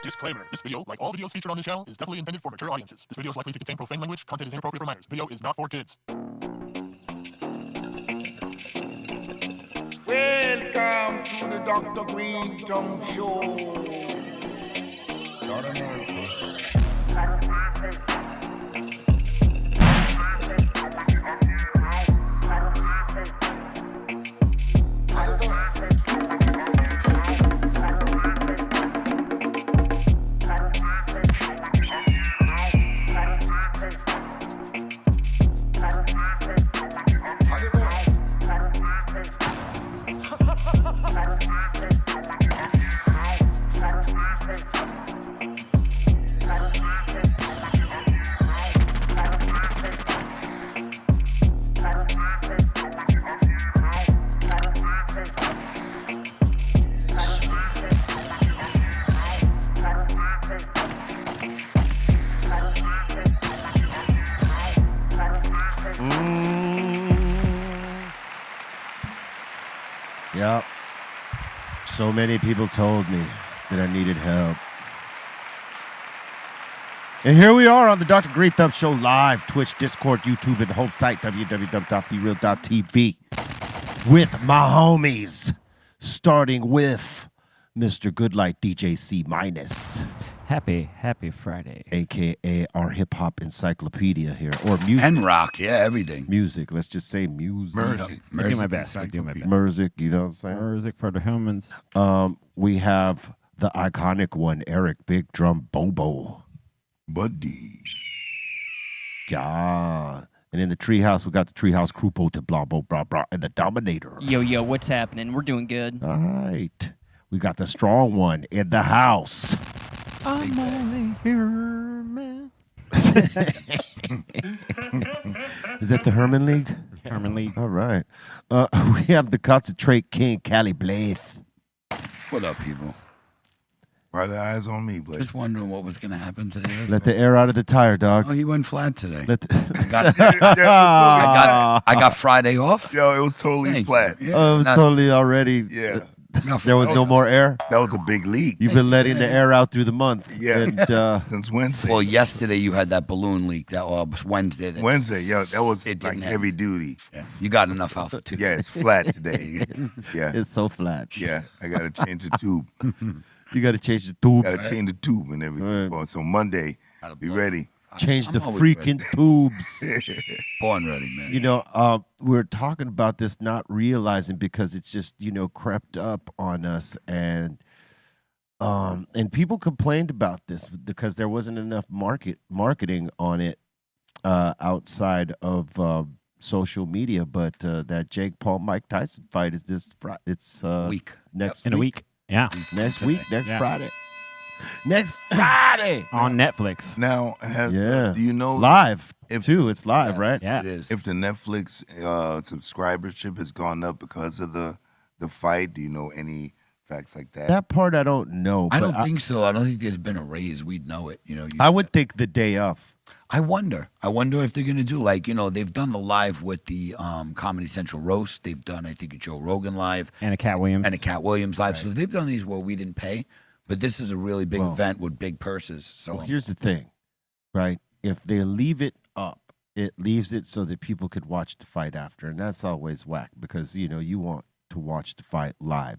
Disclaimer. This video, like all videos featured on this channel, is definitely intended for mature audiences. This video is likely to contain profane language. Content is inappropriate for minors. Video is not for kids. Welcome to the Dr. Greenthumb Show. Lord of mercy. Yep. So many people told me that I needed help. And here we are on the Dr. Greenthumb Show live, Twitch, Discord, YouTube, and the home site, www.BREALTV, with my homies, starting with Mr. Goodlight DJ C minus. Happy Friday. A.K.A. our hip-hop encyclopedia here. Or music. And rock, yeah, everything. Music. Let's just say music. I do my best. Music, you know what I'm saying? Music for the humans. We have the iconic one, Eric Big Drum Bobo. Buddy. Yeah. And in the treehouse, we got the treehouse crew, blah, blah, blah, blah, and the Dominator. Yo, what's happening? We're doing good. All right. We got the strong one in the house. I'm only here, man. Is that the Herman League? Herman League. All right. We have the Concentrate King, Cali Blaze. What up, people? Why the eyes on me, Blake? Just wondering what was going to happen today. Let the air out of the tire, dog. Oh, he went flat today. Let the I got Friday off. Yo, it was totally Thank flat. you. Oh, it was totally already. Yeah. There was no more air. That was a big leak. You've been letting the air out through the month. Yeah. And, Since Wednesday. Well, yesterday you had that balloon leak. That was Wednesday. Wednesday, yeah, that was It like didn't heavy duty. Yeah. You got enough out for two. Yeah, it's flat today. Yeah. it's so flat. Yeah, I got to change the tube. You got to change the tube. Got to change the tube and everything. Right. So Monday, be ready. Change I'm the always freaking tubes. Born ready, man. You know, we're talking about this, not realizing because it's just, crept up on us, and people complained about this because there wasn't enough marketing on it outside of social media. But that Jake Paul Mike Tyson fight is it's week next In a week. Yeah. next week, next Yeah. Friday. Next Friday On Netflix. Now, do you know live if- too? It's live, Yes, right? Yeah. It is. if the Netflix subscribership has gone up because of the fight? Do you know any facts like that? That part I don't know. I but don't think so. I don't think there's been a raise. We'd know it. I would think the day of. I wonder if they're going to do they've done the live with the Comedy Central roast. They've done, I think, a Joe Rogan live And a Cat Williams. and a Cat Williams live. So they've done these where we didn't pay, but this is a really big event with big purses. So Well, here's the thing, right? If they leave it up, it leaves it so that people could watch the fight after, and that's always whack because you want to watch the fight live.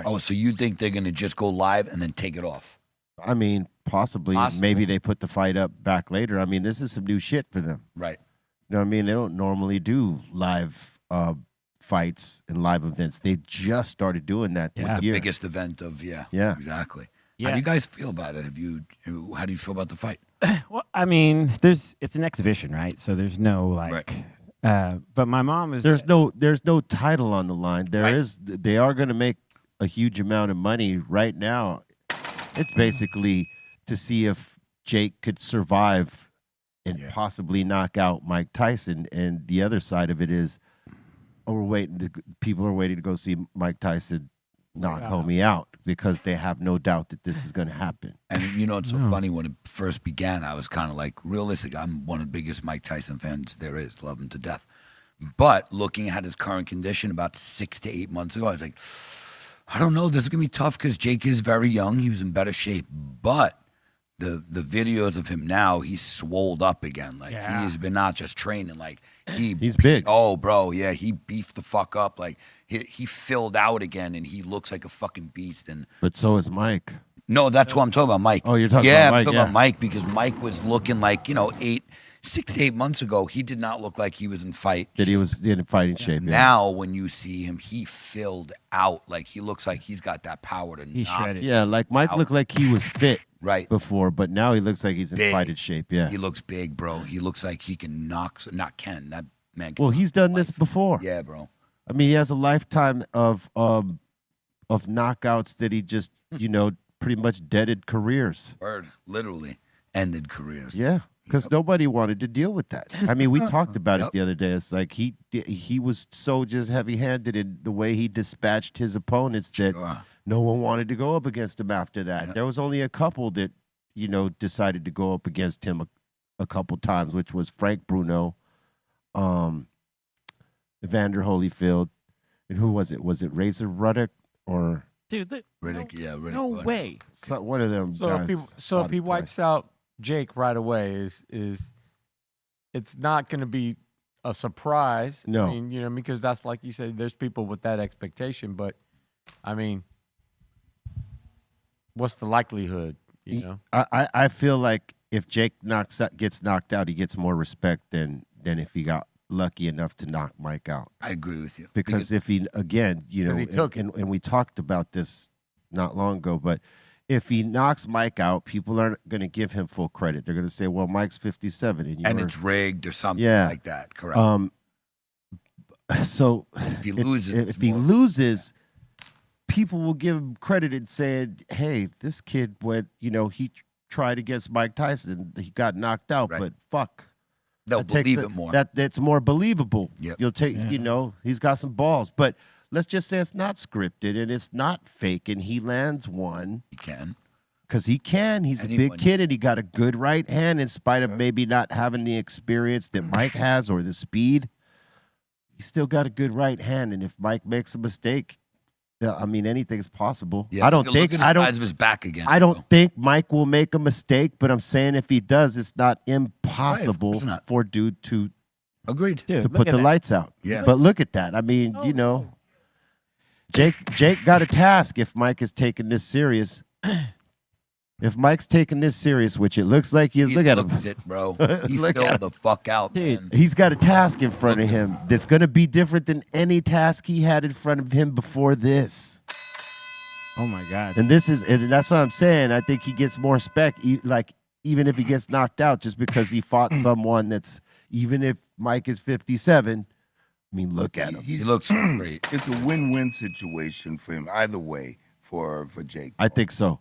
Oh, so you think they're going to just go live and then take it off? I mean, possibly. Maybe they put the fight up back later. I mean, this is some new shit for them. Right. You know what I mean? They don't normally do live fights and live events. They just started doing that this The year. biggest event of, yeah. Exactly. How do you guys feel about it? How do you feel about the fight? Well, I mean, it's an exhibition, right? So there's no but my mom is There's no title on the line. They are going to make a huge amount of money right now. It's basically to see if Jake could survive and possibly knock out Mike Tyson. And the other side of it is, people are waiting to go see Mike Tyson knock homie out because they have no doubt that this is going to happen. And it's so funny, when it first began, I was kind of like, realistic. I'm one of the biggest Mike Tyson fans there is, love him to death. But looking at his current condition about 6 to 8 months ago, I was like, I don't know. This is gonna be tough because Jake is very young. He was in better shape, but the videos of him now, he's swolled up again. Like he's been not just training. Like he's big. Oh, bro, yeah, he beefed the fuck up. Like he filled out again, and he looks like a fucking beast. And But so is Mike. no, that's what I'm talking about, Mike. Oh, you're talking yeah, about Mike. I'm talking about Mike because Mike was looking like 6 to 8 months ago. He did not look like he was in fight. That he was in fighting shape. Yeah. Now, when you see him, he filled out. Like he looks like he's got that power to He's knock. shredded. Yeah, like Mike looked like he was fit Right. before, but now he looks like he's in Big. fighting shape. Yeah. He looks big, bro. He looks like he can knock. That man. Can Well, he's done this before. Yeah, bro. I mean, he has a lifetime of knockouts that he just, pretty much deaded careers. Word, literally ended careers. Yeah, because nobody wanted to deal with that. I mean, we talked about it the other day. It's like he was so just heavy-handed in the way he dispatched his opponents that no one wanted to go up against him after that. Yeah. There was only a couple that, decided to go up against him a couple times, which was Frank Bruno, Evander Holyfield, and who was it? Was it Razor Ruddock or Dude, Riddick, Riddick. no Riddick. way. one of them So guys? if he wipes out Jake right away, is it's not going to be a surprise. No. I mean, because that's like you said, there's people with that expectation, but I mean, what's the likelihood? You know, I feel like if Jake gets knocked out, he gets more respect than if he got lucky enough to knock Mike out. I agree with you. Because if he, again, he took it. and we talked about this not long ago, but if he knocks Mike out, people aren't going to give him full credit. They're going to say, well, Mike's 57. And it's rigged or something like that. Correct. So if he loses, if he loses, people will give him credit and say, hey, this kid went, he tried against Mike Tyson. He got knocked out, Right. but fuck. they'll believe it more. That's more believable. Yep. You'll take, he's got some balls. But let's just say it's not scripted and it's not fake, and he lands one. He can. Because he can. He's a Anyone. big kid, and he got a good right hand in spite of maybe not having the experience that Mike has or the speed. He's still got a good right hand, and if Mike makes a mistake, I mean, anything's possible. Yeah, I don't look think at the size of his back again. I don't bro. think Mike will make a mistake, but I'm saying if he does, it's not impossible course not. for dude to Agreed. Dude, to look put at the that. lights out. Yeah. But look at that. I mean, Jake got a task if Mike is taking this serious. If Mike's taking this serious, which it looks like he is, look at him. looks it, bro. He Look at filled him. the fuck out, Dude. man. He's got a task in front of him that's going to be different than any task he had in front of him before this. Oh my God. And that's what I'm saying. I think he gets more respect, even if he gets knocked out, just because he fought someone that's, even if Mike is 57. I mean, look at him. He looks great. It's a win-win situation for him either way for Jake. I think so.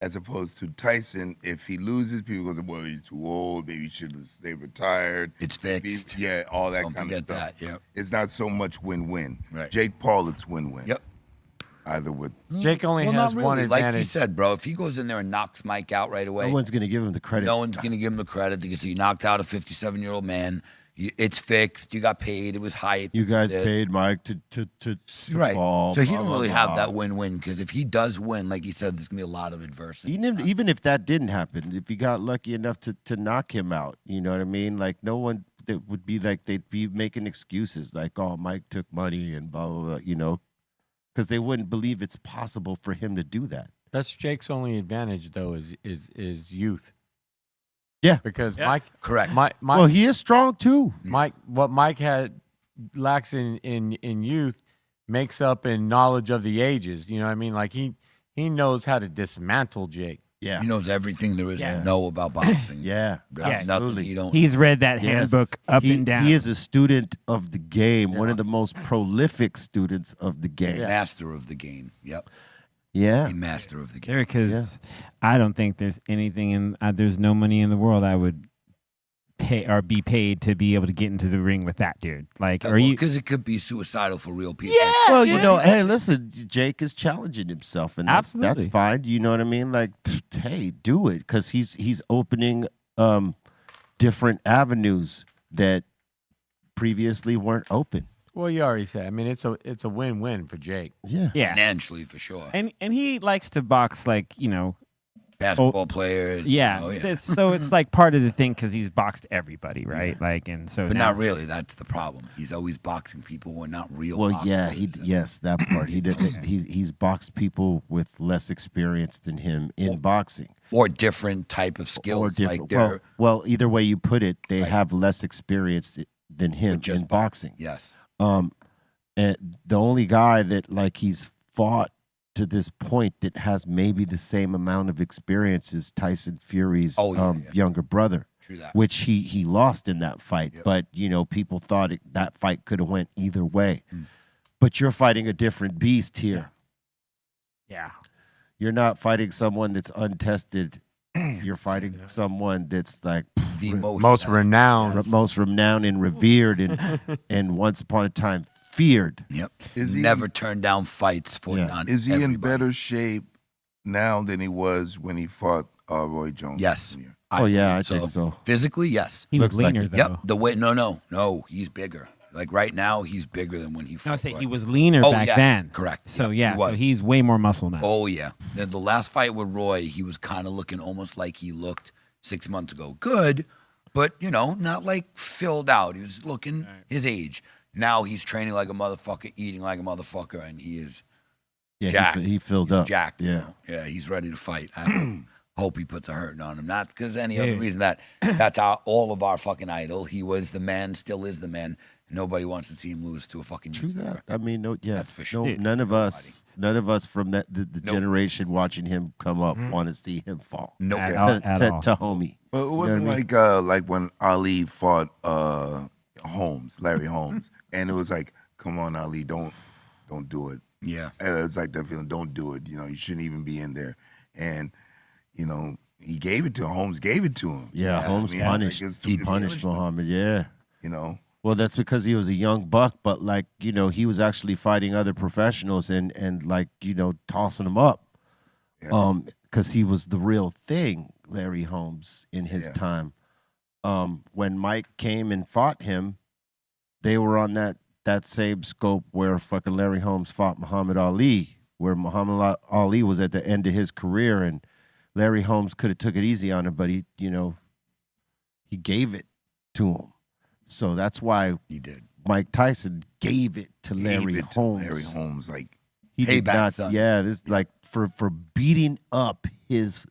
As opposed to Tyson, if he loses, people go, well, he's too old. Maybe he should have stayed retired. It's fixed. Yeah, all that Don't kind of forget stuff. that, yep. It's not so much win-win. Right. Jake Paul, it's win-win. Yep. Either with Jake only Well, has not one really. Like advantage. you said, bro, if he goes in there and knocks Mike out right away, No one's going to give him the credit. no one's going to give him the credit. They can say you knocked out a 57-year-old man. It's fixed. You got paid. It was hype. You guys This. paid Mike to Right. fall. So he blah, don't blah, really blah. have that win-win because if he does win, like you said, there's going to be a lot of adversity. Even if that didn't happen, if he got lucky enough to knock him out, you know what I mean? Like, no one that would be like, they'd be making excuses like, oh, Mike took money and blah, blah, blah, because they wouldn't believe it's possible for him to do that. That's Jake's only advantage, though, is youth. Yeah. Because Yeah. Correct. Well, he is strong too. What Mike lacks in youth makes up in knowledge of the ages. You know what I mean? Like he knows how to dismantle Jake. Yeah. He knows everything there is Yeah. to know about boxing. Yeah. There's nothing absolutely. he don't. He's read that Yes. handbook up he, and down. He is a student of the game, one Yeah. of the most prolific students of the game. Yeah. master of the game. Yep. Yeah. A master of the game. Because I don't think there's anything there's no money in the world I would pay or be paid to be able to get into the ring with that dude. Like, are you? Because it could be suicidal for real people. Yeah. Well, hey, listen, Jake is challenging himself, and that's Absolutely. fine. You know what I mean? Like, hey, do it, because he's opening different avenues that previously weren't open. Well, you already said. I mean, it's a win-win for Jake. Yeah. Yeah. Financially, for sure. And he likes to box like, Basketball players. yeah. So it's like part of the thing because he's boxed everybody, right? Yeah. Like, and so But now, not really. That's the problem. He's always boxing people who are not real. Well, yeah, boxers. yes, that part. He did. He's boxed people with less experience than him in boxing. Or different type of skills. Or different. Like they're, well, either way you put it, they have less experience than him just in boxing. yes. And the only guy that like he's fought to this point that has maybe the same amount of experience is Tyson Fury's younger brother, True that. which he lost in that fight. Yep. But people thought that fight could have went either way. But you're fighting a different beast here. yeah. You're not fighting someone that's untested. You're fighting someone that's like The Most renowned. most renowned and revered and once upon a time feared. Yep. Is he- Never turned down fights for none. Is he in everybody. better shape now than he was when he fought Roy Jones? Yes. Jr.? Oh yeah, I think so. Physically, yes. He was Looks like leaner, it. though. Yep. The way no, he's bigger. Like right now, he's bigger than when he fought. No, I say Roy. he was leaner Oh, back yes, then. correct. So, Yeah, yeah, he so was. he's way more muscle now. Oh yeah. Then the last fight with Roy, he was kind of looking almost like he looked 6 months ago. Good, but not like filled out. He was looking his age. Now he's training like a motherfucker, eating like a motherfucker, and he is Yeah, jacked. he filled He's up. jacked. Yeah. Yeah, he's ready to fight. I hope he puts a hurting on him. Not because any other reason that's all of our fucking idol. He was the man, still is the man. Nobody wants to see him lose to a fucking True YouTuber. that. I mean, That's for sure. No, none of us from the Nope. generation watching him come up want to see him fall. Nope. At Yeah. all. To homie. But it know wasn't what I mean? like when Ali fought Larry Holmes, and it was like, come on, Ali, don't do it. Yeah. It was like that feeling, don't do it. You shouldn't even be in there. And he gave it to him. Holmes gave it to him. Yeah, Holmes I mean, punished. like, it's- He it's punished punishment, Muhammad. Yeah. Well, Well, that's because he was a young buck, but like he was actually fighting other professionals and like tossing them up. Yeah. Because he was the real thing, Larry Holmes, in his time. When Mike came and fought him, they were on that same scope where fucking Larry Holmes fought Muhammad Ali, where Muhammad Ali was at the end of his career, and Larry Holmes could have took it easy on him, but he gave it to him. So that's why He did. Mike Tyson gave it to Larry Gave it to Holmes. Larry Holmes, like, He did Payback, not. son. Yeah, this like for beating up his,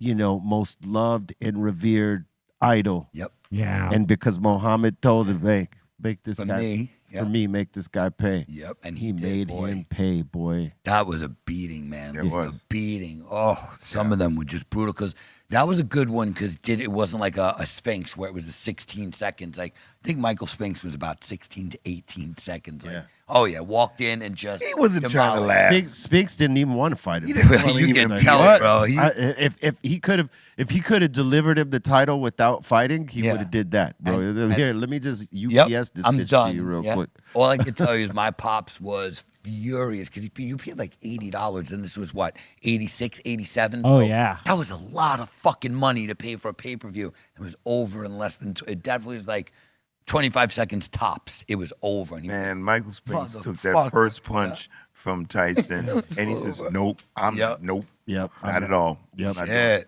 most loved and revered idol, Yep. Yeah. and because Muhammad told him, "Hey, make this For guy me. for me, make this guy pay." Yep. And He did, made boy. him pay, boy. That was a beating, man. It was. A beating. Oh, some of them were just brutal because that was a good one because it wasn't like a Sphinx where it was 16 seconds. Like I think Michael Spinks was about 16 to 18 seconds. Like, Yeah. oh yeah, walked in and just he wasn't trying to demolished. laugh. Spinks didn't even want to fight him. He didn't Well, want to you even can tell What? it, bro. He, If he could have delivered him the title without fighting, he Yeah. would have did that, bro. And- Here, let me just Yep, UPS this I'm bitch done. to you real Yeah. quick. All I can tell you is my pops was furious because you paid like $80, and this was what 86, 87. Oh, So yeah. that was a lot of fucking money to pay for a pay per view. It was over in less than. It definitely was like 25 seconds tops. It was over. And he Man, Michael Spinks took that Motherfucker. first punch from Tyson, and he says, "Nope, Yep. nope, Yep. not at all." Yep. Not yeah.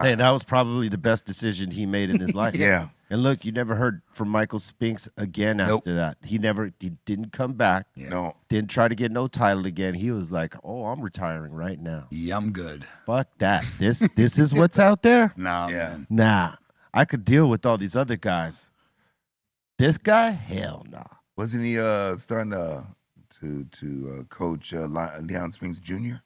Hey, that was probably the best decision he made in his life. Yeah. And look, you never heard from Michael Spinks again after Nope. that. He didn't come back. No, Didn't try to get no title again. He was like, "Oh, I'm retiring right now. Yeah, I'm good. Fuck that. This is what's out there? Nah, Yeah. man. Nah. I could deal with all these other guys. This guy? Hell nah. wasn't he starting to coach Leon Spinks Jr.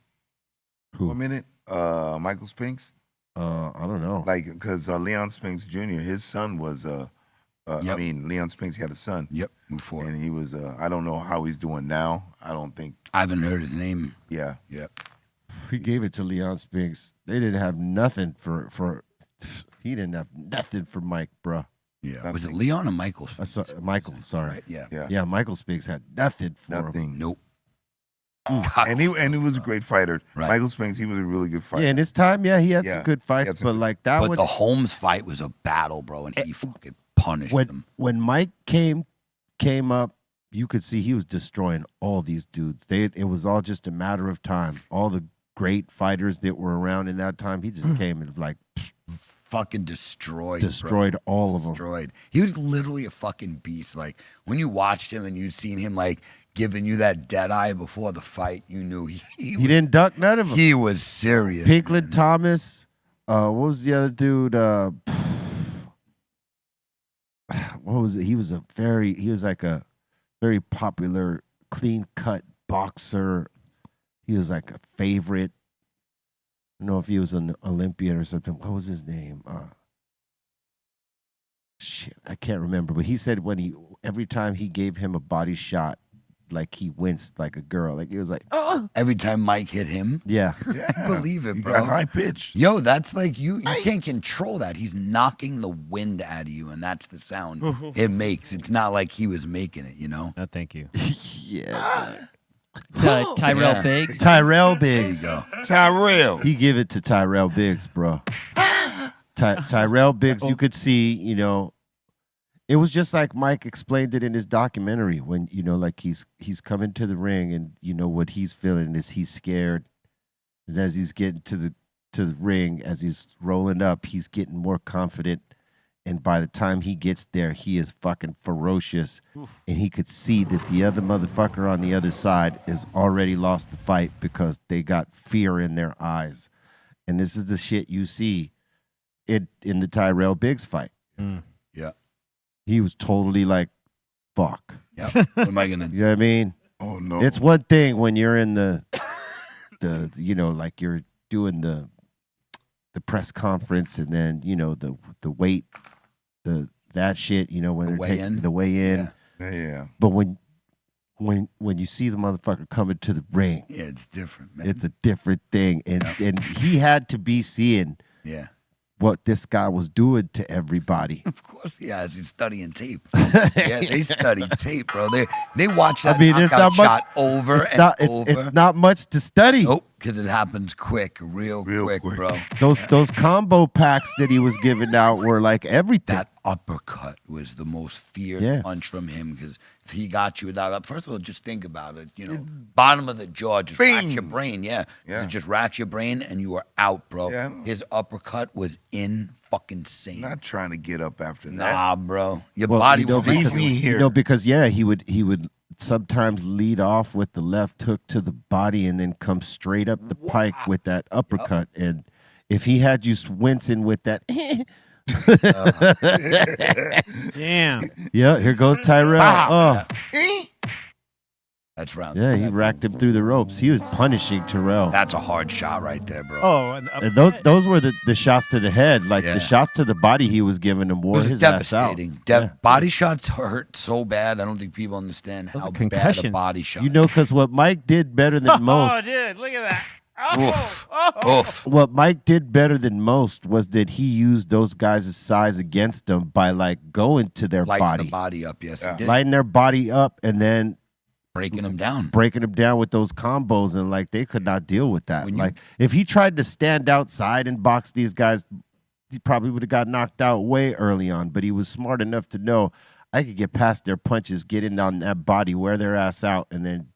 Who? for a minute? Michael Spinks, I don't know. like because Leon Spinks Jr. his son was I Yep. mean Leon Spinks had a son, Yep. Move forward. and he was I don't know how he's doing now. I don't think. I haven't heard his name. Yeah, Yep. He gave it to Leon Spinks. They didn't have nothing for he didn't have nothing for Mike, bruh. Yeah. Was it Leon or Michael? Michael, sorry. Right. Yeah. yeah, Yeah, Michael Spinks had nothing for him. nothing. Nope. And he was a great fighter. Right. Michael Spinks, he was a really good fighter. Yeah, in his time, yeah, he had Yeah, some good he fights, had some but good- like that But one, the Holmes fight was a battle, bro, and he fucking punished him. when Mike came up you could see he was destroying all these dudes. It was all just a matter of time. All the great fighters that were around in that time, he just came and like fucking destroyed all of them. Destroyed. He was literally a fucking beast. Like when you watched him and you'd seen him like giving you that dead eye before the fight, you knew he didn't duck none of them. He was serious. Pinkland Thomas. What was the other dude? What was it? He was like a very popular, clean cut boxer. He was like a favorite. I don't know if he was an Olympian or something. What was his name? Shit, I can't remember. But he said every time he gave him a body shot, like he winced like a girl. Like he was like, oh. Every time Mike hit him. Yeah. I believe it, He bro. got high pitch. Yo, that's like you can't control that. He's knocking the wind out of you, and that's the sound it makes. It's not like he was making it, you know? No, thank you. Yeah. Tyrell Biggs. Tyrell Biggs. There you go. Tyrell. He give it to Tyrell Biggs, bro. Tyrell Biggs, you could see, it was just like Mike explained it in his documentary when, like he's coming to the ring and, what he's feeling is he's scared. And as he's getting to the ring, as he's rolling up, he's getting more confident. And by the time he gets there, he is fucking ferocious. And he could see that the other motherfucker on the other side has already lost the fight because they got fear in their eyes. And this is the shit you see in the Tyrell Biggs fight. Yeah. He was totally like, fuck. Yeah. What am I going to do? You know what I mean? Oh, no. It's one thing when you're in the like you're doing the press conference and then, the weight, that shit, when they're taking the weigh in. Yeah. But when you see the motherfucker coming to the ring, Yeah, it's different, man. it's a different thing. And he had to be seeing Yeah. what this guy was doing to everybody. Of course he has. He's studying tape. Yeah, they study tape, bro. They watch that there's knockout not much. shot over It's and not. over. It's not much to study. Nope, because it happens quick, real quick, bro. Those combo packs that he was giving out were like everything. That uppercut was the most feared punch from him because if he got you without up, first of all, just think about it. Bottom of the jaw, just racks your brain. Yeah. It just racks your brain and you are out, bro. Yeah. His uppercut was in fucking insane. Not trying to get up after that. Nah, bro. Your body will leave me here. Because he would sometimes lead off with the left hook to the body and then come straight up the pike with that uppercut. And if he had you wincing with that, Damn. yeah, here goes Tyrell. Oh, That's round. yeah, he racked him through the ropes. He was punishing Tyrell. That's a hard shot right there, bro. Oh, And those were the shots to the head. Like the shots to the body he was giving him wore It was his ass out. devastating. Body shots hurt so bad. I don't think people understand how bad a concussion. body shot. Because what Mike did better than most. Oh, dude, look at that. Oof. Oof. What Mike did better than most was that he used those guys' size against them by like going to their Lighting the body up, yes, he did. lighting their body up, and then Breaking them down. breaking them down with those combos, and like they could not deal with that. When you- Like if he tried to stand outside and box these guys, he probably would have got knocked out way early on. But he was smart enough to know I could get past their punches, get in on that body, wear their ass out, and then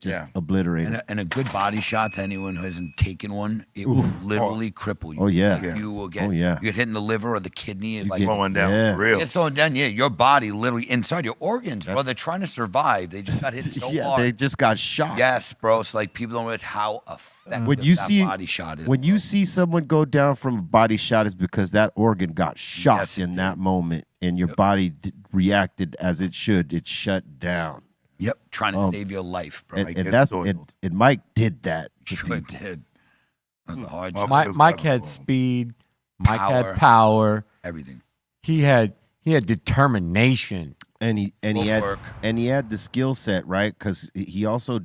just obliterate them. And a good body shot to anyone who hasn't taken one, it will literally cripple you. Oh, yeah. Like, you will get. Oh, yeah. You get hit in the liver or the kidney. Like, Going down Yeah. for real. it's so done. Yeah, your body literally inside your organs, bro. They're trying to survive. They just got hit so yeah, hard. they just got shot. Yes, bro. It's like people don't realize how effective When you that see body shot is. when you see someone go down from a body shot, is because that organ got shot Yes, it in did. that moment, and your body reacted as it should. It shut down, Yep, trying to save your life, bro. and, get and that's soiled. and Mike did that. to Sure people. did. That was a hard Well, shot. Mike, Mike had speed. Mike had power. Everything. He had determination. And he Footwork. had the skill set, right? Because he also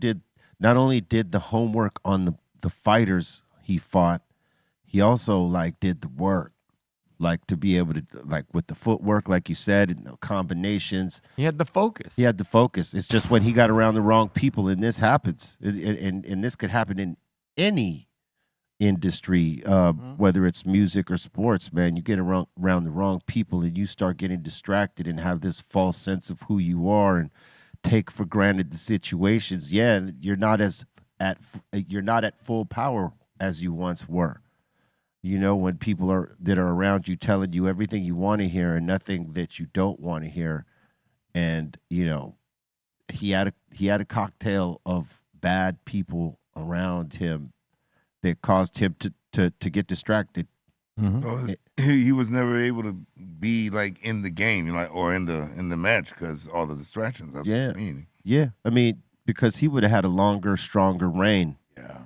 not only did the homework on the fighters he fought, he also like did the work, like to be able to like with the footwork, like you said, and the combinations. He had the focus. He had the focus. It's just when he got around the wrong people, and this happens, and this could happen in any industry, whether it's music or sports, man. You get around the wrong people, and you start getting distracted and have this false sense of who you are, and take for granted the situations. Yeah, you're not at full power as you once were. You know, when people that are around you telling you everything you want to hear and nothing that you don't want to hear. And, you know, he had a cocktail of bad people around him that caused him to get distracted. So he was never able to be like in the game, like, or in the match because all the distractions. That's what I mean. Yeah. I mean, because he would have had a longer, stronger reign. Yeah.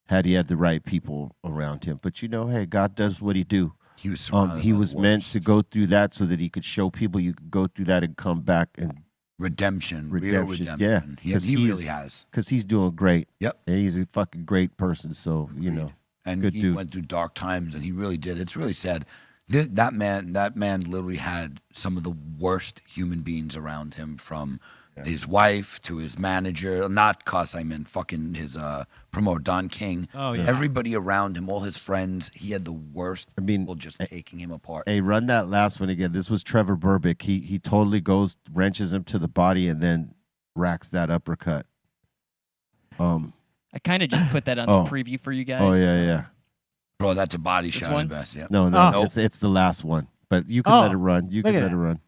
Had he had the right people around him. But you know, hey, God does what he do. He was He was meant to go through that so that he could show people you could go through that and come back and redemption. redemption. Real redemption. Yeah, He really has. Because he's doing great. Yep. And he's a fucking great person. So, you know. And good he dude. went through dark times, and he really did. It's really sad. That man literally had some of the worst human beings around him, from his wife to his manager. Not Cuss, I meant fucking his promoter, Don King. Oh, yeah. Everybody around him, all his friends. He had the worst people just taking him apart. Hey, run that last one again. This was Trevor Burbick. He totally wrenches him to the body and then racks that uppercut. I kind of just put that on the preview for you guys. Oh yeah. Bro, that's a body shot one? at best. Yeah. No, Nope. it's the last one. But you can let it run. You can Look at let it run.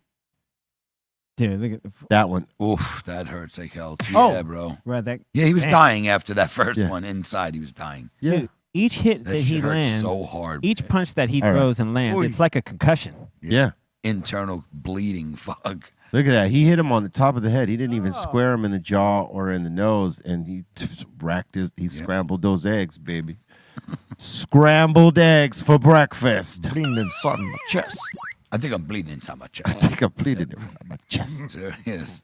Dude, look at That one. Oof, that hurts like hell. Oh. Yeah, bro. right, that. Yeah, he was Man. dying after that first Yeah. one. Inside, he was dying. Yeah. Dude, each hit That that shit he hurts lands, so hard. each punch that he All right. throws and lands, it's like a concussion. Yeah. Internal bleeding. Fuck. Look at that. He hit him on the top of the head. He didn't even square him in the jaw or in the nose, and he scrambled those eggs, baby. Scrambled eggs for breakfast. Bleeding inside my chest. I think I'm bleeding inside my I chest. think I bleeded it on my chest. There it is.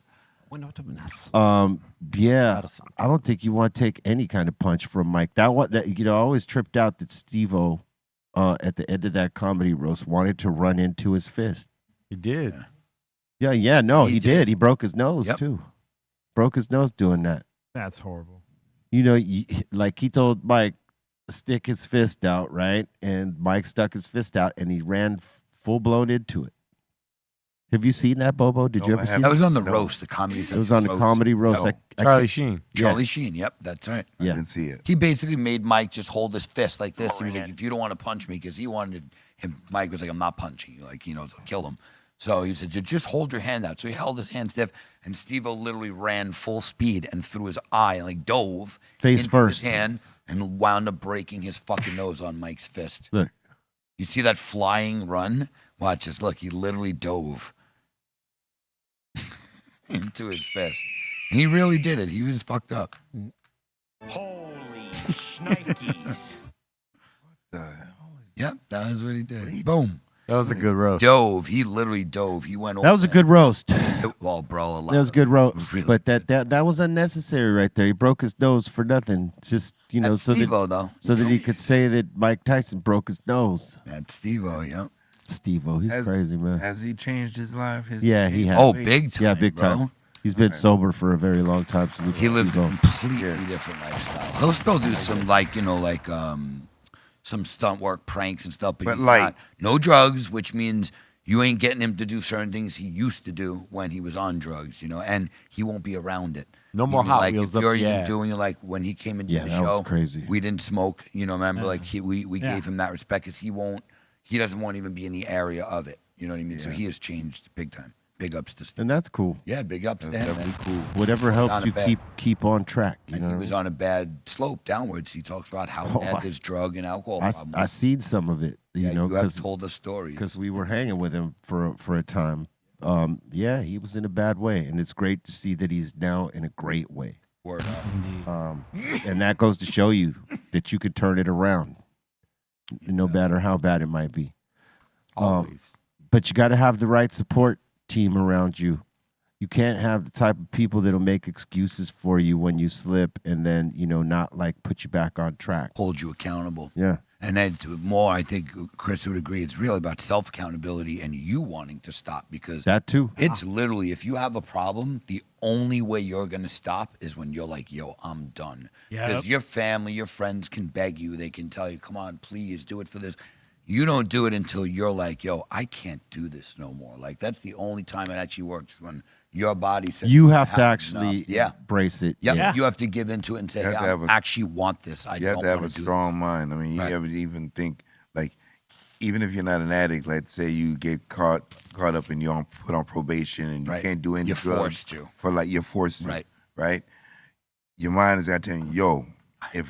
Yeah, I don't think you want to take any kind of punch from Mike. I always tripped out that Steve-O, at the end of that comedy roast, wanted to run into his fist. He did. Yeah, no, he did. He broke his nose Yep. too. Broke his nose doing that. That's horrible. You know, like he told Mike, stick his fist out, right? And Mike stuck his fist out, and he ran full blown into it. Have you seen that, Bobo? Did No, you I ever see haven't. That that? was on the roast, the comedy. It was on the comedy roast. No. Charlie Sheen. Charlie Sheen. Yep, that's right. I Yeah. didn't see it. He basically made Mike just hold his fist like this. He was like, if you don't want to punch me, because he wanted him, Mike was like, I'm not punching you. Like, so kill him. So he said, just hold your hand out. So he held his hand stiff, and Steve-O literally ran full speed and threw his eye, like dove Face into first. his hand, and wound up breaking his fucking nose on Mike's fist. Look, You see that flying run? Watch this. Look, he literally dove into his fist. And he really did it. He was fucked up. Holy shnikes. The hell? Yep, that was what he did. Boom. That was a good roast. Dove. He literally dove. He went over that was a good roast. That Oh, bro. was a good roast. Really But that was unnecessary right there. He broke his nose for nothing. Just That's so Steve-O, though. that he could say that Mike Tyson broke his nose. That's Steve-O, yep. Steve-O, he's Has- crazy, man. Has he changed his life? Yeah, he has. Oh, big time. Yeah, big bro. time. He's been sober for a very long time. Salute He to lives a Steve-O. completely different lifestyle. He'll still do some, some stunt work, pranks and stuff, but But he's like- not. No drugs, which means you ain't getting him to do certain things he used to do when he was on drugs, and he won't be around it. No more Even, Hot like, Wheels if you're up the even ass. doing like when he came into Yeah, the that was show, crazy. we didn't smoke. Remember, like we Yeah. gave him that respect because he doesn't want to even be in the area of it. You know what I mean? So he has changed big time. Big ups to Steve. And that's cool. Yeah, big ups to him. Definitely Man. cool. Whatever Down helps a you bed. keep on track. You And know, he was on a bad slope downwards. He talks about how Oh, bad I- his drug and alcohol I problem I was. seen some of it. Yeah, You know, you have because told the story. because we were hanging with him for a time. Yeah, he was in a bad way, and it's great to see that he's now in a great way. Word up. And that goes to show you that you could turn it around, no matter how bad it might be. Always. But you got to have the right support team around you. You can't have the type of people that'll make excuses for you when you slip, and then not like put you back on track. Hold you accountable. Yeah. And then more, I think Chris would agree, it's really about self accountability and you wanting to stop because That too. it's literally, if you have a problem, the only way you're going to stop is when you're like, yo, I'm done. Because your family, your friends can beg you. They can tell you, come on, please do it for this. You don't do it until you're like, yo, I can't do this no more. Like, that's the only time it actually works when your body says You have "I to enough." actually Yeah. embrace it. Yep. Yeah. You have to give into it and say, You have hey, to I have a- actually want this. I You have don't to have want a to do strong mind. I mean, you Right. ever even think like, even if you're not an addict, let's say you get caught up and you're put on probation and you Right. can't do any You're drugs forced to. for like you're forced to, Right. right? Your mind is out telling you, yo, if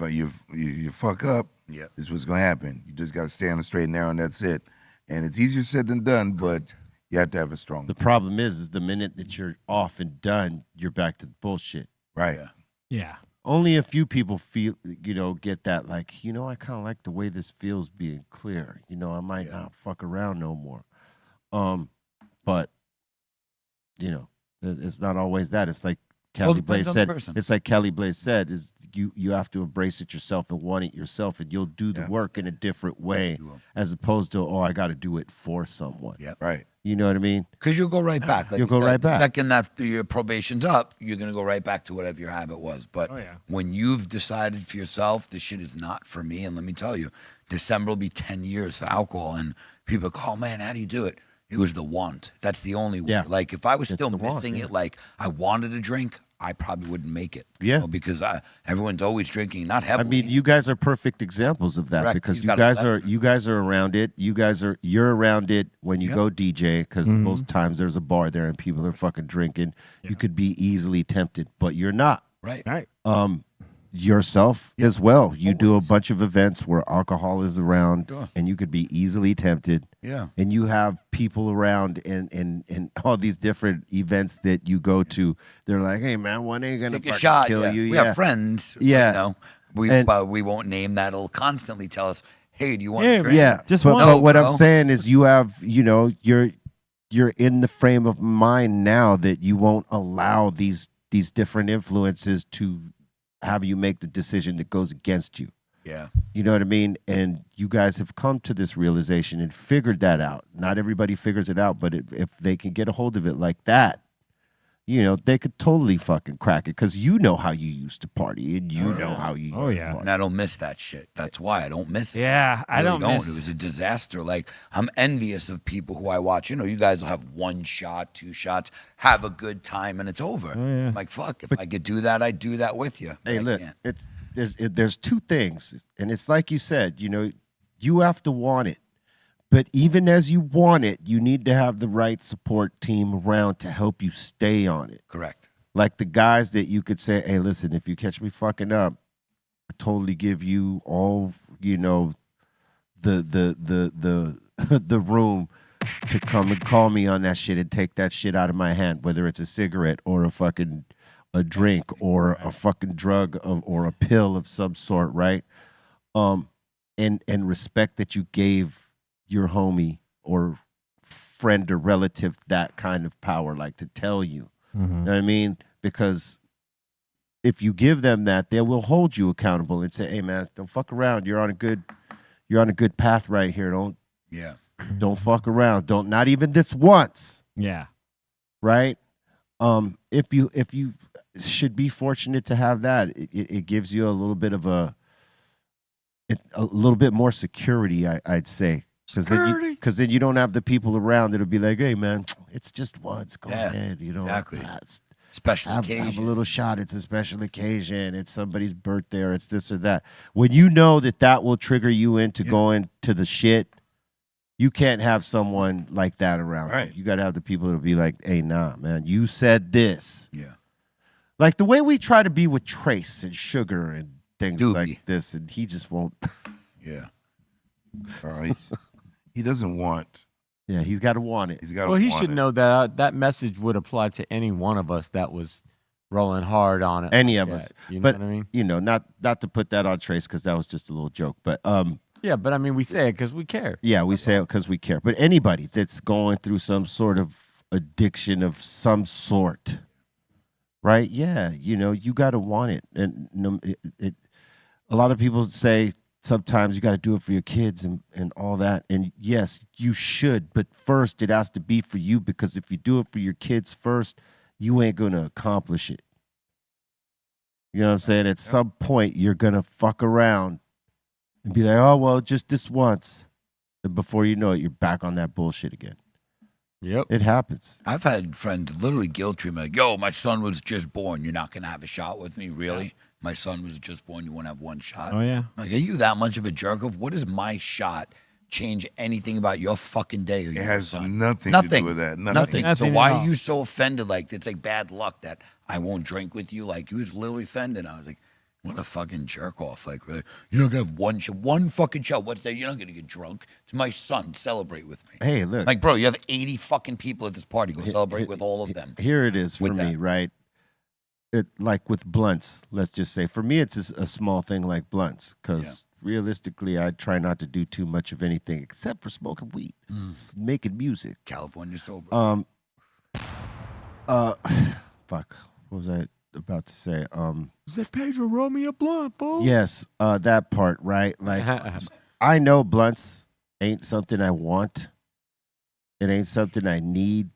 you fuck up, Yep. this is what's gonna happen. You just gotta stay on the straight and narrow, and that's it. And it's easier said than done, but you have to have a strong The problem is the minute that you're off and done, you're back to the bullshit. right. Yeah. Yeah. Only a few people feel, get that, like, I kind of like the way this feels being clear. I might not fuck around no more. But, it's not always that. It's like Kelly depends Blaze on the said. person. It's like Kelly Blaze said, is you have to embrace it yourself and want it yourself, and you'll do the Yeah. work in a different way You will. as opposed to, I got to do it for someone. Yep. Right. You know what I mean? Because you'll go right back. Like You'll you go said, right back. The second that your probation's up, you're going to go right back to whatever your habit was. But Oh, yeah. when you've decided for yourself, this shit is not for me, and let me tell you, December will be 10 years for alcohol, and people go, oh, man, how do you do it? It was the want. That's the only way. Yeah. Like, if I was It's still the want, missing yeah. it, like I wanted a drink, I probably wouldn't make it. Yeah. Because everyone's always drinking, not I heavily. mean, you guys are perfect examples of that Correct. because You've you got guys 11. are around it. You're around it when you Yep. go DJ because Mhm. most times there's a bar there and people are fucking drinking. You could be easily tempted, but you're not. Right. Right. Yourself as well. You do a bunch of events where alcohol is around Sure. and you could be easily tempted. Yeah. And you have people around in all these different events that you go to. They're like, hey man, one ain't gonna Take a fucking shot. kill Yeah. you. We Yeah. have friends. Yeah. And- But we won't name that. It'll constantly tell us, hey, do you want Yeah, to drink? Yeah, Just but, one. but what No, I'm bro. saying is, you have, you're in the frame of mind now that you won't allow these different influences to have you make the decision that goes against you. Yeah. You know what I mean? And you guys have come to this realization and figured that out. Not everybody figures it out, but if they can get a hold of it like that, they could totally fucking crack it because you know how you used to party and you know how you Oh, used yeah. to party. And I don't miss that shit. That's why I don't miss it. Yeah, I really don't miss. It was a disaster. Like, I'm envious of people who I watch. You guys will have 1 shot, 2 shots, have a good time, and it's over. Oh, yeah. I'm like, fuck, if I could do that, I'd do that with you. But Hey, I look, can't. there's two things, and it's like you said, you have to want it. But even as you want it, you need to have the right support team around to help you stay on it. Correct. Like the guys that you could say, hey, listen, if you catch me fucking up, I totally give you all, the the room to come and call me on that shit and take that shit out of my hand, whether it's a cigarette or a drink or a fucking drug or a pill of some sort, right? And respect that you gave your homie or friend or relative that kind of power, like to tell you. You know what I mean? Because if you give them that, they will hold you accountable and say, hey man, don't fuck around. You're on a good path right here. Yeah. Don't fuck around. Not even this once. Yeah. Right? If you should be fortunate to have that, it gives you a little bit of a little bit more security, I'd say. Because then you don't have the people around that'll be like, hey man, it's just once. Go Yeah, ahead. exactly. It's- Special have occasion. a little shot. It's a special occasion. It's somebody's birthday or it's this or that. When you know that will trigger you into going to the shit, you can't have someone like that around. Right. You got to have the people that'll be like, hey, nah, man, you said this. Yeah. Like the way we try to be with Trace and Sugar and things Doobie. like this, and he just won't. Yeah. He doesn't want. Yeah, he's got to want it. He's got. Well, he should know that that message would apply to any one of us that was rolling hard on it. Any like of us. that. You know But, what I mean? not to put that on Trace because that was just a little joke. But Yeah, but I mean, we say it because we care. yeah, we say it because we care. But anybody that's going through some sort of addiction of some sort, right? Yeah, you got to want it. And a lot of people say sometimes you got to do it for your kids and all that. And yes, you should. But first, it has to be for you because if you do it for your kids first, you ain't going to accomplish it. You know what I'm saying? At some point, you're going to fuck around and be like, oh, well, just this once. And before you know it, you're back on that bullshit again. Yep. It happens. I've had friends literally guilt trip me like, yo, my son was just born. You're not going to have a shot with me? Really? My son was just born. You want to have one shot? Oh, yeah. Like, are you that much of a jerk off? What does my shot change anything about your fucking day or It your has son? nothing to do with that. Nothing. So Nothing why at are all. you so offended? Like, it's like bad luck that I won't drink with you. Like, he was literally offended. I was like, what a fucking jerk off. Like, really? You're not going to have one fucking shot. What's that? You're not going to get drunk. It's my son. Celebrate with me. Hey, look. Like, bro, you have 80 fucking people at this party. Go celebrate with all of them. Here it is for With me, that. right? It like with blunts. Let's just say for me, it's just a small thing like blunts, because realistically, I try not to do too much of anything except for smoking weed, making music. California sober. Fuck. What was I about to say? Said Pedro, roll me a blunt, fool. Yes, that part, right? Like, I know blunts ain't something I want. It ain't something I need.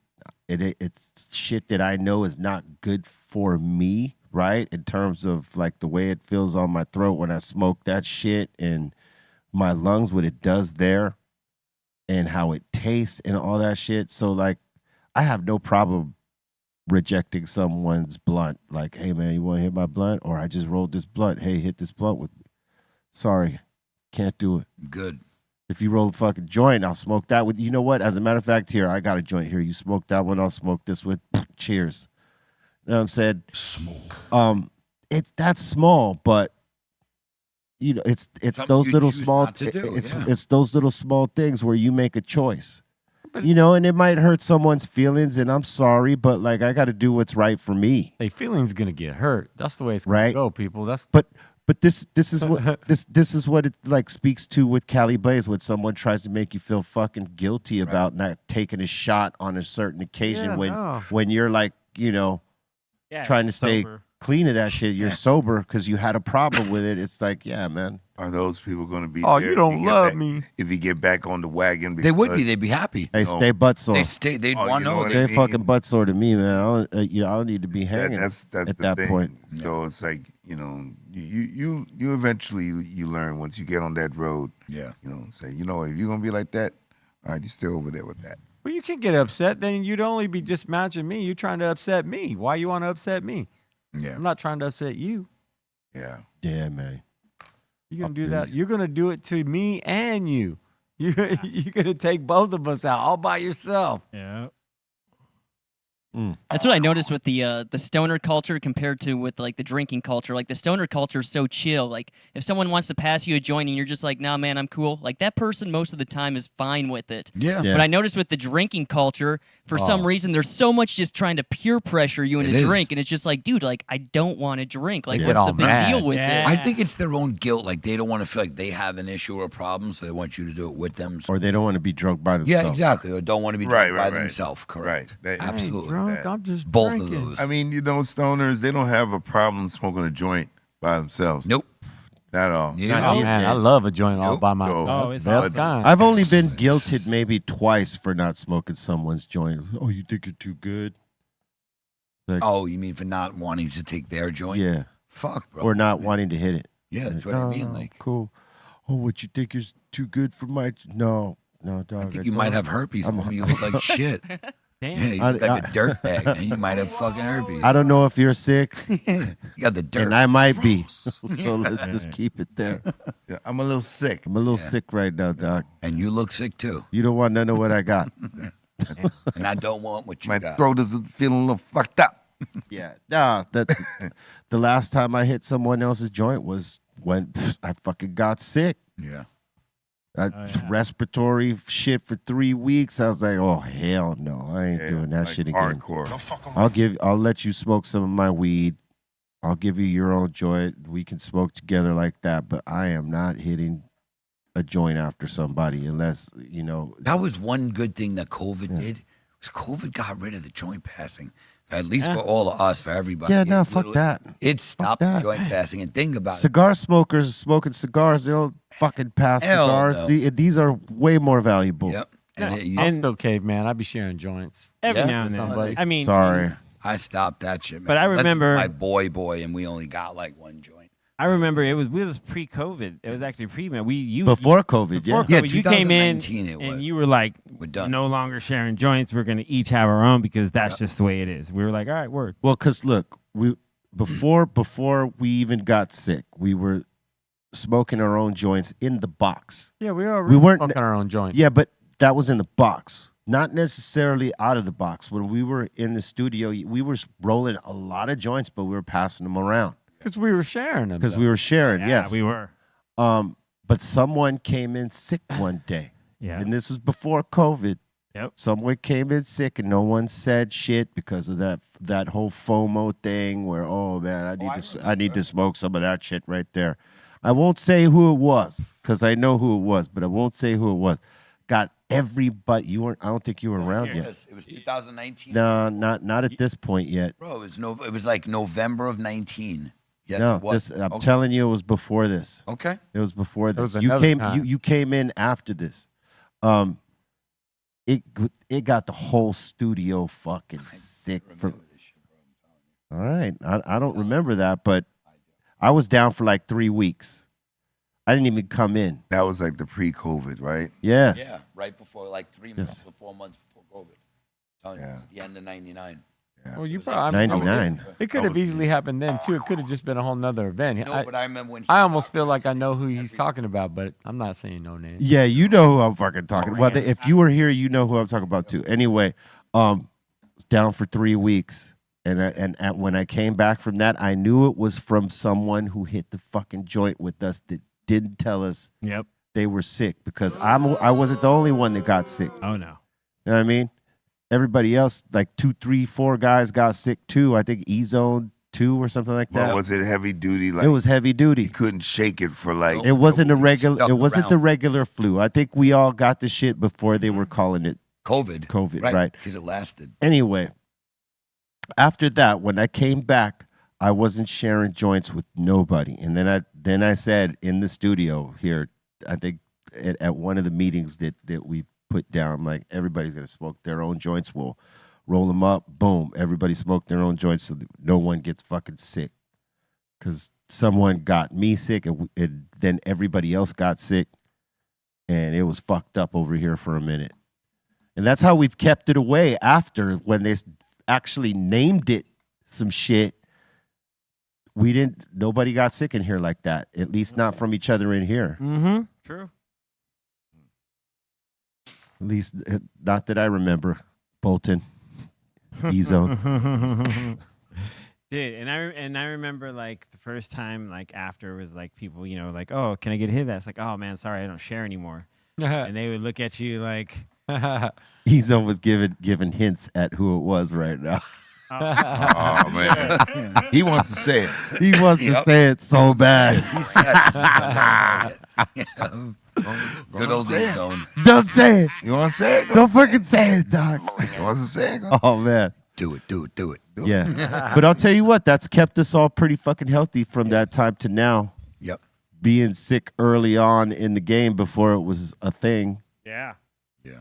It's shit that I know is not good for me, right? In terms of like the way it feels on my throat when I smoke that shit, and my lungs, what it does there, and how it tastes and all that shit. So like, I have no problem rejecting someone's blunt. Like, hey man, you want to hit my blunt? Or I just rolled this blunt. Hey, hit this blunt with me. Sorry, can't do it. Good. If you roll a fucking joint, I'll smoke that with. You know what? As a matter of fact, here, I got a joint here. You smoke that one, I'll smoke this with. Cheers. You know what I'm saying? Smoke. That's small, but you know, it's Something those you little choose small not to do, yeah. it's those little small things where you make a choice. You know, and it might hurt someone's feelings, and I'm sorry, but like I got to do what's right for me. Hey, feelings gonna get hurt. That's the way it's gonna Right. go, people. That's But this is what this is what it like speaks to with Cali Blaze, when someone tries to make you feel fucking guilty about not taking a shot on a certain occasion when you're like, you know, trying to stay clean of that shit. You're sober because you had a problem with it. It's like, yeah, man. Are those people going to be? Oh, there you if don't get love back- me. If you get back on the wagon, They would be. because- They'd be happy. Hey, No. stay butt sore. They'd Oh, want you know to know. what Stay I mean? fucking butt sore to me, man. I don't need to be hanging That's at the that thing. point. So it's like, you know, you eventually you learn once you get on that road. Yeah. You know, say, you know, if you're gonna be like that, all right, you stay over there with that. well, you can get upset. Then you'd only be just matching me. You're trying to upset me. Why you want to upset me? Yeah. I'm not trying to upset you. Yeah. Yeah, man. You're gonna do that. You're gonna do it to me and you. You're gonna take both of us out all by yourself. Yeah. That's what I noticed with the stoner culture compared to with like the drinking culture. Like the stoner culture is so chill. Like if someone wants to pass you a joint and you're just like, nah, man, I'm cool. Like that person most of the time is fine with it. Yeah. Yeah. But I noticed with the drinking culture, for some reason, there's so much just trying to peer pressure you into It is. drink, and it's just like, dude, like I don't want to drink. Like, They what's get all the big mad. deal with Yeah. it? I think it's their own guilt. Like they don't want to feel like they have an issue or a problem, so they want you to do it with them. So- Or they don't want to be drunk by themselves. yeah, exactly. Or don't want to be Right, drunk right, by right. themselves. Correct. Right. That- Absolutely. Drunk, that. I'm just Both drinking. of those. I mean, you know, stoners, they don't have a problem smoking a joint by themselves. Nope. Not at all. Yeah. Not Oh these man, I days. love a joint all Nope. by myself. Oh, That's it's the best awesome. kind. I've only been guilted maybe twice for not smoking someone's joint. Oh, you think you're too good? Like, Oh, you mean for not wanting to take their joint? yeah. Fuck, bro. Or not wanting to hit it. Yeah, that's what I mean. Like, cool. Oh, what you think is too good for my? No, dog. I think you might have herpes. I'm- Homie. You look like shit. Damn. Yeah, you look like a dirt bag, and you might have fucking herpes. I don't know if you're sick, You got the dirt. and I might be. So let's just keep it there. Yeah, I'm a little sick. I'm a little sick right now, dog. And you look sick too. You don't want none of what I got. And I don't want what you My got. throat is feeling a little fucked up. Yeah, nah. The last time I hit someone else's joint was when I fucking got sick. Yeah. Respiratory shit for 3 weeks. I was like, oh hell no, I ain't Yeah, doing that like shit again. hardcore. I'll let you smoke some of my weed. I'll give you your own joint. We can smoke together like that. But I am not hitting a joint after somebody unless, you know. That was one good thing that COVID did. Was COVID got rid of the joint passing. At least for all of us, for everybody. Yeah, It no, fuck literally- that. It stopped that. joint passing. And think about it. Cigar smokers smoking cigars, they don't fucking pass Hell cigars. no. These are way more valuable. Yep. And I'm still caveman. I'd be sharing joints. Every Yeah, now and then. somebody. I mean, Sorry. I stopped that shit, man. But I Unless it's remember- my boy, and we only got like one joint. I remember it was pre-COVID. It was actually pre-man. Before COVID, before yeah. COVID, you came in 2019 it was. and you were like, We're done. no longer sharing joints. We're gonna each have our own because that's just the way it is. We were like, all right, word. Well, because look, before we even got sick, we were smoking our own joints in the box. Yeah, we weren't smoking our own joint. Yeah, but that was in the box, not necessarily out of the box. When we were in the studio, we were rolling a lot of joints, but we were passing them around Because we were sharing them. because we were sharing. Yeah, yes, we were. But someone came in sick one day, Yeah. and this was before COVID. Yep. Someone came in sick, and no one said shit because of that whole FOMO thing. Where man, I need to smoke some of that shit right there. I won't say who it was because I know who it was, but I won't say who it was. Got everybody. You weren't. I don't think you were around yet. It was 2019. No, not at this point yet. Bro, it was like November of 19. Yes, No, it was. I'm telling you, it was before this. Okay. It was before That was this. You another came. time. You came in after this. It got the whole studio fucking sick. All right, I don't remember that, but I was down for like 3 weeks. I didn't even come in. That was like the pre-COVID, right? Yes. Yeah, right before, like 3 months or 4 months before COVID. Telling you, it was the end of 99. Well, you It was like probably 99. It could have easily happened then too. It could have just been a whole nother event. No, but I remember when I almost feel like I know who he's talking about, but I'm not saying no names. Yeah, you know who I'm fucking talking about. Well, if you were here, you know who I'm talking about too. Anyway, down for 3 weeks. And when I came back from that, I knew it was from someone who hit the fucking joint with us that didn't tell us Yep. they were sick because I wasn't the only one that got sick. Oh no. You know what I mean? Everybody else, like 2, 3, 4 guys got sick too. I think E-Zone 2 or something like that. Well, was it heavy duty? Like It was heavy you duty. couldn't shake it for like. It wasn't a regular. stuck It wasn't the around. regular flu. I think we all got the shit before they were calling it COVID. COVID, right? Because it lasted. Anyway, after that, when I came back, I wasn't sharing joints with nobody. And then I said in the studio here, I think at one of the meetings that we put down, like everybody's gonna smoke their own joints. We'll roll them up. Boom, everybody smoked their own joints so that no one gets fucking sick. Because someone got me sick, and then everybody else got sick, and it was fucked up over here for a minute. And that's how we've kept it away after when they actually named it some shit. Nobody got sick in here like that. At least not from each other in here. Mm-hmm. True. At least not that I remember. Bolton, E-Zone. Dude, and I remember like the first time like after was like people, like, oh, can I get a hit of that? It's like, oh man, sorry, I don't share anymore. And they would look at you like E-Zone was giving hints at who it was right now. Oh man, he wants to say it. He wants to say it so bad. Good old zone. Don't say it. You want to say it? Don't fucking say it, dog. You want to say it? Oh man. Do it. Yeah. But I'll tell you what, that's kept us all pretty fucking healthy from that time to now. Yep. Being sick early on in the game before it was a thing. yeah. Yeah.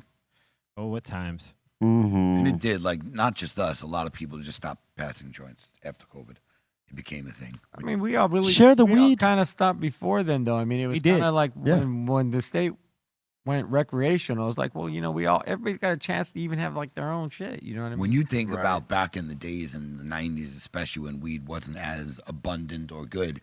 Oh, what times? Mm-hmm. And it did, like, not just us. A lot of people just stopped passing joints after COVID. It became a thing. I mean, we all really Share the weed. Kind of stopped before then, though. I mean, it was did. kind of like Yeah. when the state went recreational. It was like, well, everybody's got a chance to even have like their own shit. You know what I mean? When you think about back in the days in the 90s, especially when weed wasn't as abundant or good,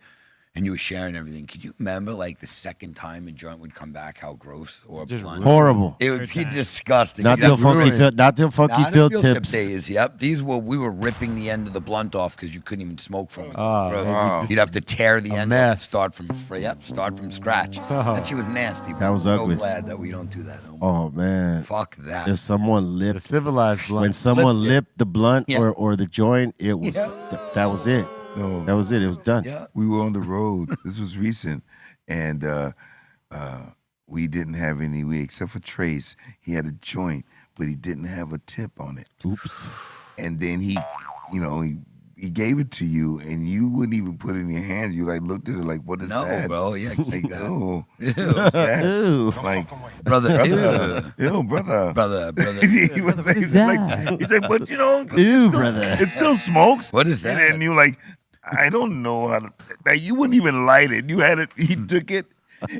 and you were sharing everything, could you remember, like, the second time a joint would come back, how gross or Just blunt? Horrible. It would be disgusting. Not You'd till have to funky ruin- field. Not till funky Not field in tips. days. Yep, we were ripping the end of the blunt off because you couldn't even smoke from it. Oh, Gross. wow. You'd have to tear the end off and mess. start from scratch. That shit was nasty. That was I'm ugly. So glad that we don't do that no more. Oh man. Fuck that. If someone the lipped civilized blunt. when someone Lipped it. lipped the blunt Yeah. or the joint, it was that was it. No. That was it. It was done. Yeah. We were on the road. This was recent, and we didn't have any weed except for Trace. He had a joint, but he didn't have a tip on it. Oops. And then he gave it to you, and you wouldn't even put it in your hands. You like looked at it like, what is No, that? bro. Yeah, keep Like, that. oh, Ew. that. Ew. Like, Brother. ew, brother. Brother. he was like, he's like, but Ew, brother. it still smokes. What is that? And then you like, I don't know how to. Like, you wouldn't even light it. You had it. He took it,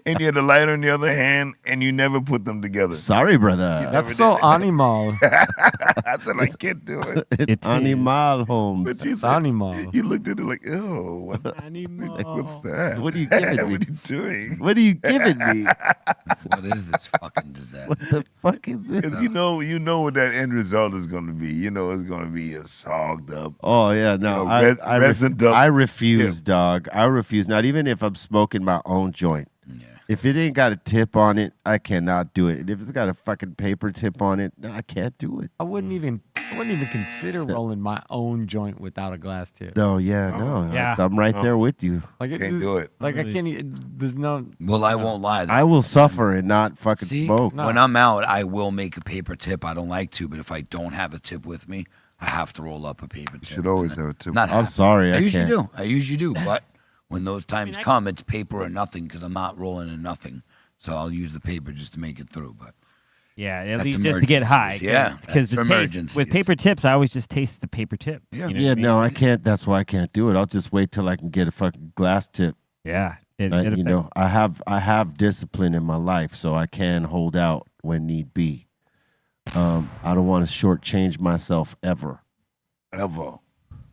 and you had the lighter in the other hand, and you never put them together. Sorry, brother. That's so animal. I said I can't do it. It's animal, Holmes. But you It's said, animal. you looked at it like, ew, what, Animal. what's that? What are you giving me? What are you doing? What are you giving me? What is this fucking disaster? What the fuck is this? Because you know what that end result is going to be. You know it's going to be a sogged up. Oh yeah, no, know, resin dump. I refuse, dog. I refuse. Not even if I'm smoking my own joint. Yeah. If it ain't got a tip on it, I cannot do it. And if it's got a fucking paper tip on it, no, I can't do it. I wouldn't even consider rolling my own joint without a glass tip. No, yeah, no. Yeah. I'm right there with you. Like Can't do it. Like I can't. There's no. Well, I won't lie. I will suffer and not fucking See, smoke. when I'm out, I will make a paper tip. I don't like to, but if I don't have a tip with me, I have to roll up a paper You tip. should always have a tip. Not I'm have. sorry, I I usually can't. do. I usually do. But when those times come, it's paper or nothing because I'm not rolling in nothing. So I'll use the paper just to make it through. But Yeah, at That's least just to get high. emergencies. Yeah, because that's the for taste emergencies. with paper tips, I always just taste the paper tip. Yeah. You know Yeah, what I no, mean? I can't. That's why I can't do it. I'll just wait till I can get a fucking glass tip. Yeah, it Like, you affects- know, I have discipline in my life, so I can hold out when need be. I don't want to shortchange myself ever. Ever.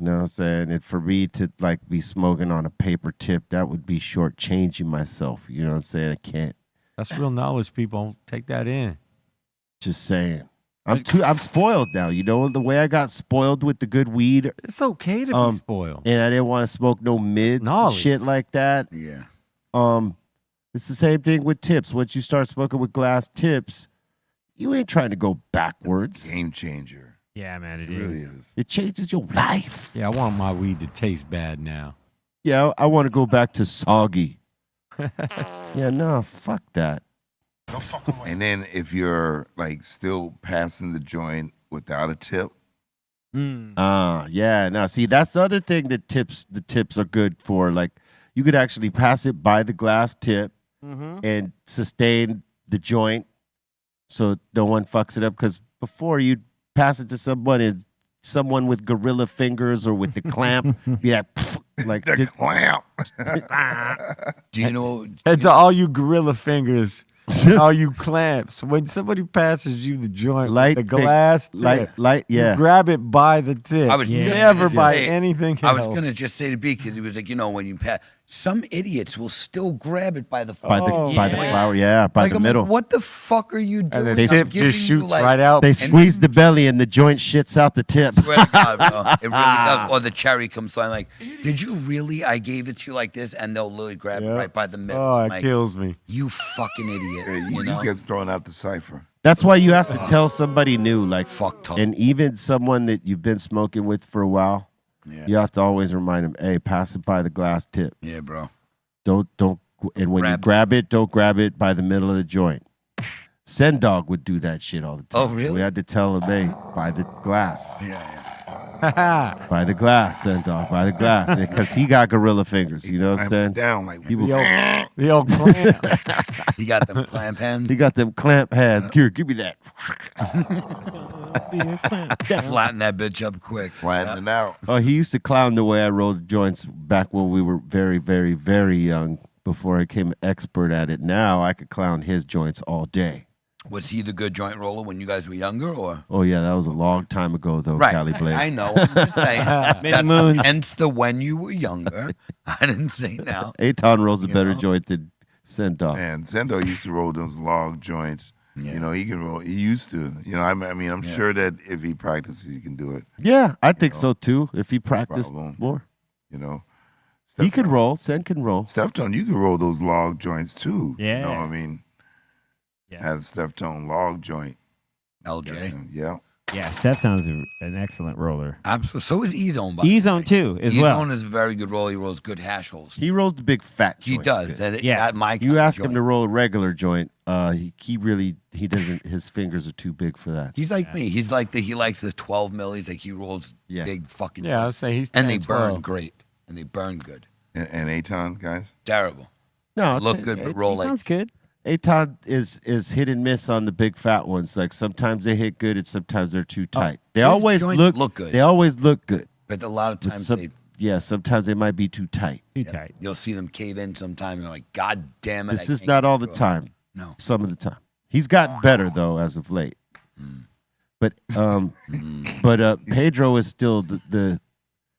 You know what I'm saying? And for me to like be smoking on a paper tip, that would be shortchanging myself. You know what I'm saying? I can't. That's real knowledge, people. Take that in. Just saying. I'm spoiled now. You know the way I got spoiled with the good weed, It's okay to be spoiled. and I didn't want to smoke no mids, Knowledge. shit like that. yeah. It's the same thing with tips. Once you start smoking with glass tips, you ain't trying to go backwards. Game changer. yeah, man, It it is. really is. It changes your life. Yeah, I want my weed to taste bad now. Yeah, I want to go back to soggy. Yeah, no, fuck that. And then if you're like still passing the joint without a tip, Yeah, no, see, that's the other thing that the tips are good for. Like, you could actually pass it by the glass tip and sustain the joint so no one fucks it up. Because before you'd pass it to someone with gorilla fingers or with the clamp, be like the just- clamp. Do you know? And to all you gorilla fingers, all you clamps, when somebody passes you the joint Light with the pick- glass tip, light, you yeah. grab it by the tip. I was You just never gonna by say- anything I else. was gonna just say to B because he was like, when you pass, some idiots will still grab it by the By the Oh, by the yeah. flower, yeah, by like, the I'm like, middle. what the fuck are you doing? and the I'm tip giving just you, shoots like, right out. They squeeze the belly and the joint shits out the tip. Swear to God, bro. It really does. Or the cherry comes flying like, did you really? I gave it to you like this, and they'll literally grab it Yep. right by the middle. Oh, I'm it like, kills me. you fucking idiot. Yeah, you know? you get thrown out the cipher. That's why you have to tell somebody new, like, Fucked up. and even someone that you've been smoking with for a while. Yeah. You have to always remind them, hey, pass it by the glass tip. Yeah, bro. Don't, and when you Grab it. grab it, don't grab it by the middle of the joint. Send Dog would do that shit all the time. Oh, really? We had to tell him, hey, by the glass. Yeah. By the glass, Send Dog, by the glass. Because he got gorilla fingers, you know what I'm Clamp it saying? down like People, The old clamp. He got them clamp hands. he got them clamp hands. Here, give me that. Flatten that bitch up quick. flattening out. Oh, he used to clown the way I rolled joints back when we were very, very, very young before I became an expert at it. Now I could clown his joints all day. Was he the good joint roller when you guys were younger, or? Oh, yeah, that was a long time ago, though, Right. Cali Blades. I know. I'm just saying. That's moons. hence the when you were younger. I didn't say now. Aton rolls a You better know? joint than Send Dog. Man, Zendo used to roll those log joints. Yeah. You know, he can roll. He used to. You know, I mean, I'm sure that if he practices, he can do it. Yeah, I think so, too, if he practiced problem. more. You know, He could roll. Send can roll. Steph Tone, you can roll those log joints too. You know what Yeah. I mean? Yeah. Had a Steph Tone log joint. LJ. Yeah. Yeah, Steph sounds an excellent roller. Absolutely. So is E-Zone, by E-Zone too, as well. E-Zone is a very good roller. He rolls good hash holes. He rolls the big fat He joints does. good. That- Yeah. that my You kind of ask him joint. to roll a regular joint, he really doesn't. His fingers are too big for that. He's like me. He's like he likes the 12 millis. Like he rolls Yeah. big fucking. Yeah, I'd joints. say he's and they 10, burn 12. great. And they burn good. And Aton, guys? Terrible. No, Look good, but roll like. Sounds good. Aton is hit and miss on the big fat ones. Like sometimes they hit good, and sometimes they're too tight. They his always joints look look good. They always look good. But a lot of But times some- they yeah, sometimes they might be too tight. Too tight. You'll see them cave in sometime. You're like, God damn it. This I is can't not get all the through it." time. No. Some of the time. He's gotten better though as of late. But Pedro is still the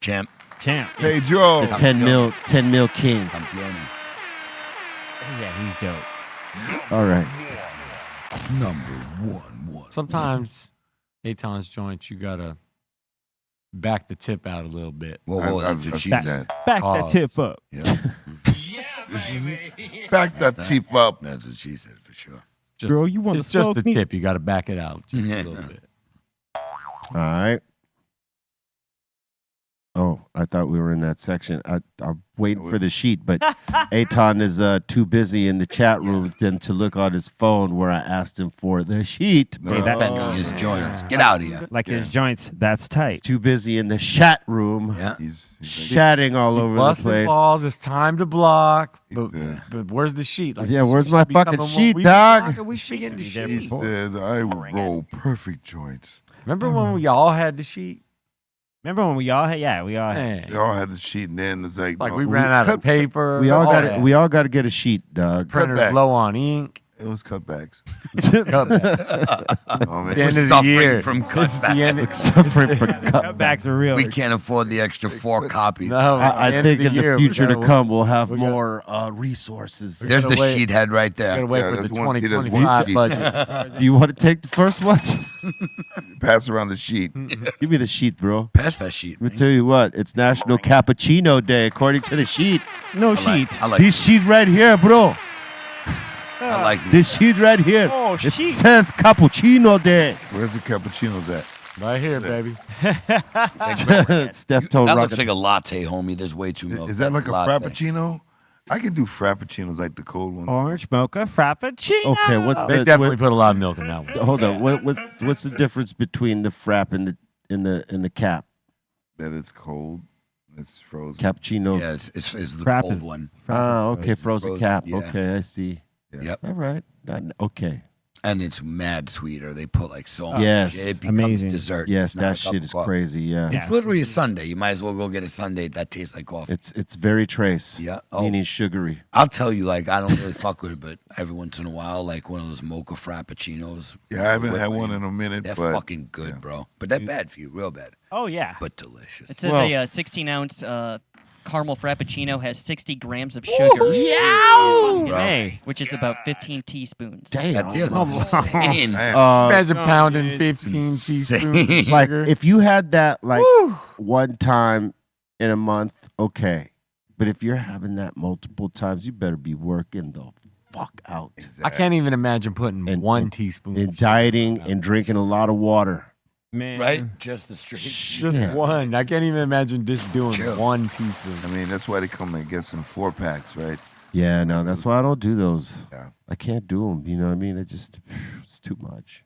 Champ. Pedro. 10 mil king. Campeone. Yeah, he's dope. All right. Number one. Sometimes Aton's joints, you gotta back the tip out a little bit. Whoa, that's I've what she seen said. that. Back Pause. that tip up. Yeah. Back that tip up. That's what she said for sure. Just, Girl, you want to it's just smoke the me? tip. You got to back it out just Yeah. a little bit. All right. Oh, I thought we were in that section. I'm waiting for the sheet, but Aton is too busy in the chat room than to look on his phone where I asked him for the sheet. Hey, that- Defending his joints. Get out of here. Like his joints, that's He's tight. too busy in the chat room, Yeah. He's chatting all over the Busting place. balls. It's time to block. But, Yeah. but where's the sheet? Like, Yeah, where's my we fucking coming- sheet, we dog? blocking, We should get the Be there sheet. He before. said, I roll perfect joints. Remember when we all had the sheet? Remember when we all had? Yeah, we all had. They all had the sheet, and then it's like, Like no, we ran out of paper. We all got that. We all got to get a sheet, dog. Printers back. low on ink. It was cutbacks. Cutback. Oh, man. The end of the suffering year. from It's the end. Suffering for cutbacks. Cutbacks are real. We can't afford the extra 4 copies. No, it's I the end think of in the year. future to We gotta- come, we'll have we gotta- more resources. There's the gotta wait. sheet head right Gotta there. wait Yeah, for the that's one- see, that's one 2025 sheet. budget. Do you want to take the first one? Pass around the sheet. Give me the sheet, bro. Pass that sheet. Let me tell you what, it's National Cappuccino Day, according to the sheet. No sheet. I like This sheet right here, bro. I like This sheet right here. Oh, It sheet. says Cappuccino Day. Where's the cappuccinos at? Right here, baby. Steph told That looks Rocket. like a latte, homie. There's way too milk. Is that like a Latte. frappuccino? I can do frappuccinos like the cold one. Orange mocha frappuccino. Okay, what's They the definitely put a lot of milk in that one. hold on? What's the difference between the frap and the cap? That it's cold. It's frozen. Cappuccinos. Yeah, it's the Frap cold is- one. Ah, okay, frozen Frozen, cap. yeah. Okay, I see. Yep. All right. Okay. And it's mad sweeter. They put like so much. Yes. It becomes Amazing. dessert. Yes, It's not that a cup shit of is coffee. crazy. Yeah. It's literally a sundae. You might as well go get a sundae that tastes like coffee. It's very trace. Yeah. Oh. Meaning sugary. I'll tell you, like, I don't really fuck with it, but every once in a while, like one of those mocha frappuccinos. Yeah, I haven't with had whipped one cream. in a minute, They're but fucking good, bro. But they're bad for you, real bad, Oh yeah. but delicious. It says Well- a 16-ounce caramel frappuccino has 60 grams of sugar, Bro. Hey. which is about 15 teaspoons. Damn. Yeah, that's insane. Imagine pounding 15 teaspoons. Like if you had that like one time in a month, okay. But if you're having that multiple times, you better be working the fuck out I can't even imagine putting And- 1 teaspoon. and dieting and drinking a lot of water. Man. Right? Just the straight. Just Shit. one. I can't even imagine just doing Chill. 1 teaspoon. I mean, that's why they come and get some 4-packs, right? Yeah, no, that's why I don't do those. Yeah. I can't do them. You know what I mean? It's too much.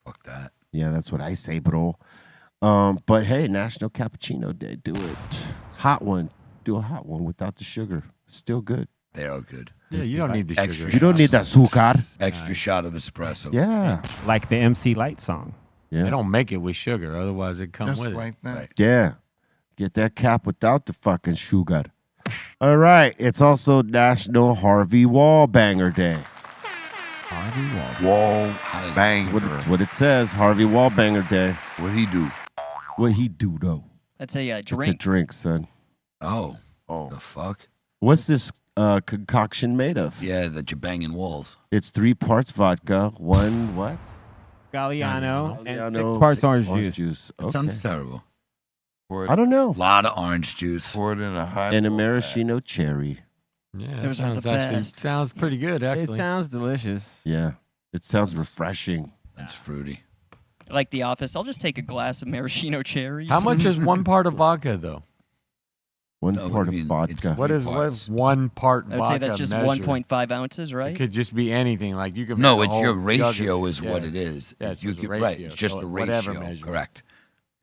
Fuck that. Yeah, that's what I say, bro. But hey, National Cappuccino Day. Do it. Hot one. Do a hot one without the sugar. Still good. They are good. Yeah, you don't need the Extra. sugar. You don't need that azúcar. Extra shot of espresso. Yeah. Like the MC Light song. Yeah. They don't make it with sugar, otherwise it comes Just with like that. Right. Yeah. Get that cap without the fucking sugar. All right. It's also National Harvey Wallbanger Day. Wall How bang. What it says, Harvey Wallbanger Day. What he do? What he do though? That's a It's a drink. drink, son. Oh. Oh, The fuck? What's this concoction made of? Yeah, that you're banging walls. It's 3 parts vodka, 1 what? Galliano and Galliano, 6 parts 6 orange juice. That Okay. sounds terrible. pour I it, don't know. A lot of orange juice. pour it in a hot And a bowl maraschino cherry. Yeah, that Those are the sounds actually best. sounds pretty good It actually. sounds delicious. Yeah. It sounds refreshing. That's fruity. Like The Office. I'll just take a glass of maraschino cherries. How much is 1 part of vodka though? 1 No, part I of mean, vodka. it's- What is parts. 1 part I would vodka say that's just measure? 1.5 ounces, It right? could just be anything. Like you can. No, make a it's whole your jug of ratio it. is Yeah. what it is. Yeah, it's You just a get- right. ratio, It's just so the whatever ratio. measure. Correct.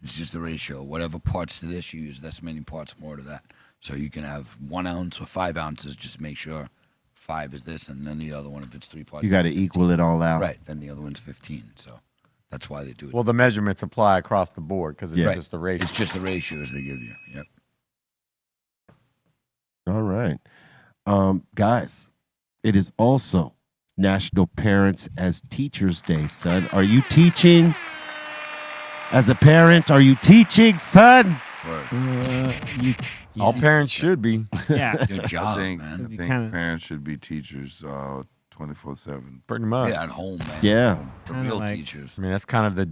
It's just the ratio. Whatever parts to this you use, that's many parts more to that. So you can have 1 ounce or 5 ounces. Just make sure 5 is this, and then the other one, if it's 3 parts. You got to equal it all out. Right. Then the other one's 15. So that's why they do it. Well, the measurements apply across the board because it's Yeah. just the ratio. It's just the ratios they give you. Yep. Guys, it is also National Parents as Teachers Day, son. Are you teaching? As a parent, are you teaching, son? You All parents should be. yeah. Good I job, think, man. I think kinda- parents should be teachers 24/7. Pretty much. Yeah, at home, man. Yeah. The Kinda real like- teachers. I mean, that's kind of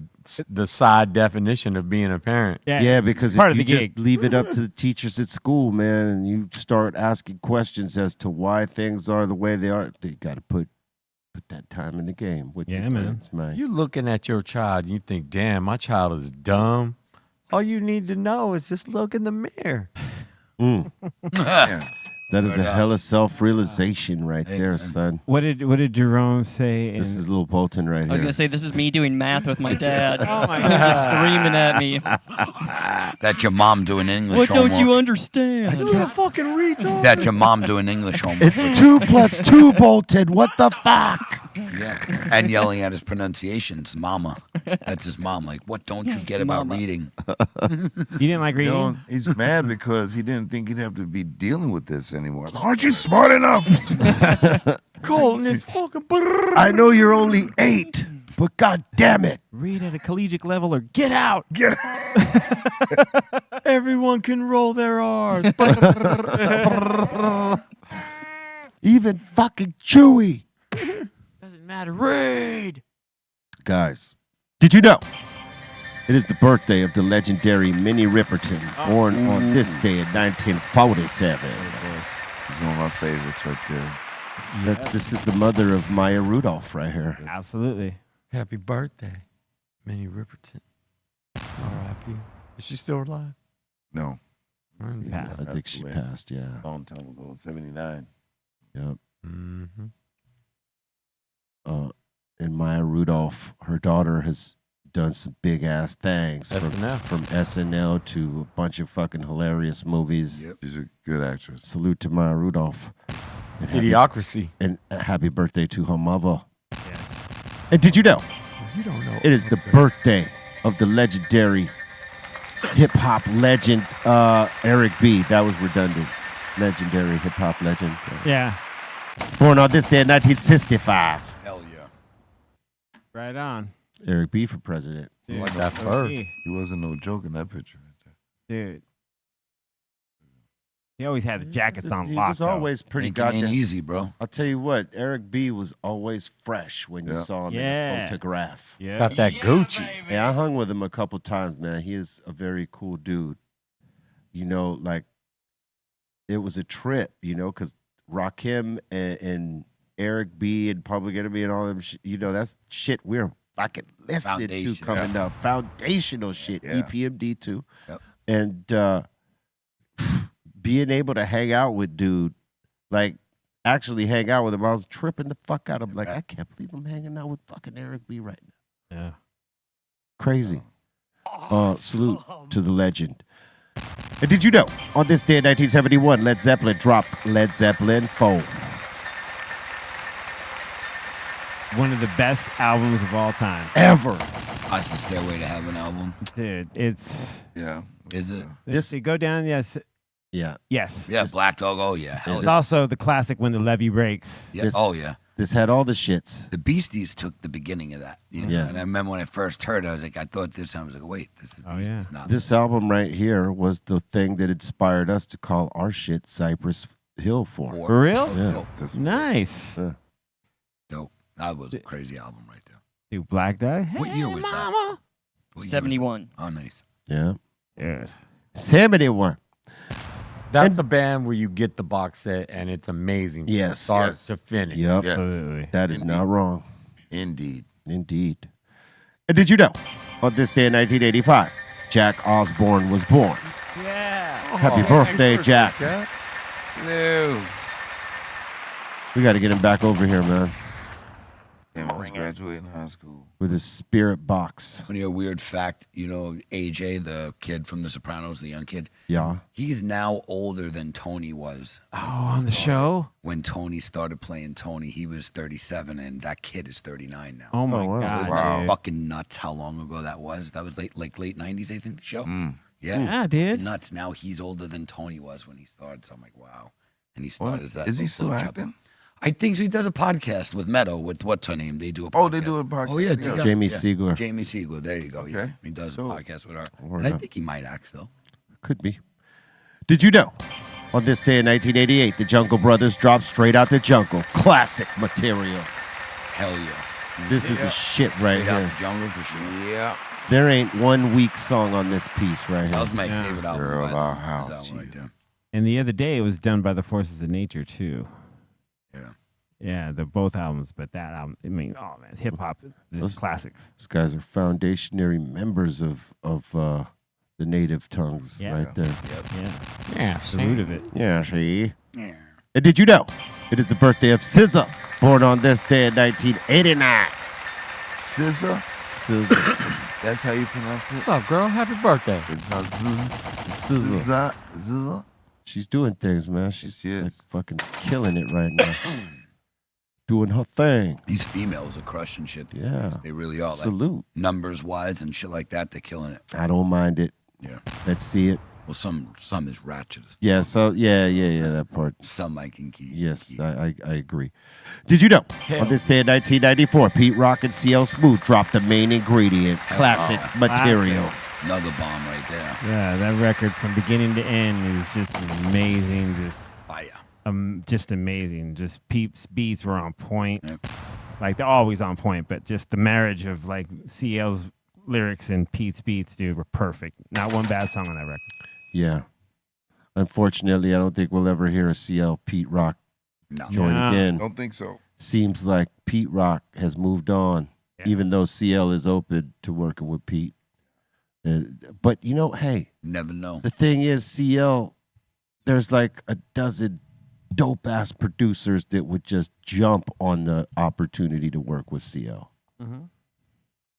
the side definition of being a parent. Yeah, because part if of you the just gig. leave it up to the teachers at school, man, and you start asking questions as to why things are the way they are, they got to put that time in the game with Yeah, your man. kids, man. You looking at your child and you think, damn, my child is dumb. All you need to know is just look in the mirror. Mm. Yeah. That is a Yeah. hell of self-realization right Hey, there, man. son. What did Jerome say? This is Lil Bolton right I was here. gonna say this is me doing math with my dad. Oh my He's just screaming at me. That's your mom doing English What don't homework. you understand? fucking retard. That's your mom doing English homework. It's 2 + 2, Bolton. What the fuck? Yeah. And yelling at his pronunciations, mama. That's his mom. Like, what don't you get about Mama. reading? You didn't like You reading? know, he's mad because he didn't think he'd have to be dealing with this anymore. Aren't you smart enough? Colton, it's fucking. I know you're only 8, but god damn it. Read at a collegiate level or get out. Get Everyone can roll their R's. Even fucking Chewy. Doesn't matter. Read. Guys, did you know? It is the birthday of the legendary Minnie Riperton, born on this day in 1947. He's one of my favorites right there. This is the mother of Maya Rudolph right here. Absolutely. Happy birthday, Minnie Riperton. R.I.P. Is she still alive? No. Passed. I think she away. passed, yeah. Long time ago, 79. Yep. Mm-hmm. And Maya Rudolph, her daughter, has done some big ass things SNL. from SNL to a bunch of fucking hilarious movies. Yep. She's a good actress. Salute to Maya Rudolph. And happy, Idiocracy. and happy birthday to her mother. Yes. And did you know? You don't know. It is the birthday of the legendary hip hop legend Eric B. That was redundant. Legendary hip hop legend. Yeah. Born on this day in 1965. Hell yeah. Right on. Eric B. for president. Like that fur. He wasn't no joke in that picture right there. Dude. He always had the jackets on He lock. was though. always pretty Ain't, ain't goddamn. easy, bro. I'll tell you what, Eric B. was always fresh when you Yeah. saw him in Yeah. a photograph. Yeah. Got that Gucci. Yeah, I hung with him a couple times, man. He is a very cool dude. You know, like it was a trip, you know, because Rakim and Eric B. and Public Enemy and all them, you know, that's shit we're fucking listening to Foundation, coming up. Foundational shit. Yeah. EPMD too. Yep. And being able to hang out with dude, like actually hang out with him, I was tripping the fuck out. I'm like, I can't believe I'm hanging out with fucking Eric B. right now. Yeah. Crazy. Salute to the legend. And did you know, on this day in 1971, Led Zeppelin dropped Led Zeppelin 4. One of the best albums of all time. Ever. That's the Stairway to Heaven album. Dude, it's Yeah. Is it? This- go down, yes. Yeah. Yes. Yeah, Black Dog. Oh, yeah. Hell It's yeah. also the classic When the Levee Breaks. Yeah. this- Oh, yeah. This had all the shits. The Beasties took the beginning of that. You know? Yeah. And I remember when I first heard it, I was like, I thought this, I was like, wait, this is Oh, Beasties, yeah. not This album right here was the thing that inspired us to call our shit Cypress Hill 4. Four. For real? Yeah. Dope. That's Nice. Dope. That was a crazy album right there. Dude, Black Dog. What year Hey, was that? mama. What year was 71. that? Oh, nice. Yeah. Yeah. 71. That's a band where you get the box set and it's amazing. From Yes. start Yes. to finish. Yep. Yes. Absolutely. That is not wrong. Indeed. Indeed. And did you know, on this day in 1985, Jack Osborne was born? Yeah. Happy birthday, Jack. No. We got to get him back over here, man, Damn, I was graduating high school. with his spirit box. Funny a weird fact, you know, AJ, the kid from The Sopranos, the young kid, Yeah. he's now older than Tony was. Oh, on the show? When Tony started playing Tony, he was 37, and that kid is 39 now. Oh, my Oh, wow. God. It's Dude. fucking nuts how long ago that was. That was late 90s, I think, the show. Yeah. Yeah, dude. Nuts. Now he's older than Tony was when he started. So I'm like, wow. and he started that. Is he little still slow chop. acting? I think so. He does a podcast with Meadow. With what's her name? They do a podcast. Oh, they do a podcast. Oh, yeah. together, Jamie yeah. Siegler. Jamie Siegler. There you go. Yeah. Okay. He does a podcast with her. Or And I not. think he might act still. Could be. Did you know? On this day in 1988, the Jungle Brothers dropped Straight Out the Jungle. Classic material. Hell yeah. This is the shit right Straight Out here. the Jungle for sure. Yeah. There ain't one weak song on this piece right That here. was my favorite album. Girl, by them. our That house, album right there. And the other day, it was done by the Forces of Nature too. Yeah. Yeah, the both albums, but that album, I mean, oh man, hip hop, just classics. These guys are foundationary members of the native tongues Yeah. right there. Yeah, Yeah, the root of it. Yeah, see. Yeah. And did you know? It is the birthday of SZA, born on this day in 1989. SZA? SZA. That's how you pronounce it? What's up, girl? Happy birthday. It's not ZZ. SZA. ZZ. ZZ. She's doing things, man. She's She is. like, fucking killing it right now. Doing her thing. These females are crushing shit. these Yeah. days. They really are. Like, Salute. numbers wise and shit like that, they're killing it. I don't mind it. Yeah. Let's see it. Well, some is ratchet. as Yeah, so yeah, that part. Some I can keep. Yes, keep. I agree. Did you know? On this day in 1994, Pete Rock and CL Smooth dropped the main ingredient, classic material. Another bomb right there. Yeah, that record from beginning to end is just amazing. Fire. Just amazing. Just Pete's beats were on point. Yep. Like they're always on point, but just the marriage of like CL's lyrics and Pete's beats, dude, were perfect. Not one bad song on that record. Yeah. Unfortunately, I don't think we'll ever hear a CL Pete Rock No. joint No. again. Don't think so. Seems like Pete Rock has moved on, Yeah. even though CL is open to working with Pete. But you know, hey, Never know. the thing is, CL, there's like a dozen dope ass producers that would just jump on the opportunity to work with CL. Mm-hmm.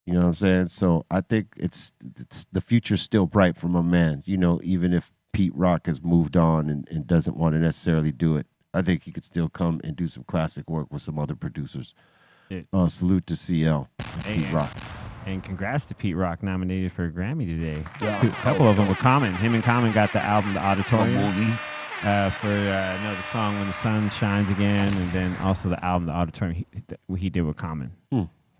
You know what I'm saying? So I think it's the future's still bright for my man. You know, even if Pete Rock has moved on and doesn't want to necessarily do it, I think he could still come and do some classic work with some other producers. Yeah. Salute to CL, Hey, Pete Rock. And congrats to Pete Rock, nominated for a Grammy today. A couple of them were Common. Him and Common got the album, The A Auditorium, movie. for the song When the Sun Shines Again, and then also the album, The Auditorium, he did with Common.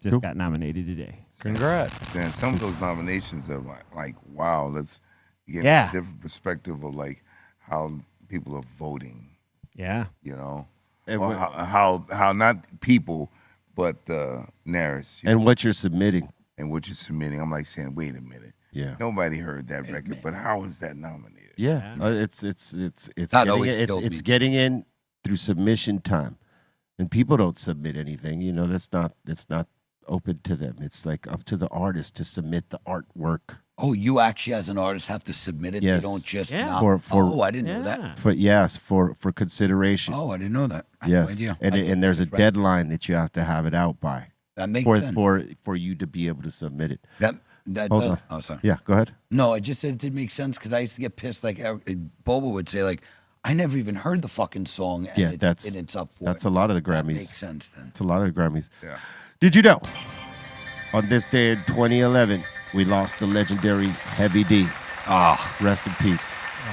Just Cool. got nominated today. Congrats. Dan, some of those nominations are like wow, let's get Yeah. a different perspective of like how people are voting, Yeah. you know? And, Or what, how not people, but the narratives. and what you're submitting. and what you're submitting. I'm like saying, wait a minute. Yeah. Nobody heard that record, but how is that nominated? Yeah. Yeah. It's That getting, always it's killed me. getting in through submission time. And people don't submit anything, you know, that's not open to them. It's like up to the artist to submit the artwork. Oh, you actually, as an artist, have to submit it. Yes. You don't just Yeah. not. For- oh, I didn't know that. For consideration. Oh, I didn't know that. I had no Yes. idea. And I and there's a right. deadline that you have to have it out by That makes for sense. for you to be able to submit it. That Hold does. on. Oh, sorry. Yeah, go ahead. No, I just said it didn't make sense because I used to get pissed. Like Boba would say, like, I never even heard the fucking song. And Yeah, and it's up for that's it. a lot of the That Grammys. makes sense then. It's a lot of the Grammys. Yeah. Did you know? On this day in 2011, we lost the legendary Heavy D. Ah, Rest in peace.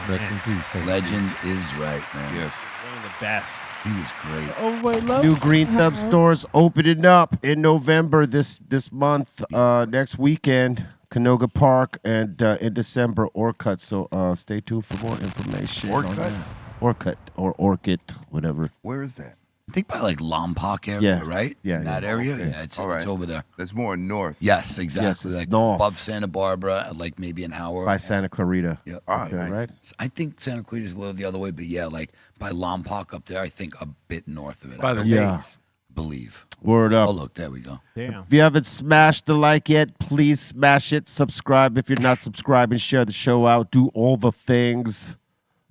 Rest in peace. legend is right, man. Yes. One of the best. He was great. Oh, wait, love. New Greenthumb stores opening up in November this month, next weekend, Canoga Park, and in December, Orcut. So stay tuned for more information. on Orcut? that. Orcut or Orchid, whatever. Where is that? I think by like Lompoc area, Yeah. right? Yeah, In that yeah. area. Okay. Yeah, it's All right. it's over there. That's more north. Yes, exactly. it's like north. above Santa Barbara, like maybe an hour. By Santa Clarita. Yeah. Ah, Okay, nice. right? I think Santa Clarita is a little the other way, but yeah, like by Lompoc up there, I think a bit north of it. By I the Yeah. base. believe. Word up. Oh, look, there we go. Damn. If you haven't smashed the like yet, please smash it. Subscribe if you're not subscribed, and share the show out. Do all the things.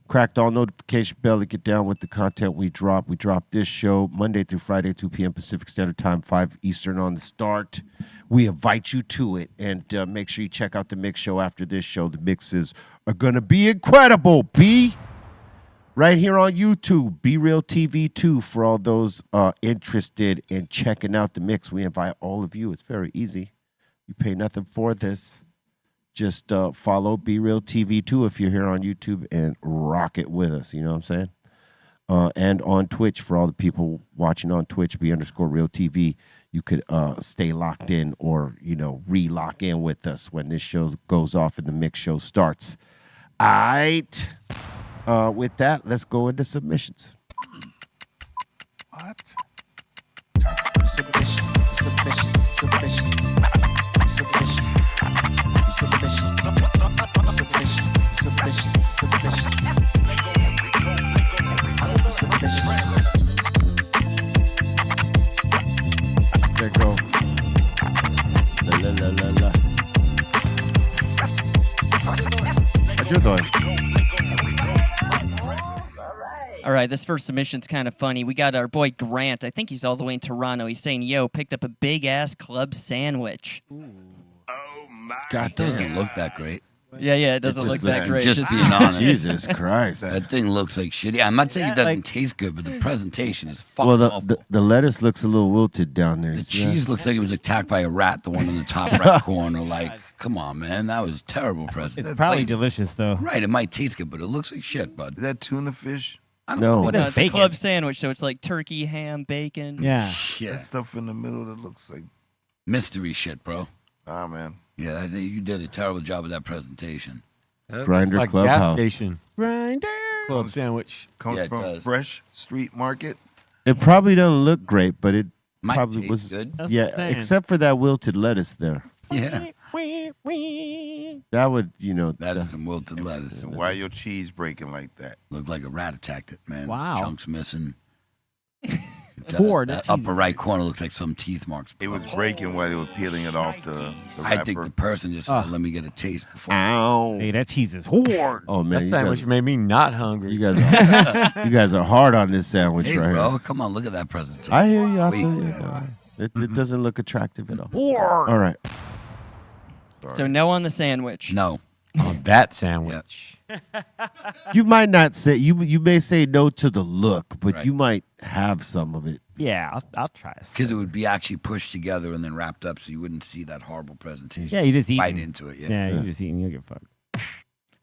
Crack the all notification bell to get down with the content we drop. We drop this show Monday through Friday, 2 p.m. Pacific Standard Time, 5 Eastern on the start. We invite you to it, and make sure you check out the mix show after this show. The mixes are going to be incredible. Be right here on YouTube, BREALTV 2, for all those interested in checking out the mix. We invite all of you. It's very easy. You pay nothing for this. Just follow BRealTV 2 if you're here on YouTube and rock it with us. You know what I'm saying? and on Twitch for all the people watching on Twitch, B_RealTV. You could stay locked in or, re-lock in with us when this show goes off and the mix show starts. All right. With that, let's go into submissions. What? Submissions. There go. La. What you doing? All right, this first submission's kind of funny. We got our boy Grant. I think he's all the way in Toronto. He's saying, yo, picked up a big-ass club sandwich. God, doesn't look that great. Yeah, it doesn't look that great. Just being honest. Jesus Christ. That thing looks like shitty. I'm not saying it doesn't taste good, but the presentation is fucking Well, awful. the lettuce looks a little wilted down there. The cheese looks like it was attacked by a rat, the one in the top right corner. Like, come on, man. That was terrible presentation. It's probably delicious though. Right, it might taste good, but it looks like shit, bud. Is that tuna fish? I don't No. know what No, the it's a bacon. club sandwich, so it's like turkey, ham, bacon. Yeah. shit. That stuff in the middle that looks like, Mystery shit, bro. man. Yeah, you did a terrible job of that presentation. Grinder like Clubhouse. gas station club sandwich. Comes Yeah, it from does. Fresh Street Market. It probably doesn't look great, but it Might probably taste was good. That's Yeah, what I'm saying. except for that wilted lettuce there. Yeah, That would, that is some wilted lettuce. And why your cheese breaking like that? Looked like a rat attacked it, man. Wow. Its chunks missing. Poor, that that cheese upper right corner looks like some teeth marks. It was breaking while they were peeling it off the I wrapper. think the person just said, let me get a taste before. Ow. Hey, that cheese is hard. Oh man, That you sandwich guys, made me not hungry. you guys are you guys are hard on this sandwich Hey, right bro, here. come on, look at that presentation. I hear you. I Wait. feel you. It doesn't look attractive at all. All right. So no on the sandwich. No. On that sandwich. You might not say you may say no to the look, but Right. you might have some of it. Yeah, I'll try it. Because it would be actually pushed together and then wrapped up so you wouldn't see that horrible presentation. Yeah, you just eat. Bite into it, yeah. Yeah, you just eating. You'll get fucked.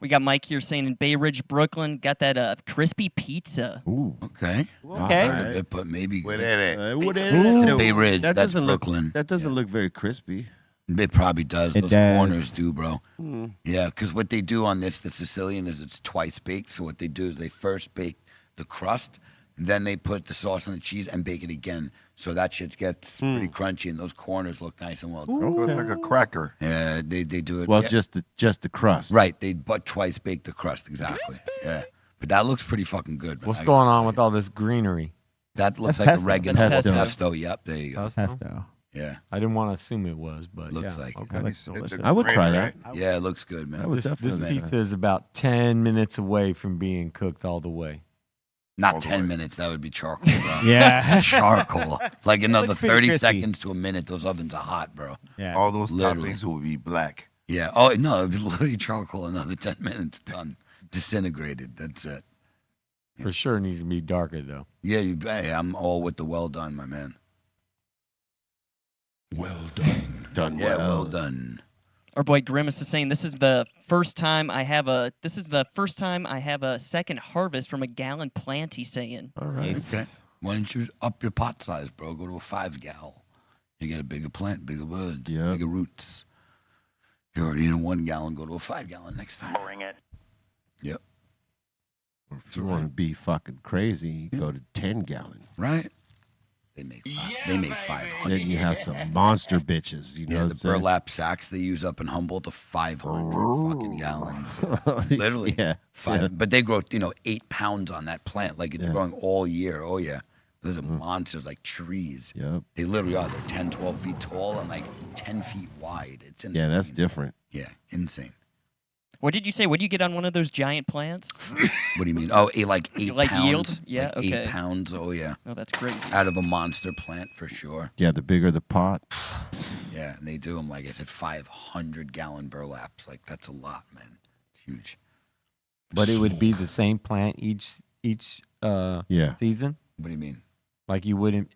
We got Mike here saying in Bay Ridge, Brooklyn, got that crispy pizza. Ooh. Okay. Okay. I've heard of it, but maybe Where good. that at? What Bay Ridge, That that's doesn't Brooklyn. look. That doesn't look very crispy. It probably does. It Those does. corners do, bro. Hmm. Yeah, because what they do on this, the Sicilian, is it's twice baked. So what they do is they first bake the crust, and then they put the sauce on the cheese and bake it again. So that shit gets Hmm. pretty crunchy, and those corners look nice and well done. It looks like a cracker. Yeah, they do it. Well, yeah. just the crust. Right, they but twice bake the crust, exactly. Yeah. But that looks pretty fucking good. Man. What's I going gotta on tell with you. all this greenery? That looks That's like pesto. oregano. That's pesto. Pesto, yep, there you go. Pesto. Yeah. I didn't want to assume it was, but Looks yeah. like it. okay. Looks It's delicious. I would try grainy, that. Yeah, it looks good, man. I would This definitely. pizza is about 10 minutes away from being cooked all the way. Not all the 10 way. minutes, that would be charcoal, bro. Yeah. Charcoal. Like another looks pretty 30 crispy. seconds to a minute, those ovens are hot, bro. Yeah. All those Literally. toppings will be black. Yeah. Oh, no, it'd be literally charcoal, another 10 minutes, done. Disintegrated. That's it. For sure needs to be darker, though. Yeah, hey, I'm all with the well done, my man. Done Yeah, well. well done. Our boy Grimace is saying this is the first time I have a second harvest from a gallon plant. He's saying. All right. Okay. Why don't you up your pot size, bro? Go to a 5-gal. You get a bigger plant, bigger bird, Yep. bigger roots. You're already in a 1-gallon, go to a 5-gallon next time. Bring it. Yep. Or if you want to be fucking crazy, you go to 10-gallon. Right? They make 500. Then you have some monster bitches. You know Yeah, what the I'm saying? burlap sacks they use up in Humboldt are 500 fucking gallons. Literally. yeah. Five, Yeah. But they grow, 8 pounds on that plant. Like it's Yeah. growing all year. Oh, yeah. Those are monsters like trees. Yep. They literally are. They're 10, 12 feet tall and like 10 feet wide. It's insane. Yeah, that's different. Yeah, insane. What did you say? What do you get on one of those giant plants? What do you mean? Oh, like 8 Like pounds. yield? Yeah, Like 8 okay. pounds. Oh, yeah. Oh, that's crazy. Out of a monster plant for sure. Yeah, the bigger the pot. Yeah, and they do them, like I said, 500-gallon burlaps. Like, that's a lot, man. It's huge. But it would be the same plant each Yeah. season? What do you mean? Like you wouldn't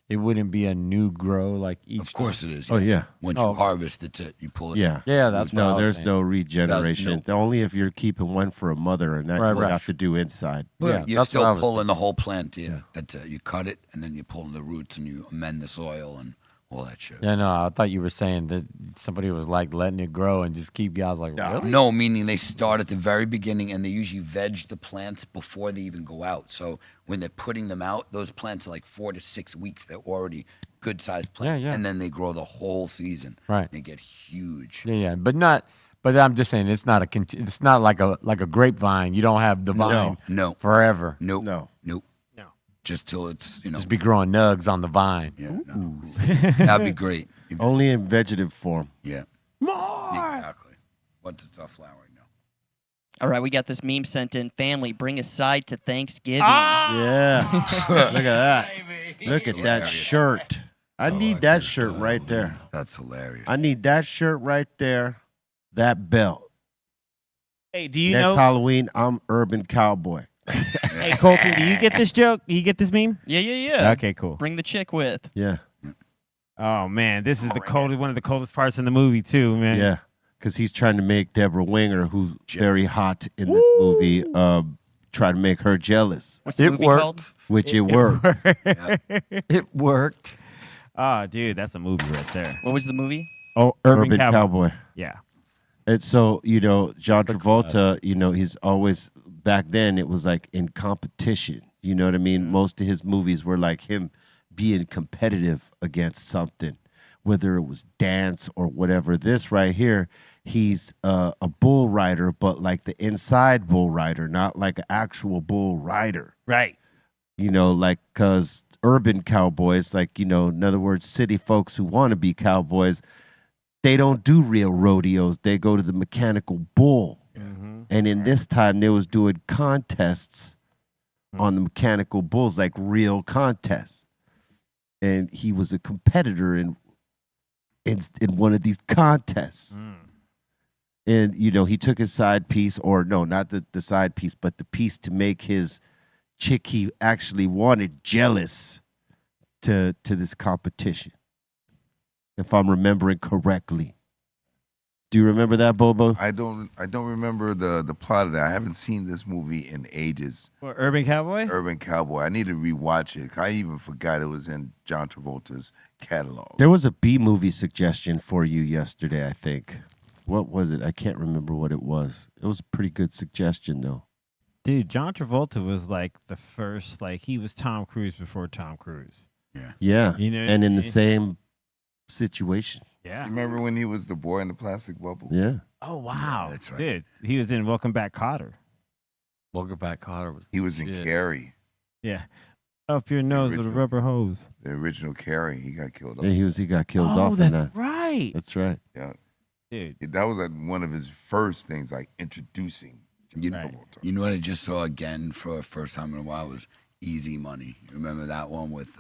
it wouldn't be a new grow like each. Of course it is. Oh yeah. Once Oh. you harvest, it's it. You pull it. Yeah. Yeah, that's what I No, was there's saying. no regeneration. no- Only if you're keeping one for a mother, and that Right, you right. have to do inside. But Yeah, you're that's what I still was pulling the whole plant. Yeah, that's it. You cut it and then you pull in the roots and you amend the soil and all that shit. Yeah, no, I thought you were saying that somebody was like letting it grow and just keep. I was like, really? No, meaning they start at the very beginning and they usually veg the plants before they even go out. So when they're putting them out, those plants are like 4 to 6 weeks. They're already good sized plants, Yeah. and then they grow the whole season. Right. They get huge. Yeah, but not. But I'm just saying it's not a. It's not like a grapevine. You don't have the vine No. forever. Nope. No. Nope. No. Just till it's Just be growing nugs on the vine. Yeah. No. That'd be great. Only in vegetative form. Yeah. More. Exactly. What's a flower right now? All right, we got this meme sent in. Family, bring a side to Thanksgiving. Yeah. Look at that. Look at that Hilarious. shirt. I need that shirt right there. That's hilarious. I need that shirt right there. That belt. Hey, do you Next know? Halloween, I'm Urban Cowboy. Hey, Colton, do you get this joke? You get this meme? Yeah. Okay, cool. Bring the chick with. Yeah. Oh man, this is the coldest, one of the coldest parts in the movie too, man. Yeah. Because he's trying to make Deborah Winger, who's very hot in this movie, try to make her jealous, What's the It movie worked. called? which it worked. It worked. Oh, dude, that's a movie right there. What was the movie? Oh, Urban Cowboy. Yeah. And so, John Travolta, he's always, back then, it was like in competition. You know what I mean? Most of his movies were like him being competitive against something, whether it was dance or whatever. This right here, he's a bull rider, but like the inside bull rider, not like an actual bull rider. Right. Because urban cowboys, in other words, city folks who want to be cowboys, they don't do real rodeos. They go to the mechanical bull. Mm-hmm. And in this time, they was doing contests on the mechanical bulls, like real contests. And he was a competitor in one of these contests. And, he took his side piece, or no, not the side piece, but the piece to make his chick he actually wanted jealous to this competition, if I'm remembering correctly. Do you remember that, Bobo? I don't remember the plot of that. I haven't seen this movie in ages. Or Urban Cowboy? Urban Cowboy. I need to rewatch it. I even forgot it was in John Travolta's catalog. There was a B movie suggestion for you yesterday, I think. What was it? I can't remember what it was. It was a pretty good suggestion, though. Dude, John Travolta was like the first, he was Tom Cruise before Tom Cruise. Yeah. You know what And I in the mean? same situation. Yeah. Remember when he was the boy in the plastic bubble? Yeah. Oh, wow. that's right. Dude, he was in Welcome Back, Kotter. Welcome back, Cotter was. He was in shit. Carrie, Yeah. Up your nose with a original. rubber hose. the original Carrie. He got killed off. Yeah, he got killed Oh, off in that's that. right. That's right. Yeah, Dude. that was one of his first things, like introducing. You, Right. you know what I just saw again for the first time in a while was Easy Money. You remember that one with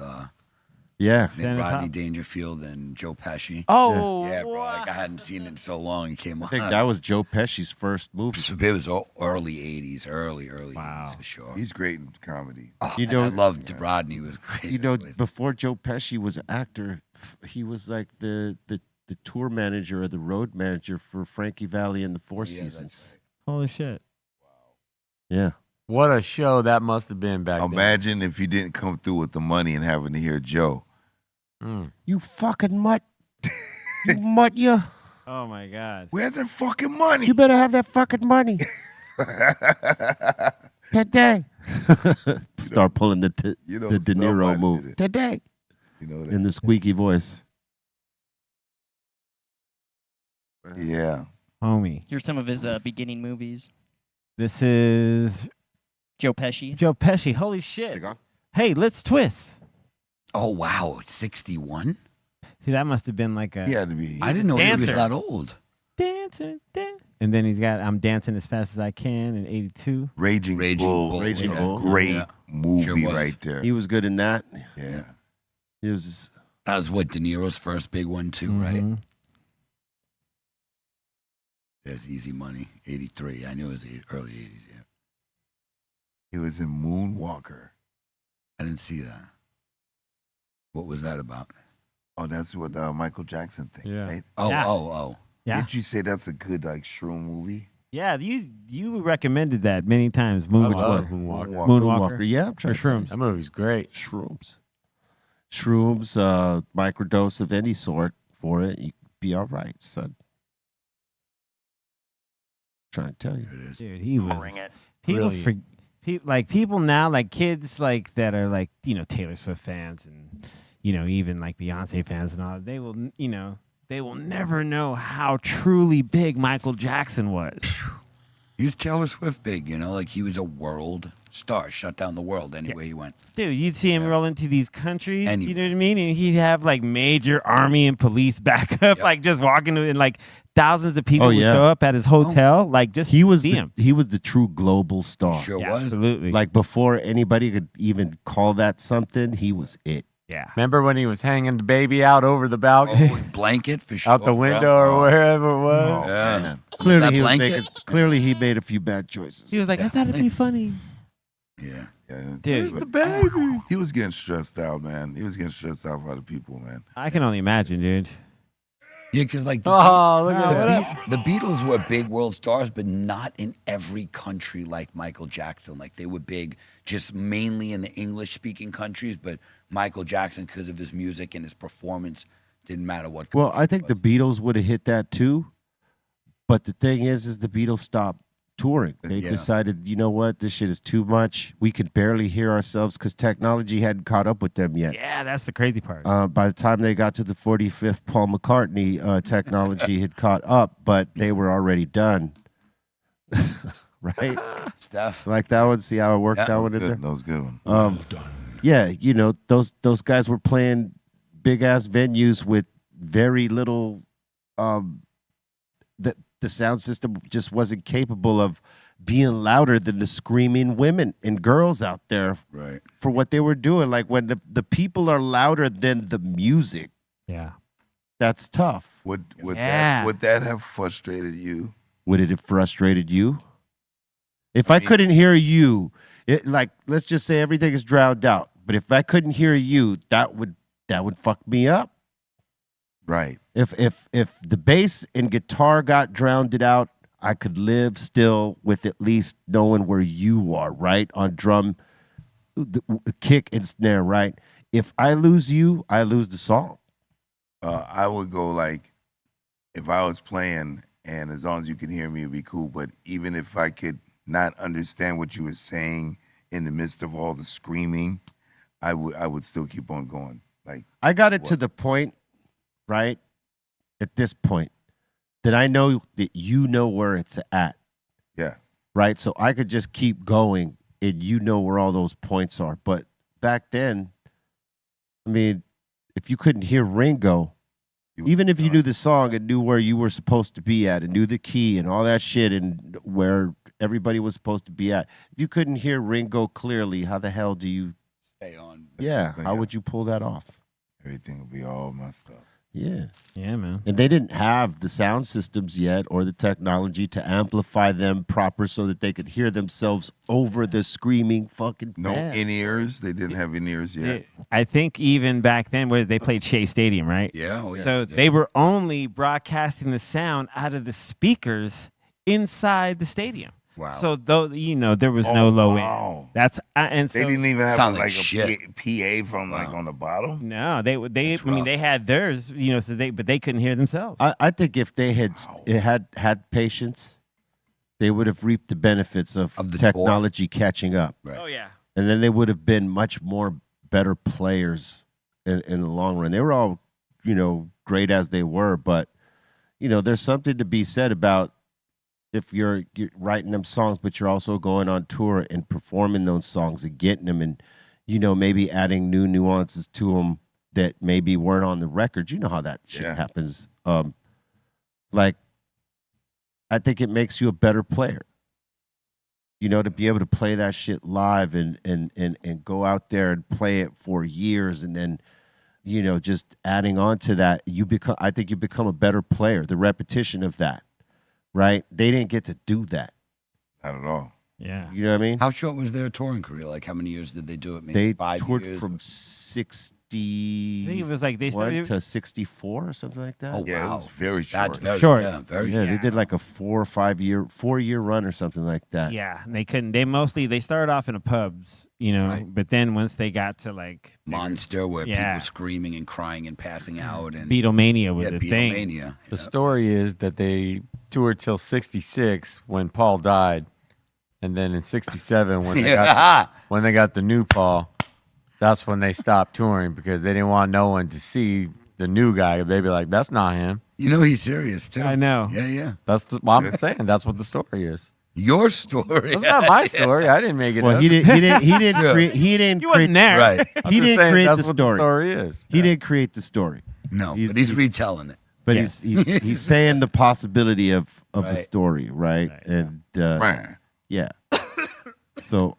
Yeah. I think Dennis Rodney Hopper. Dangerfield and Joe Pesci? Oh, Yeah, bro. Like I hadn't seen it in so long. It came I on. think that was Joe Pesci's first movie. It was all early 80s, early Wow. 80s for sure. He's great in comedy. Oh, You and know- I loved Rodney. He was great. Before Joe Pesci was an actor, he was like the tour manager or the road manager for Frankie Valli and the Four Yeah, that's Seasons. holy shit. Yeah. What a show that must have been back Imagine if you didn't come through with the money and having to hear Joe. then. You fucking mutt. You mutt, you. Oh, my God. Where's that fucking money? You better have that fucking money today. Start pulling the De Niro somebody move did it. today You know that? in the squeaky voice. Yeah. Homie. Here's some of his beginning movies. This is Joe Pesci. Joe Pesci. Holy shit. Hey, let's twist. Oh, wow. 61? See, that must have been like a He had to be. I didn't know he was Dancer. that old. dancer. And then he's got I'm Dancing as Fast as I Can in 82. Raging Bull. Raging was a Bull. Great Yeah. movie Sure was. right there. He was good in that. Yeah. He was. That was what De Niro's first big one too, right? Mhm. There's Easy Money, 83. I knew it was early 80s. Yeah, He was in Moonwalker. I didn't see that. What was that about? Oh, that's what Michael Jackson thing, Yeah. right? Oh, Yeah. oh. Yeah. Did you say that's a good like shroom movie? Yeah, you recommended that many times. Which Moonwalker. one? Moonwalker. Yeah, I'm trying Or to tell you. Shrooms. That movie's great. Shrooms. Microdose of any sort for it, you be all right, son. Trying to tell you. It is. Dude, he was. Bring it. People Brilliant. like people now, like kids, like that are like Taylor Swift fans and even like Beyonce fans and all. They will they will never know how truly big Michael Jackson was. He was Taylor Swift big, like he was a world star, shut down the world anywhere he went. Dude, you'd see him roll into these countries, And you know what I mean? And he'd have like major army and police backup, like just walking and like thousands of people would yeah. show up at his hotel, like just He was see the, him. he was the true global star. Sure Yeah, was. absolutely. Like before anybody could even call that something, he was it. yeah. Remember when he was hanging the baby out over the balcony, Oh, blanket for sure. out the window bro. or wherever it was? Oh, Yeah. man. Clearly That he was blanket? making, clearly he made a few bad choices. He was like, I thought it'd be funny. Yeah. Yeah. Dude, But Baby. he was getting stressed out, man. He was getting stressed out by the people, man. I can only imagine, dude. Yeah, because like Oh, look at Oh, that. the Beatles were big world stars, but not in every country like Michael Jackson. Like they were big just mainly in the English-speaking countries, but Michael Jackson, because of his music and his performance, didn't matter what. Well, country I it think was. the Beatles would have hit that too. But the thing is the Beatles stopped touring. They Yeah. decided, you know what, this shit is too much. We could barely hear ourselves because technology hadn't caught up with them yet. Yeah, that's the crazy part. By the time they got to the 45th Paul McCartney, technology had caught up, but they were already done. Right? Steph. Like that one. See how it worked Yeah, that one in Good. there? That was a good one. Yeah, those guys were playing big ass venues with very little the sound system just wasn't capable of being louder than the screaming women and girls out there Right. for what they were doing. Like when the people are louder than the music, yeah. that's tough. Would Yeah. that have frustrated you? Would it have frustrated you? If I couldn't hear you, like let's just say everything is drowned out, but if I couldn't hear you, that would fuck me up. Right. If the bass and guitar got drowned out, I could live still with at least knowing where you are, right? On drum, kick and snare, right? If I lose you, I lose the song. I would go like, if I was playing and as long as you can hear me, it'd be cool. But even if I could not understand what you were saying in the midst of all the screaming, I would still keep on going. Like I got it to the point, right? At this point, that I know that you know where it's at, yeah, right? So I could just keep going and you know where all those points are. But back then, I mean, if you couldn't hear Ringo, even if you knew the song and knew where you were supposed to be at and knew the key and all that shit and where everybody was supposed to be at, if you couldn't hear Ringo clearly, how the hell do you, Stay on. how would you pull that off? everything would be all messed up. Yeah. Yeah, man. And they didn't have the sound systems yet or the technology to amplify them proper so that they could hear themselves over the screaming fucking No band. in-ears. They didn't have in-ears yet. I think even back then, where they played Shea Stadium, right? Yeah. Oh, yeah. So yeah. they were only broadcasting the sound out of the speakers inside the stadium. Wow. So though there was no low wow. end. That's and so They didn't even have Sound like like shit. a PA from like on the bottom. no, they That's I mean they rough. had theirs, so they couldn't hear themselves. I think if they had patience, they would have reaped the benefits of the technology catching up. Right. Oh yeah. And then they would have been much more better players in the long run. They were all, great as they were, but there's something to be said about if you're writing them songs, but you're also going on tour and performing those songs and getting them and, maybe adding new nuances to them that maybe weren't on the record. You know how that shit Yeah. happens. I think it makes you a better player. To be able to play that shit live and go out there and play it for years and then, just adding on to that, I think you become a better player. The repetition of that, right? They didn't get to do that. Not at all. Yeah. You know what I mean? How short was their touring career? Like, how many years did they do it? Maybe They 5 toured years? from I think 61 it was like they started to 64 or something like that. Oh, Yeah, it wow. was very short. That's very Short. Yeah, very Yeah, short. they did like a 4-year run or something like that. Yeah, and they couldn't. They started off in the pubs, Right. but then once they got to like Monster, where Yeah. people screaming and crying and passing out. And Beatlemania was yeah, the thing. Beatlemania. The story is that they toured till '66 when Paul died, and then in '67 when they got the new Paul, that's when they stopped touring because they didn't want no one to see the new guy. They'd be like, "That's not him." You know he's serious, too. I know. Yeah, yeah. Well, I'm saying that's what the story is. Your story. It's not my story. I didn't make it Well, up. he didn't Yeah. create. He didn't You create. wasn't there. Right. I'm He just didn't saying create that's the what story. The story is. He didn't create the story. No, He's- but he's he's- retelling it. But Yeah. he's saying the possibility of the Right. story, right? Right, And Man, yeah. So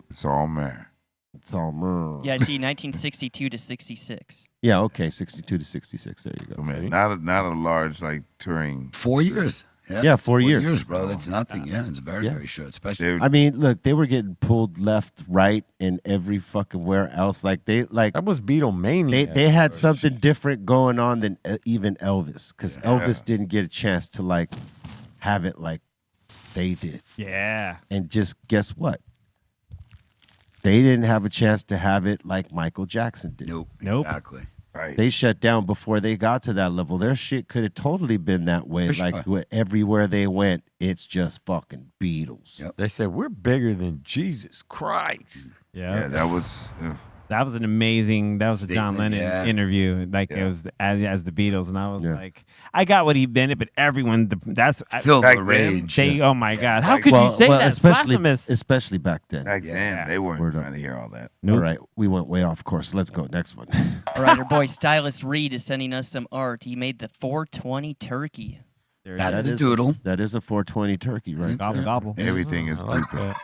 it's all man. it's all Yeah, I see 1962 to 66. yeah, okay, 62 to 66. There you I go. mean, not a large like touring. 4 years. Yeah, 4 years. bro. That's nothing. Yeah, it's very, Yeah. very short. Especially. They, I mean, look, they were getting pulled left, right, and every fucking where else. Like That was Beatlemania. they had something different going on than even Elvis, because Elvis didn't get a chance to like have it like they did. Yeah. And just guess what? They didn't have a chance to have it like Michael Jackson did. Nope. Nope. Exactly. right. They shut down before they got to that level. Their shit could have totally been that way. For Like sure. everywhere they went, it's just fucking Beatles. Yep. They said we're bigger than Jesus Christ. yeah, that was. That was an amazing. That was a John Statement, Lennon yeah. interview. Like Yeah. it was as the Beatles, and I was Yeah. like, I got what he meant, but everyone. That's Filled Back the then, rage. they. Oh my God! How Like- could you say that? It's especially blasphemous. especially back then. Back then, they weren't Word up. trying to hear all that. Nope. All right, we went way off course. Let's go next one. All right, our boy Stylist Reed is sending us some art. He made the 420 turkey. That's That the is- doodle. That is a 420 turkey, right? Gobble there. gobble. Everything is I like drooping. that.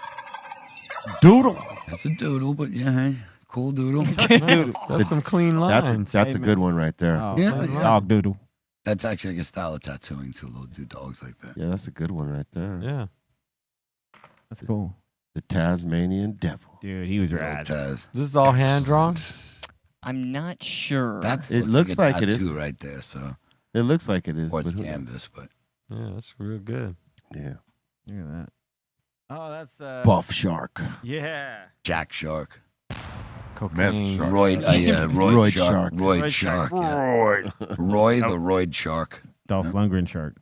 Doodle. That's a doodle, but yeah, hey, cool doodle. That's some clean lines. That's a good one right there. Oh, Yeah, clean yeah. Dog doodle. That's actually like a style of tattooing too. They'll do dogs like that. Yeah, that's a good one right there. Yeah. That's cool, The Tasmanian Devil. dude. He was Good old rad. Taz. This is all hand drawn. I'm not sure. That's It looks like a it is. tattoo right there. So It looks like it is. or it's but who knows? canvas, but Yeah, that's real good. Yeah. Look at that. Oh, that's Buff Shark. Yeah. Jack Shark, Cocaine. Shark. Royd, yeah, Royd, Royd Shark, Shark. Royd Royd Shark, Shark. yeah. Roy the Royd Shark. Dolph Lundgren shark.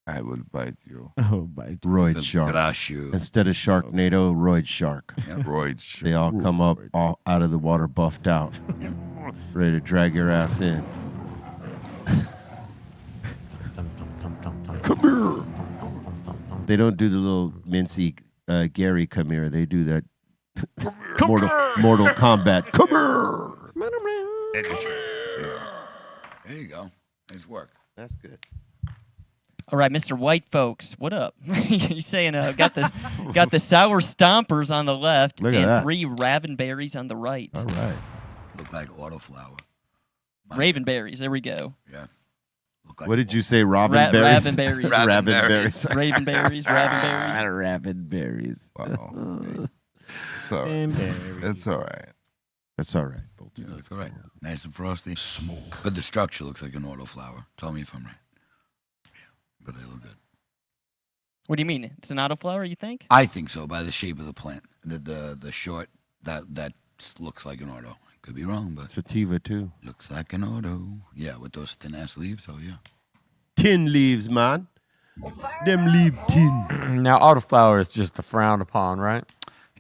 I would bite you. Oh, my. Royd The Shark. Grashu. Instead of Sharknado, Royd Shark. Royd They all come up all out of the water buffed out. Ready to drag your ass in. Come here. They don't do the little mincy Gary come here. They do that Mortal Kombat. Come here. There you go. Nice work. That's good. All right, Mr. White folks, what up? He's saying got the sour stompers on the left Look at and that. 3 ravenberries on the right. All right. Look like autoflower. Ravenberries, there we go. Yeah. Look like What did you say? Robin berries? ravenberries. Ravenberries. Ravenberries, ravenberries. Ravenberries. Wow. It's all right. It's all right. That's all right. Yeah, that's all right. Nice and frosty. But the structure looks like an autoflower. Tell me if I'm right. Yeah, but they look good. What do you mean? It's an autoflower, you think? I think so by the shape of the plant. The short that looks like an auto. Could be wrong, but Sativa too. looks like an auto. Yeah, with those thin ass leaves. Oh yeah. Tin leaves, man. Them leave tin. Now, autoflower is just a frowned upon, right?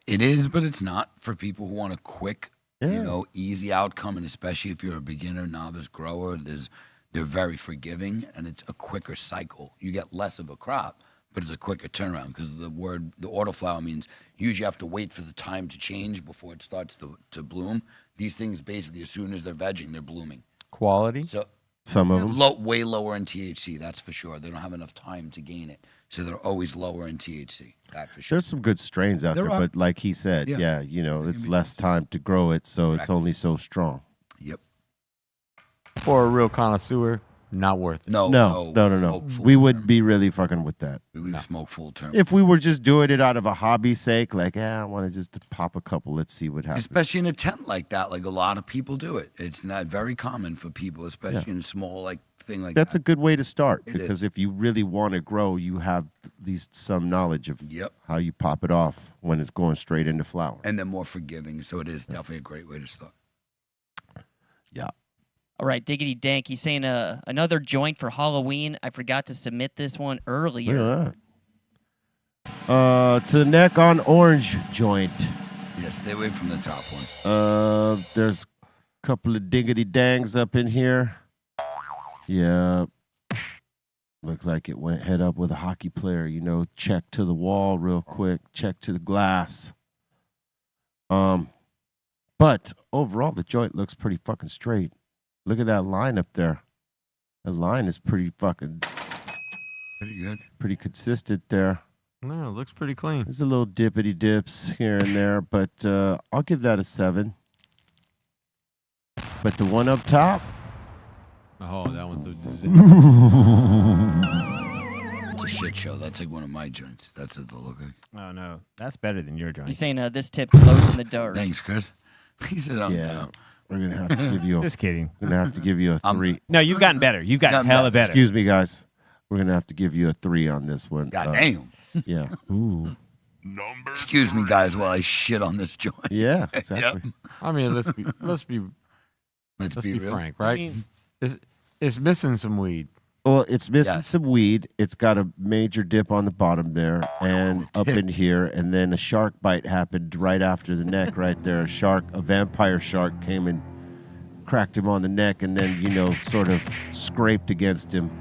It is, but it's not for people who want a quick, Yeah. easy outcome, and especially if you're a beginner, novice grower. They're very forgiving, and it's a quicker cycle. You get less of a crop, but it's a quicker turnaround because the autoflower means you usually have to wait for the time to change before it starts to bloom. These things basically, as soon as they're vegging, they're blooming. Quality. So Some of them. way lower in THC, that's for sure. They don't have enough time to gain it, so they're always lower in THC. That for sure. There's some good strains out there, There are. but like he said, Yeah. it's less time to grow it, so it's Correct. only so strong. Yep. For a real connoisseur, not worth it. No, No. smoke full We would term. be really fucking with that. We would smoke full term. If we were just doing it out of a hobby sake, like, I want to just pop a couple. Let's see what happens. Especially in a tent like that, like a lot of people do it. It's not very common for people, especially in a small like thing like That's that. a good way to start It because if you really want to grow, you have at least some knowledge of Yep. how you pop it off when it's going straight into flower. And they're more forgiving, so it is definitely a great way to start. Yeah. All right, Diggity Dank. He's saying another joint for Halloween. I forgot to submit this one earlier. Look at that. To the neck on orange joint. Yeah, stay away from the top one. There's a couple of diggity dangs up in here. Yeah. Looked like it went head up with a hockey player, check to the wall real quick, check to the glass. But overall the joint looks pretty fucking straight. Look at that line up there. The line is pretty fucking Pretty good. pretty consistent there. No, it looks pretty clean. There's a little dippity dips here and there, but I'll give that a 7. But the one up top, Oh, that one's a disaster. It's a shit show. That's like one of my joints. That's what they look like. Oh no, that's better than your joint. He's saying this tip glows in the dark. Thanks, Chris. He said, "Oh yeah, we're gonna have to give you. Just kidding. We're gonna have to give you a 3. No, you've gotten better. You've gotten Gotten hella better. Excuse me, guys. We're gonna have to give you a 3 on this one. God damn." Yeah. Ooh. Excuse me, guys, while I shit on this joint. Yeah. Exactly. I mean, let's be Let's be real. frank, right? It's missing some weed. Well, it's missing Yes. some weed. It's got a major dip on the bottom there, and The up tip. in here, and then a shark bite happened right after the neck, right there. A vampire shark came and cracked him on the neck, and then sort of scraped against him.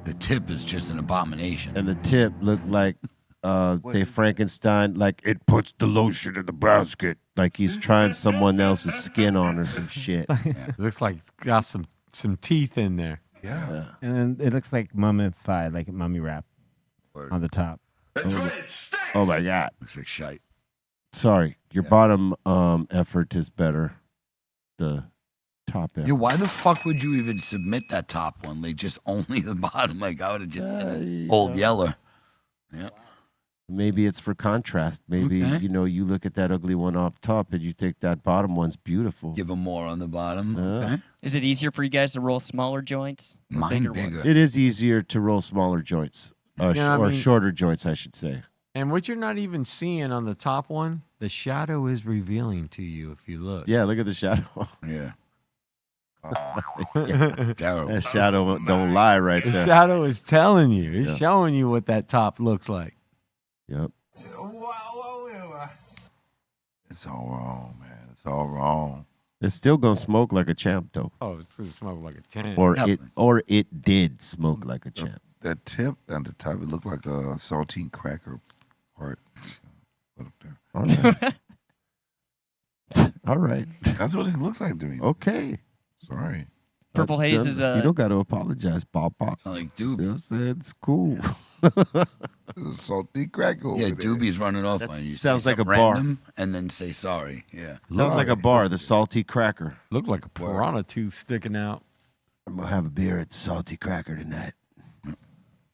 The tip is just an abomination. And the tip looked like Dave Frankenstein, like it puts the lotion in the basket, like he's trying someone else's skin on or some shit. It looks like it's got some teeth in there. Yeah. And then it looks like mummified, like a mummy wrap Word. on the top. Oh my god! Looks like shite. Sorry, your bottom effort is better. The top effort. Yeah, why the fuck would you even submit that top one? Like, just only the bottom. Like, I would have just old yeller. Yeah. Maybe it's for contrast. Maybe Okay. you look at that ugly one up top and you think that bottom one's beautiful. Give them more on the bottom. Yeah. Okay. Is it easier for you guys to roll smaller joints? Or Mine bigger bigger. ones? It is easier to roll smaller joints, Yeah, I or mean- shorter joints, I should say. And what you're not even seeing on the top one, the shadow is revealing to you if you look. Yeah, look at the shadow. Yeah. Yeah, Terrible. that shadow don't lie right The there. shadow is telling you. It's Yeah. showing you what that top looks like. Yep. It's all wrong, man. It's all wrong. It's still gonna smoke like a champ though, Oh, it's gonna smoke like a 10. or it did smoke like a champ. That tip on the top, it looked like a saltine cracker part. Put up there. All right. All right. That's what it looks like to me. Okay. Sorry. Purple Haze is You don't got to apologize, Bob. Sound like Doobie. You know what I'm saying? It's cool. There's a saltine cracker over Yeah, there. Doobie's running off That on you. sounds Say like a something bar. random And then say sorry. Yeah. Sounds like a bar, the Salty Cracker. Looked like a piranha tooth sticking out. I'm going to have a beer at the Salty Cracker tonight.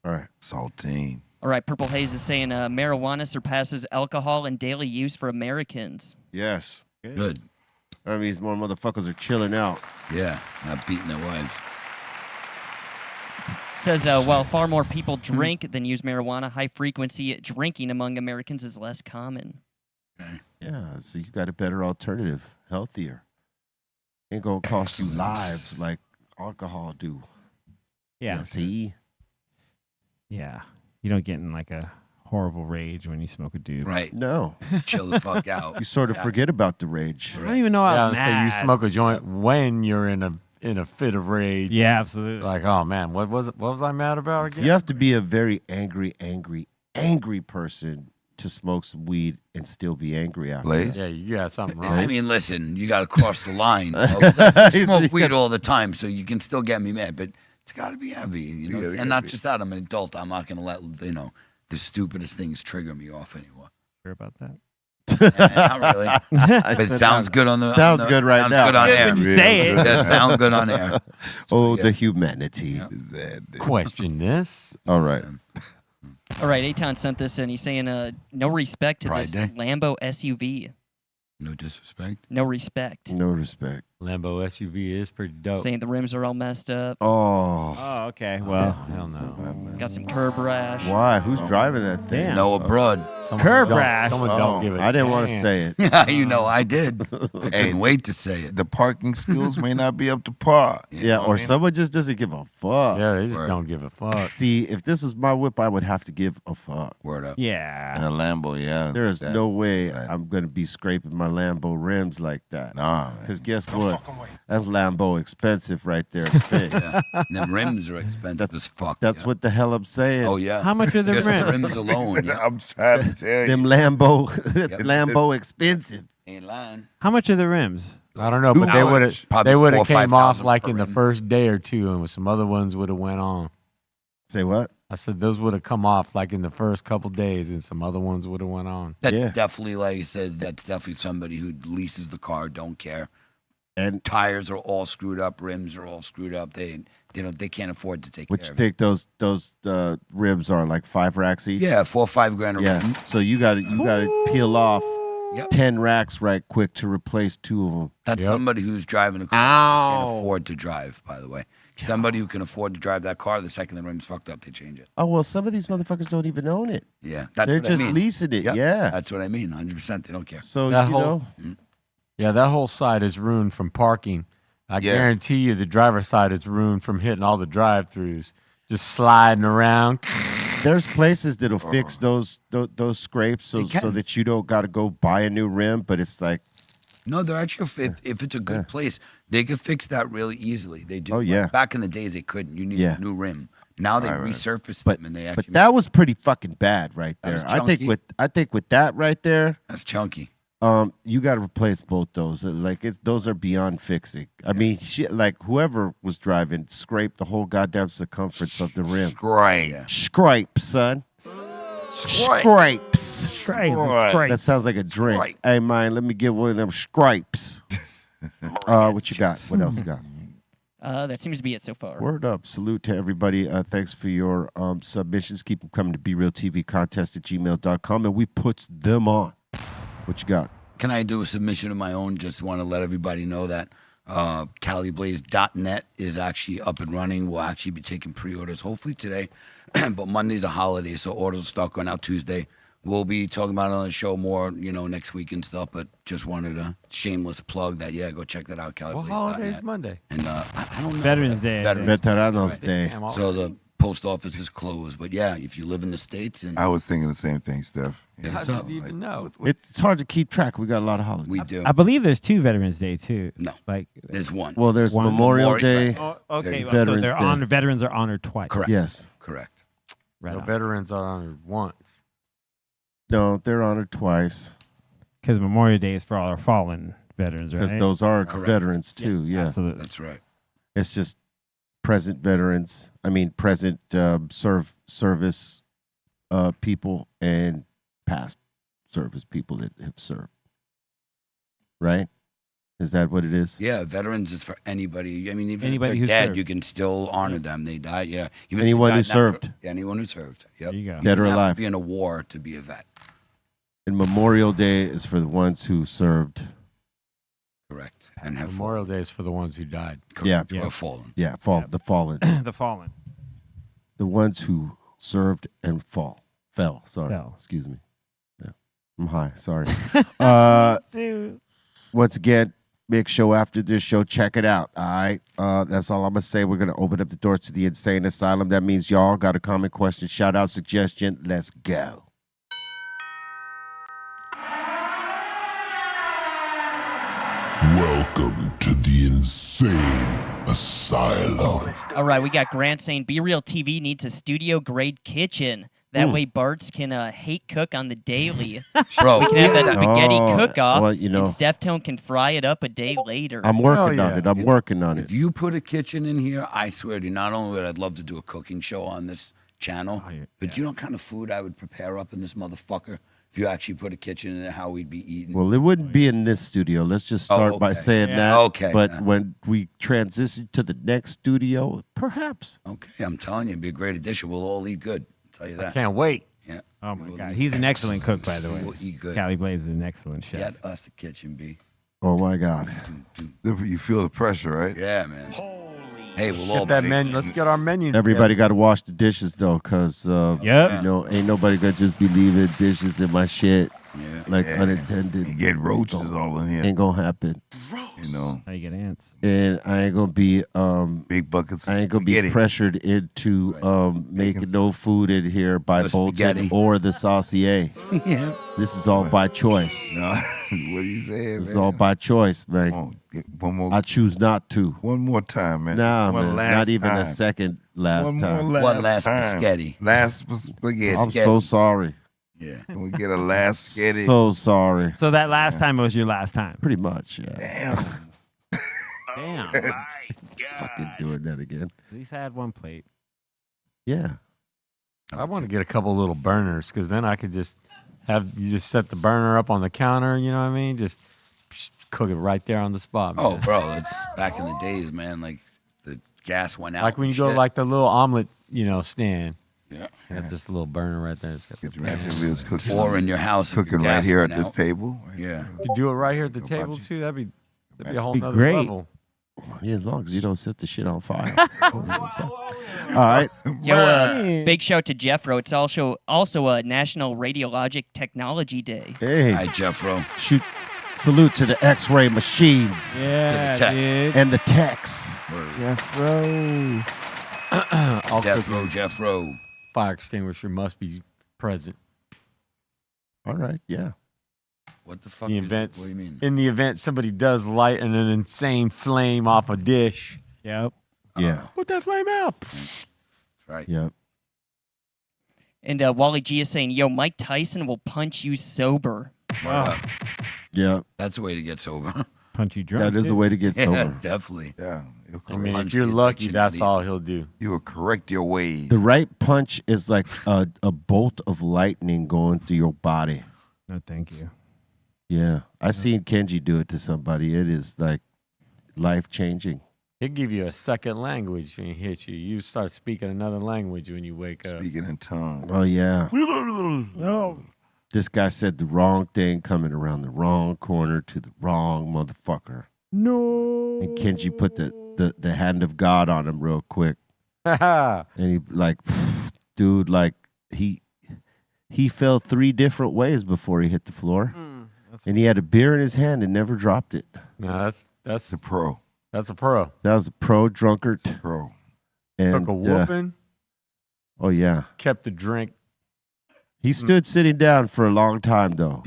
All right. Saltine. All right, Purple Haze is saying marijuana surpasses alcohol in daily use for Americans. Yes. Good. That means more motherfuckers are chilling out. Yeah. Not beating their wives. Says while far more people drink than use marijuana, high frequency drinking among Americans is less common. Yeah, so you got a better alternative, healthier. Ain't going to cost you lives like alcohol do. Yeah. See? Yeah. You don't get in like a horrible rage when you smoke a doob. Right. No. Chill the fuck out. You sort of Yeah. forget about the rage. I don't even know how Yeah, so you smoke a joint when you're in a fit of rage. Yeah, absolutely. Like, oh man, what was I mad about again? You have to be a very angry person to smoke some weed and still be angry after. Blaze? Yeah, you got something wrong. I mean, listen, you got to cross the line. I smoke weed all the time, so you can still get me mad, but it's got to be heavy, you know. Yeah, And not yeah. just that, I'm an adult. I'm not going to let the stupidest things trigger me off anymore. Sure about that? Not really. But it sounds good on the. Sounds good right sounds now. Good on Good air. when you say it. It does sound good on air. Oh, the humanity. Question this. All right. All right, Aton sent this in. He's saying, no respect to Pride this Day. Lambo SUV. No disrespect. No respect. No respect. Lambo SUV is pretty dope. Saying the rims are all messed up. Oh. Oh, okay. Oh, Well, hell no. Got some curb rash. Why? Who's driving that thing? Damn. No abroad. Someone Curb don't- rash. Someone Oh, don't give a I didn't want to damn. say it. Yeah, you know I did. I couldn't wait to say it. The parking skills may not be up to par. You Yeah, know what or I mean? someone just doesn't give a fuck. Yeah, they just Word. don't give a fuck. See, if this was my whip, I would have to give a fuck. Word up. In yeah. a Lambo, yeah. There is that- no way right. I'm going to be scraping my Lambo rims like that. Nah, man. Because guess what? That's Lambo expensive right there to fix. And them rims are expensive as fuck. That's yeah. what the hell I'm saying. Oh yeah. How much are the Just rims? the rims alone. Yeah. I'm trying to tell you. Them Lambo, Lambo expensive. Ain't lying. How much are the rims? I don't know, Too but they would much. have Probably they would 4,000 have or came off 5,000 like per in the rim. first day or two, and some other ones would have went on. Say what? I said those would have come off like in the first couple days, and some other ones would have went on. That's Yeah. definitely, like I said, that's definitely somebody who leases the car, don't care. And Tires are all screwed up, rims are all screwed up. They can't afford to take what care you of it. think those rims are, like 5 racks each? Yeah, 4 or 5 grand a Yeah. rim. So you got to peel off Yep. 10 racks right quick to replace 2 of them. That's Yep. somebody who's driving a car Ow. can't afford to drive, by the way. Somebody who can afford to drive that car, the second the rim's fucked up, they change it. Oh, well, some of these motherfuckers don't even own it. Yeah. That's They're what just I mean. leasing it. Yep, Yeah. That's what I mean, 100%. They don't care. So, That you whole- know, Yeah, that whole side is ruined from parking. I Yeah. guarantee you, the driver's side is ruined from hitting all the drive-throughs, just sliding around. there's places that'll fix those scrapes so They can. that you don't got to go buy a new rim, but it's like, No, they're actually, if it's a good place, they could fix that really easily. They do. Oh, yeah. Back in the days, they couldn't. You need Yeah. a new rim. Now they Right. resurface but them and they actually. but that was pretty fucking bad right That was there. I think with that right there, that's chunky. you got to replace both those. Like those are beyond fixing. I mean, shit, like whoever was driving scraped the whole goddamn circumference of the rim. Great. Yeah. Scrape, son. Scrapes. That sounds like a drink. Scrape. Hey, man, let me get one of them scrapes. What you got? What else you got? That seems to be it so far. Word up. Salute to everybody. Thanks for your submissions. Keep them coming to BRealTVcontest@gmail.com, and we put them on. What you got? Can I do a submission of my own? Just want to let everybody know that CaliBlaze.net is actually up and running. We'll actually be taking pre-orders hopefully today, but Monday's a holiday, so orders will start going out Tuesday. We'll be talking about it on the show more, next week and stuff, but just wanted a shameless plug that, go check that out, What CaliBlaze.net. holiday's Monday? And I don't know. Veterans Day. Veteranos Day. Damn, So the post office is closed, but yeah, if you live in the States and I was thinking the same thing, Steph. Yeah, How so, did you even know? It's hard to keep track. We got a lot of holidays. we do. I believe there's 2 Veterans Day too. No. Like There's one. Well, there's One Memorial Memorial- Day. oh, okay, Veterans so they're Day. honored. Veterans are honored twice. Correct. Yes. Correct. Right. No, veterans are honored once. No, they're honored twice Because Memorial Day is for all our fallen veterans, right? because those are Correct. veterans too. Yeah. Absolutely. That's right. It's just present veterans. I mean, present service people and past service people that have served. Right? Is that what it is? Yeah, veterans is for anybody. I mean, even Anybody if who's they're dead, served. you can still honor them. They died. Yeah. Even if Anyone they who died natural- served. Yeah, anyone who served. Yep. There you go. You Dead or don't have to alive. be in a war to be a vet. And Memorial Day is for the ones who served. Correct. And have Memorial Day is for the ones who died. Yeah. fallen. Or fallen. Yeah, the fallen. The fallen. The ones who served and fell. Sorry. Fell. Excuse me. Yeah. I'm high. Sorry. Dude. Once again, big show after this show. Check it out. All right. That's all I'm going to say. We're going to open up the doors to the insane asylum. That means y'all got a comment, question, shout out, suggestion. Let's go. Welcome to the insane asylum. All right, we got Grant saying Be Real TV needs a studio grade kitchen. That way Bart's can hate cook on the daily. Bro, We can have that spaghetti Oh, cook-off, well, you know. and Steftone can fry it up a day later. I'm working Hell on yeah. it. I'm working on it. if you put a kitchen in here, I swear to you, not only would I love to do a cooking show on this channel, Oh, yeah. but you know what kind of food I would prepare up in this motherfucker? If you actually put a kitchen in there, how we'd be eating. Well, it wouldn't be in this studio. Let's just start by okay. saying Yeah. that. Okay. But when we transition to the next studio, perhaps. Okay, I'm telling you, it'd be a great addition. We'll all eat good. I'll tell you that. Can't wait. Yeah. Oh my We'll God, eat- he's an excellent cook, by the way. We'll eat good. Callie Blaze is an excellent chef. Get us the kitchen, B. Oh my God. You feel the pressure, right? Yeah, man. Holy Hey, we'll all Get that be- menu. Let's get our menu. Everybody got to wash the dishes though, cause Yep. you know, ain't nobody gonna just be leaving dishes in my shit Yeah. like Yeah. unintended. You get roaches all in here. Ain't gonna happen. You know, How you get ants? And I ain't gonna be big buckets. I ain't gonna be spaghetti. pressured into making no food in here by No Bolton spaghetti. or the Saucier. Yeah. This is all by choice. No, what are you saying, This is man? all by choice, man. Come on, get one more. I choose not to. One more time, man. Nah, one man. last Not even time. a second last One time. more One last time. spaghetti. Last spaghetti. I'm so sorry. Yeah. Can we get a last spaghetti? So sorry. So that last time was your last time. Pretty much, yeah. Damn. Damn. my Fucking God. doing that again. At least I had one plate. Yeah. I want to get a couple little burners because then I could just have you just set the burner up on the counter. You know what I mean? Just cook it right there on the spot. Man. Oh, bro, it's back in the days, man. Like the gas went out. like when you and go shit. like the little omelet, stand. Yeah. You have this little burner right there. It's got the Could you imagine if we was cooking? Or in your house, if your cooking right gas here at went this out. table. Yeah. You do it right here at the Go table budgie. too. That'd be a whole Be nother great. level. Yeah, as long as you don't set the shit on fire. All right. Yo, big shout to Jeffro. It's also a National Radiologic Technology Day. Hey, Hi, Jeffro. shoot. Salute to the X-ray machines Yeah, tech. dude. and the techs. Jeffro. Also, Jeffro. fire extinguisher must be present. All right. Yeah. What the fuck? The is- events. What do you mean? In the event somebody does light an insane flame off a dish, Yep. Yeah. put that flame out. Right. Yep. And Wally G is saying, yo, Mike Tyson will punch you sober. Yeah. That's a way to get sober. Punch you drunk. That is a dude. way to get yeah, sober. definitely. Yeah. I mean, Punch if you're the lucky, addiction that's lead. all he'll do. You will correct your ways. The right punch is like a bolt of lightning going through your body. No, thank you. Yeah. I seen Kenji do it to somebody. It is like life changing. He'll give you a second language when he hits you. You start speaking another language when you wake up. Speaking in tongues. Oh yeah. This guy said the wrong thing coming around the wrong corner to the wrong motherfucker. No. And Kenji put the hand of God on him real quick. And he like, dude, like he fell 3 different ways before he hit the floor. And he had a beer in his hand and never dropped it. No, It's a pro. that's a pro. That was a pro drunkard. Pro. And Took a whooping, oh yeah. kept the drink. He stood sitting down for a long time though.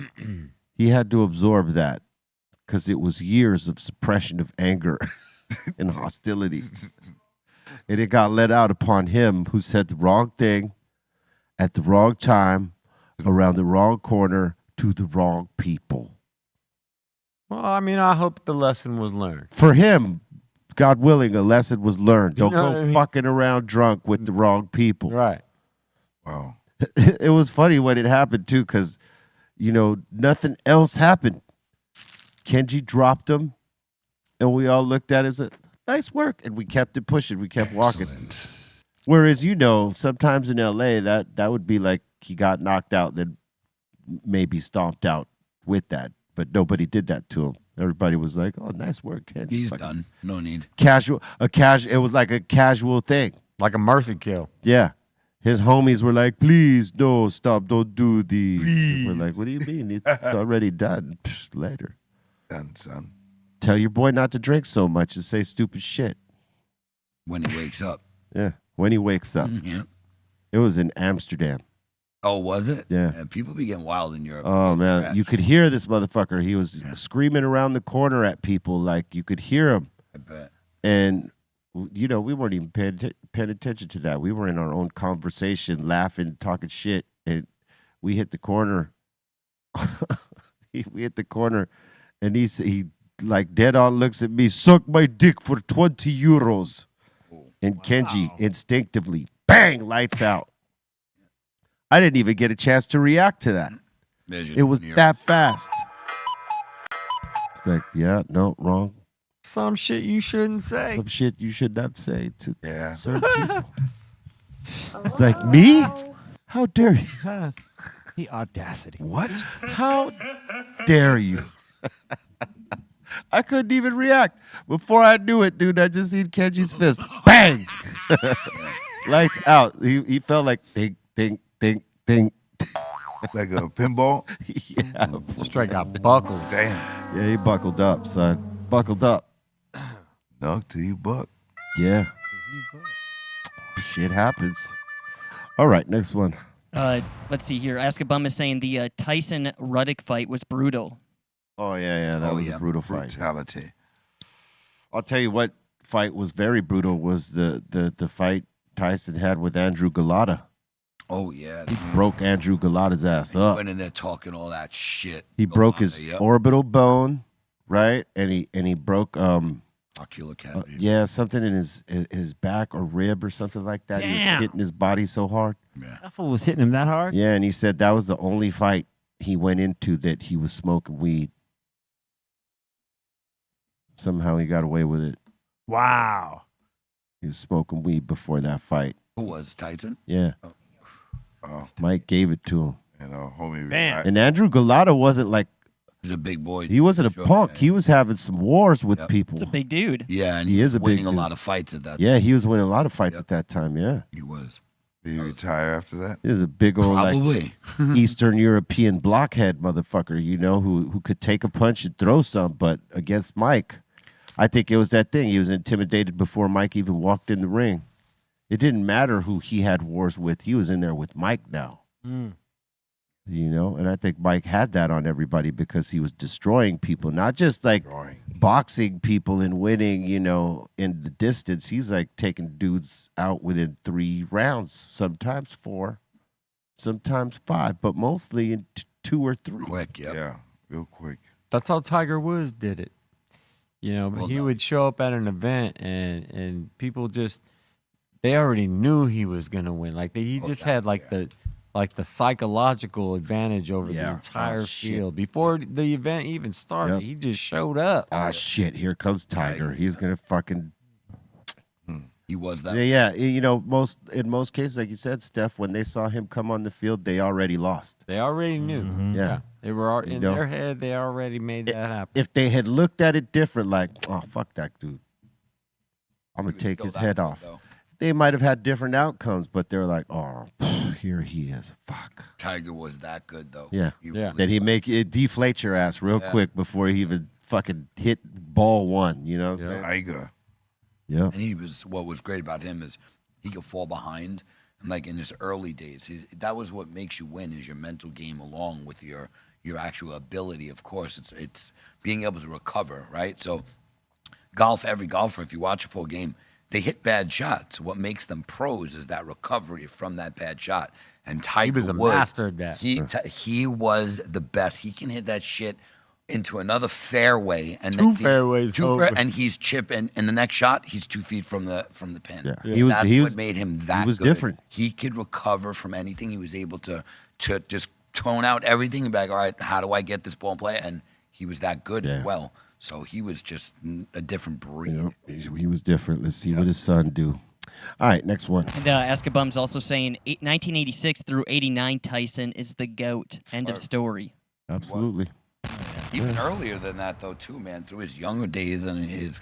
He had to absorb that because it was years of suppression of anger and hostility. And it got let out upon him who said the wrong thing at the wrong time, around the wrong corner, to the wrong people. Well, I mean, I hope the lesson was learned. For him, God willing, a lesson was learned. Don't know go what I mean? fucking around drunk with the wrong people. Right. Wow. It was funny when it happened too, because nothing else happened. Kenji dropped him, and we all looked at it and said, "Nice work," and we kept it pushing. We kept walking. Whereas sometimes in LA, that would be like he got knocked out, then maybe stomped out with that, but nobody did that to him. Everybody was like, "Oh, nice work, Kenji." He's Like, done. No need. Casual. It was like a casual thing. Like a mercy kill. Yeah. His homies were like, "Please, no, stop, don't do these." We're like, "What do you mean? It's already done." Psh, later. Done, son. Tell your boy not to drink so much and say stupid shit. When he wakes up. Yeah. When he wakes up. Yeah. It was in Amsterdam. Oh, was it? Yeah. People be getting wild in Europe. Oh, man. Trash. You could hear this motherfucker. He was screaming around the corner at people. Like, you could hear him. I bet. And, we weren't even paying attention to that. We were in our own conversation, laughing, talking shit. And we hit the corner. We hit the corner. And he like dead on looks at me, "Suck my dick for 20 euros. And Kenji instinctively, bang, lights out. I didn't even get a chance to react to that. Measured It was in years. that fast. It's like, yeah, no, wrong. Some shit you shouldn't say. Some shit you should not say to Yeah. certain people. It's like, me? How dare you? The audacity. What? How dare you? I couldn't even react. Before I knew it, dude, I just seen Kenji's fist. Bang! Lights out. He felt like ding, ding, ding, ding. Like a pinball? Yeah. Straight got buckled. Damn. Yeah, he buckled up, son. Buckled up. Knock till you buck. Yeah. Shit happens. All right, next one. Let's see here. Ask a Bum is saying the Tyson Ruddock fight was brutal. Oh, yeah. That Oh, was yeah. a brutal fight. Brutality. I'll tell you what fight was very brutal was the fight Tyson had with Andrew Galata. Oh, yeah. He broke Andrew Galata's ass He up. went in there talking all that shit. He broke his Yep. orbital bone, right? And he broke Ocular cavity. yeah, something in his back or rib or something like that. He was Damn. hitting his body so hard. That fool was hitting him that hard? Yeah, and he said that was the only fight he went into that he was smoking weed. Somehow he got away with it. Wow. He was smoking weed before that fight. Who was Tyson? Yeah. Oh, Mike gave it to him. and homie. Bam. And Andrew Galata wasn't like, He's a big boy. he wasn't a Sure, punk. yeah. He was having some wars with Yep. people. It's a big dude. Yeah, and He he is was a big winning a dude. lot of fights at that. Yeah, he was winning a lot of fights Yep. at that time. Yeah. He was. Did he retire after that? He was a big old like Probably. Eastern European blockhead motherfucker, you know, who could take a punch and throw some, but against Mike, I think it was that thing. He was intimidated before Mike even walked in the ring. It didn't matter who he had wars with. He was in there with Mike now. You know, and I think Mike had that on everybody because he was destroying people, not just like boxing people and winning, you know, in the distance. He's like taking dudes out within 3 rounds, sometimes 4, sometimes 5, but mostly in 2 or 3. Quick, yeah. Yeah, real quick. That's how Tiger Woods did it. You know, but Well he done. would show up at an event and people just they already knew he was gonna win. Like he just had like the psychological advantage over the Yeah. entire Oh, shit. field before the event even started. Yep. He just showed up. Ah, shit, here comes Tiger. He's going to fucking He was that. Yeah, you know, in most cases, like you said, Steph, when they saw him come on the field, they already lost. They already knew. Yeah. They were You in know? their head. They already made that happen. If they had looked at it different, like, oh, fuck that dude, I'm going to take Still his that head good, off. though. They might have had different outcomes, but they're like, oh, here he is. Fuck. Tiger was that good, though. Yeah. He Yeah. That he make it deflate your ass real Yeah. quick before he even fucking hit ball 1. You know what I'm saying? Tiger. Yeah. And he was, what was great about him is he could fall behind. And like in his early days, that was what makes you win is your mental game along with your actual ability. Of course, it's being able to recover, right? So every golfer, if you watch a full game, they hit bad shots. What makes them pros is that recovery from that bad shot. And Tiger was a Woods, master of that. He was the best. He can hit that shit into another fairway and Two fairways over. and he's chipping. And the next shot, he's 2 feet from the pin. Yeah. That's He what was made him that was good. different. He could recover from anything. He was able to just tone out everything and be like, all right, how do I get this ball in play? And he was that good as well. So he was just a different breed. Yep. He was different. Let's see what his son do. All right, next one. And Ask a Bum's also saying 1986 through 89 Tyson is the GOAT. End of story. Absolutely. Even earlier than that, though, too, man. Through his younger days and his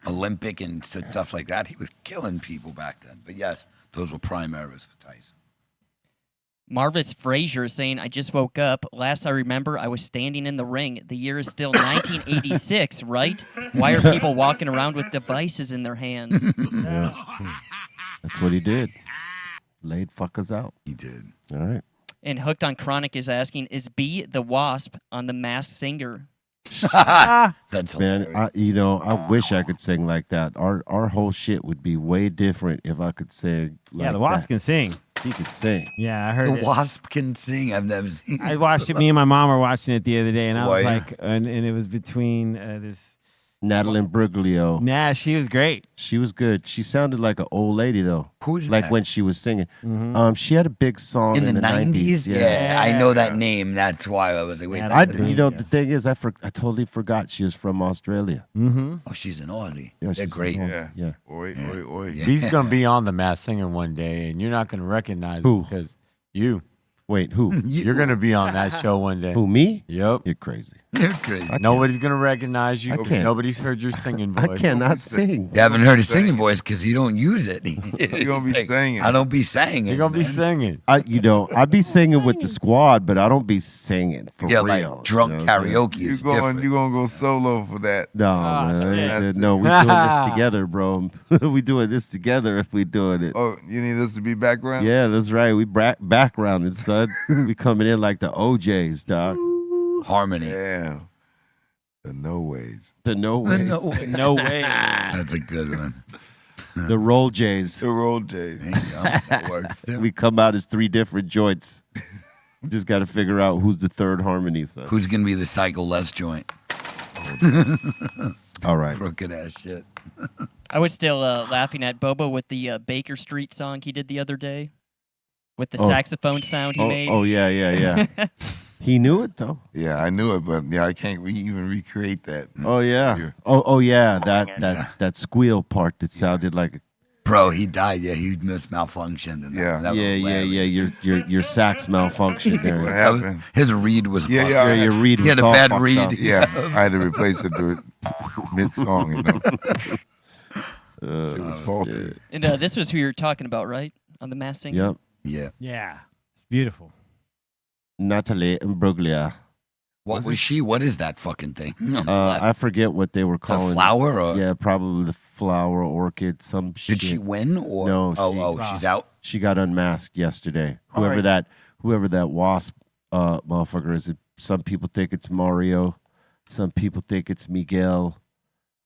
Olympic and stuff like that, he was killing people back then. But yes, those were prime eras for Tyson. Marvis Frazier is saying, I just woke up. Last I remember, I was standing in the ring. The year is still 1986, right? Why are people walking around with devices in their hands? Yeah. That's what he did. Laid fuckers out. He did. All right. And Hooked on Chronic is asking, is B the Wasp on The Masked Singer? That's Man, hilarious. I wish I could sing like that. Our whole shit would be way different if I could sing like Yeah, the Wasp that. can sing. He could sing. Yeah, I heard The it. Wasp can sing. I've never seen I it. watched it. Me and my mom were watching it the other day, and I Were was ya? like, and it was between this Natalie Bruglio. Nah, she was great. She was good. She sounded like an old lady though. Who's like that? when she was singing? She had a big song In the 90s? Yeah, I know that name. That's why I was like, wait. Yeah, that's You know, the thing is, I totally forgot she was from Australia. Mm-hmm. Oh, she's an Aussie. Yeah, They're she's great. from Yeah. Yeah. Oi, oi, oi. Yeah. He's gonna be on the Masked Singer one day, and you're not gonna recognize Who? him because you. Wait, who? You're gonna be on that show one day. Who, me? Yep. You're crazy. They're great. Nobody's gonna recognize you. I can't. Nobody's heard your singing voice. I cannot sing. You haven't heard his singing voice because you don't use it. You're going to be singing. I don't be singing. You're gonna be man. singing. I be singing with the squad, but I don't be singing for Yeah, real. like drunk you know what I'm saying? karaoke You're is different. going to go solo for that. No, man. No, we doing this together, bro. We doing this together if we doing it. Oh, you need us to be background? Yeah, that's right. We backgrounded, son. We coming in like the OJs, dog. Harmony. Yeah. The no ways. The no ways. No way. That's a good one. The roll J's. The roll days. There you go. That works too. We come out as 3 different joints. Just got to figure out who's the third harmony, son. Who's going to be the Psycho Les joint? All right. Crooked ass shit. I was still laughing at Bobo with the Baker Street song he did the other day, with the Oh. saxophone sound he made. Oh, yeah. He knew it, though. Yeah, I knew it, but yeah, I can't even recreate that. Oh, yeah. Yeah. Oh, yeah. That squeal part that sounded like a Bro, he died. Yeah, he malfunctioned. And Yeah. that was hilarious. Your sax malfunctioned What there. happened? His reed was Yeah, busted. yeah. Your reed He was had a all bad fucked reed. up. Yeah, I had to replace it mid-song, you know. It was faulty. And this was who you were talking about, right? On the Masked Singer? Yep. Yeah. Yeah, it's beautiful. Natalie Imbruglia. What was she? What is that fucking thing? I forget what they were The calling flower? Or Yeah, probably the flower orchid. Some shit. did she win? Or No, she's out. She got unmasked yesterday. All Whoever right. that wasp motherfucker is. Some people think it's Mario. Some people think it's Miguel.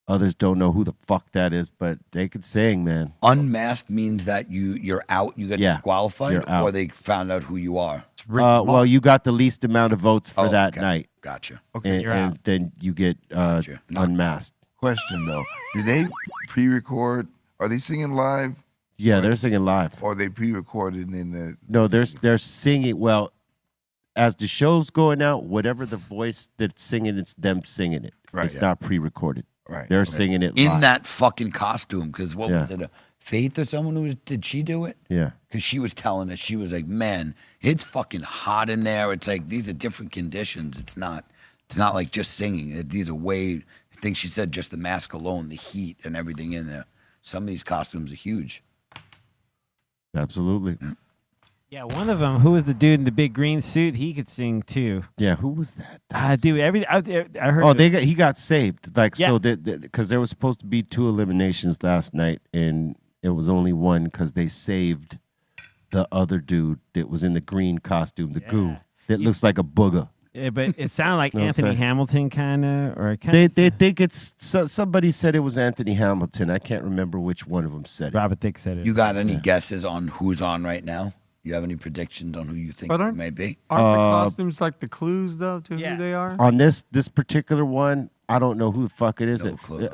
Others don't know who the fuck that is, but they could sing, man. Unmasked means that you're out. You get Yeah, disqualified, you're out. or they found out who you are. Well, you got the least amount of votes for Oh, that okay. night, Gotcha. Okay, and then you get Gotcha. unmasked. question though. Did they pre-record? Are they singing live? Yeah, they're singing live. Or they pre-recorded in the... No, they're singing. Well, as the show's going out, whatever the voice that's singing, it's them singing it. Right, It's yeah. not pre-recorded. Right. They're okay. singing it In live. that fucking costume, because what Yeah. was it? A Faith or someone did she do it? Yeah. Because she was telling us, she was like, "Man, it's fucking hot in there. It's like these are different conditions. It's not like just singing. These are way. I think she said just the mask alone, the heat and everything in there. Some of these costumes are huge. Absolutely. Yeah, one of them, who was the dude in the big green suit? He could sing too. Yeah, who was that? Dude, I heard. Oh, he got saved. Like Yeah. so, because there was supposed to be 2 eliminations last night, and it was only one because they saved the other dude that was in the green costume, the goo that looks like a booger. Yeah, but it sounded like Know what I'm Anthony saying? Hamilton kind of, or They think it's somebody said it was Anthony Hamilton. I can't remember which one of them said it. Robert Thicke said it. You got any guesses on who's on right now? You have any predictions on who you think But it aren't- may be? Aren't the costumes like the clues though to Yeah. who they are? On this particular one, I don't know who the fuck it is. No clue.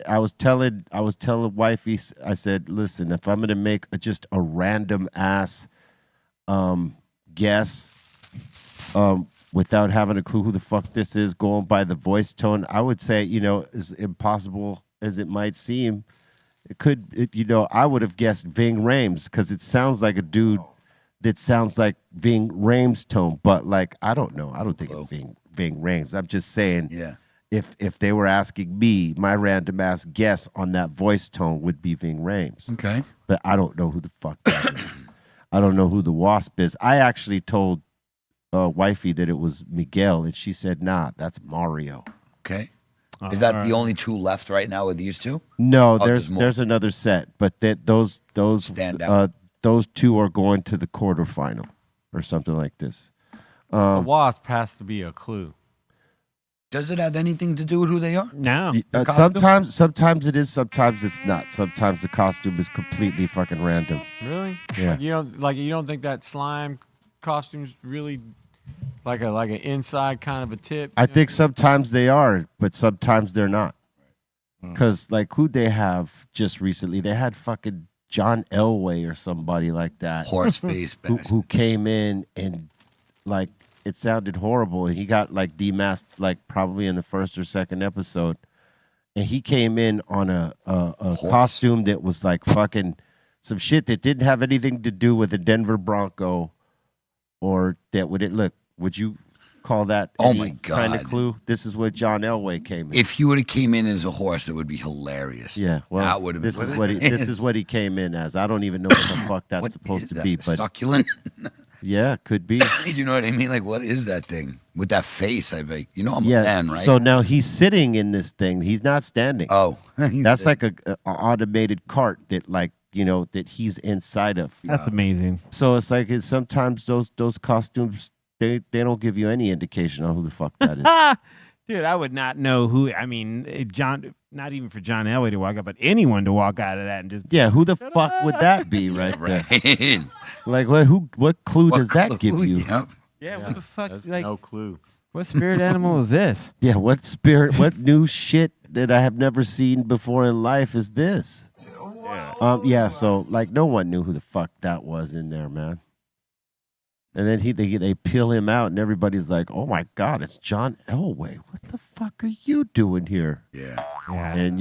I was telling wifey, I said, listen, if I'm gonna make just a random ass guess, without having a clue who the fuck this is, going by the voice tone, I would say, as impossible as it might seem, I would have guessed Ving Rhames because it sounds like a dude that sounds like Ving Rhames' tone, but like I don't know. I don't think it's Ving Rhames. I'm just saying. Yeah. If they were asking me, my random ass guess on that voice tone would be Ving Rhames. Okay. But I don't know who the fuck that is. I don't know who the wasp is. I actually told wifey that it was Miguel, and she said, "Nah, that's Mario." Okay. Is that the only 2 left right now? Are these 2? No, Oh, there's more. another set, but those Stand out. those 2 are going to the quarterfinal or something like this. The wasp has to be a clue. Does it have anything to do with who they are? No. Sometimes it is, sometimes it's not. Sometimes the costume is completely fucking random. Really? Yeah. You don't think that slime costume's really like an inside kind of a tip? I think sometimes they are, but sometimes they're not. Because like who they have just recently, they had fucking John Elway or somebody like that Horse face who came in and like it sounded horrible, and he got like demasked like probably in the first or second episode, and he came in on a costume that was like fucking some shit that didn't have anything to do with the Denver Bronco, or that would it look? Would you call that? Oh any my God. Kind of clue. This is what John Elway came in. If he would have came in as a horse, it would be hilarious. Yeah, well, that would have been. this is what he came in as. I don't even know what the fuck that's What supposed is to that? be, A but succulent. yeah, could be. You know what I mean? Like, what is that thing with that face? I bet you know I'm Yeah. a man, right? So now he's sitting in this thing. He's not standing. oh, That's like a automated cart that like that he's inside of. That's amazing. So it's like sometimes those costumes they don't give you any indication on who the fuck that is. Dude, I would not know who. I mean, John. Not even for John Elway to walk out, but anyone to walk out of that and just. Yeah, who the fuck would that be right there? right. Like what clue does that give you? Yep. Yeah, what the fuck? That's Like, no clue. what spirit animal is this? Yeah, what new shit that I have never seen before in life is this? Yeah, so like no one knew who the fuck that was in there, man. And then they peel him out, and everybody's like, "Oh my God, it's John Elway! What the fuck are you doing here?" Yeah. Yeah. And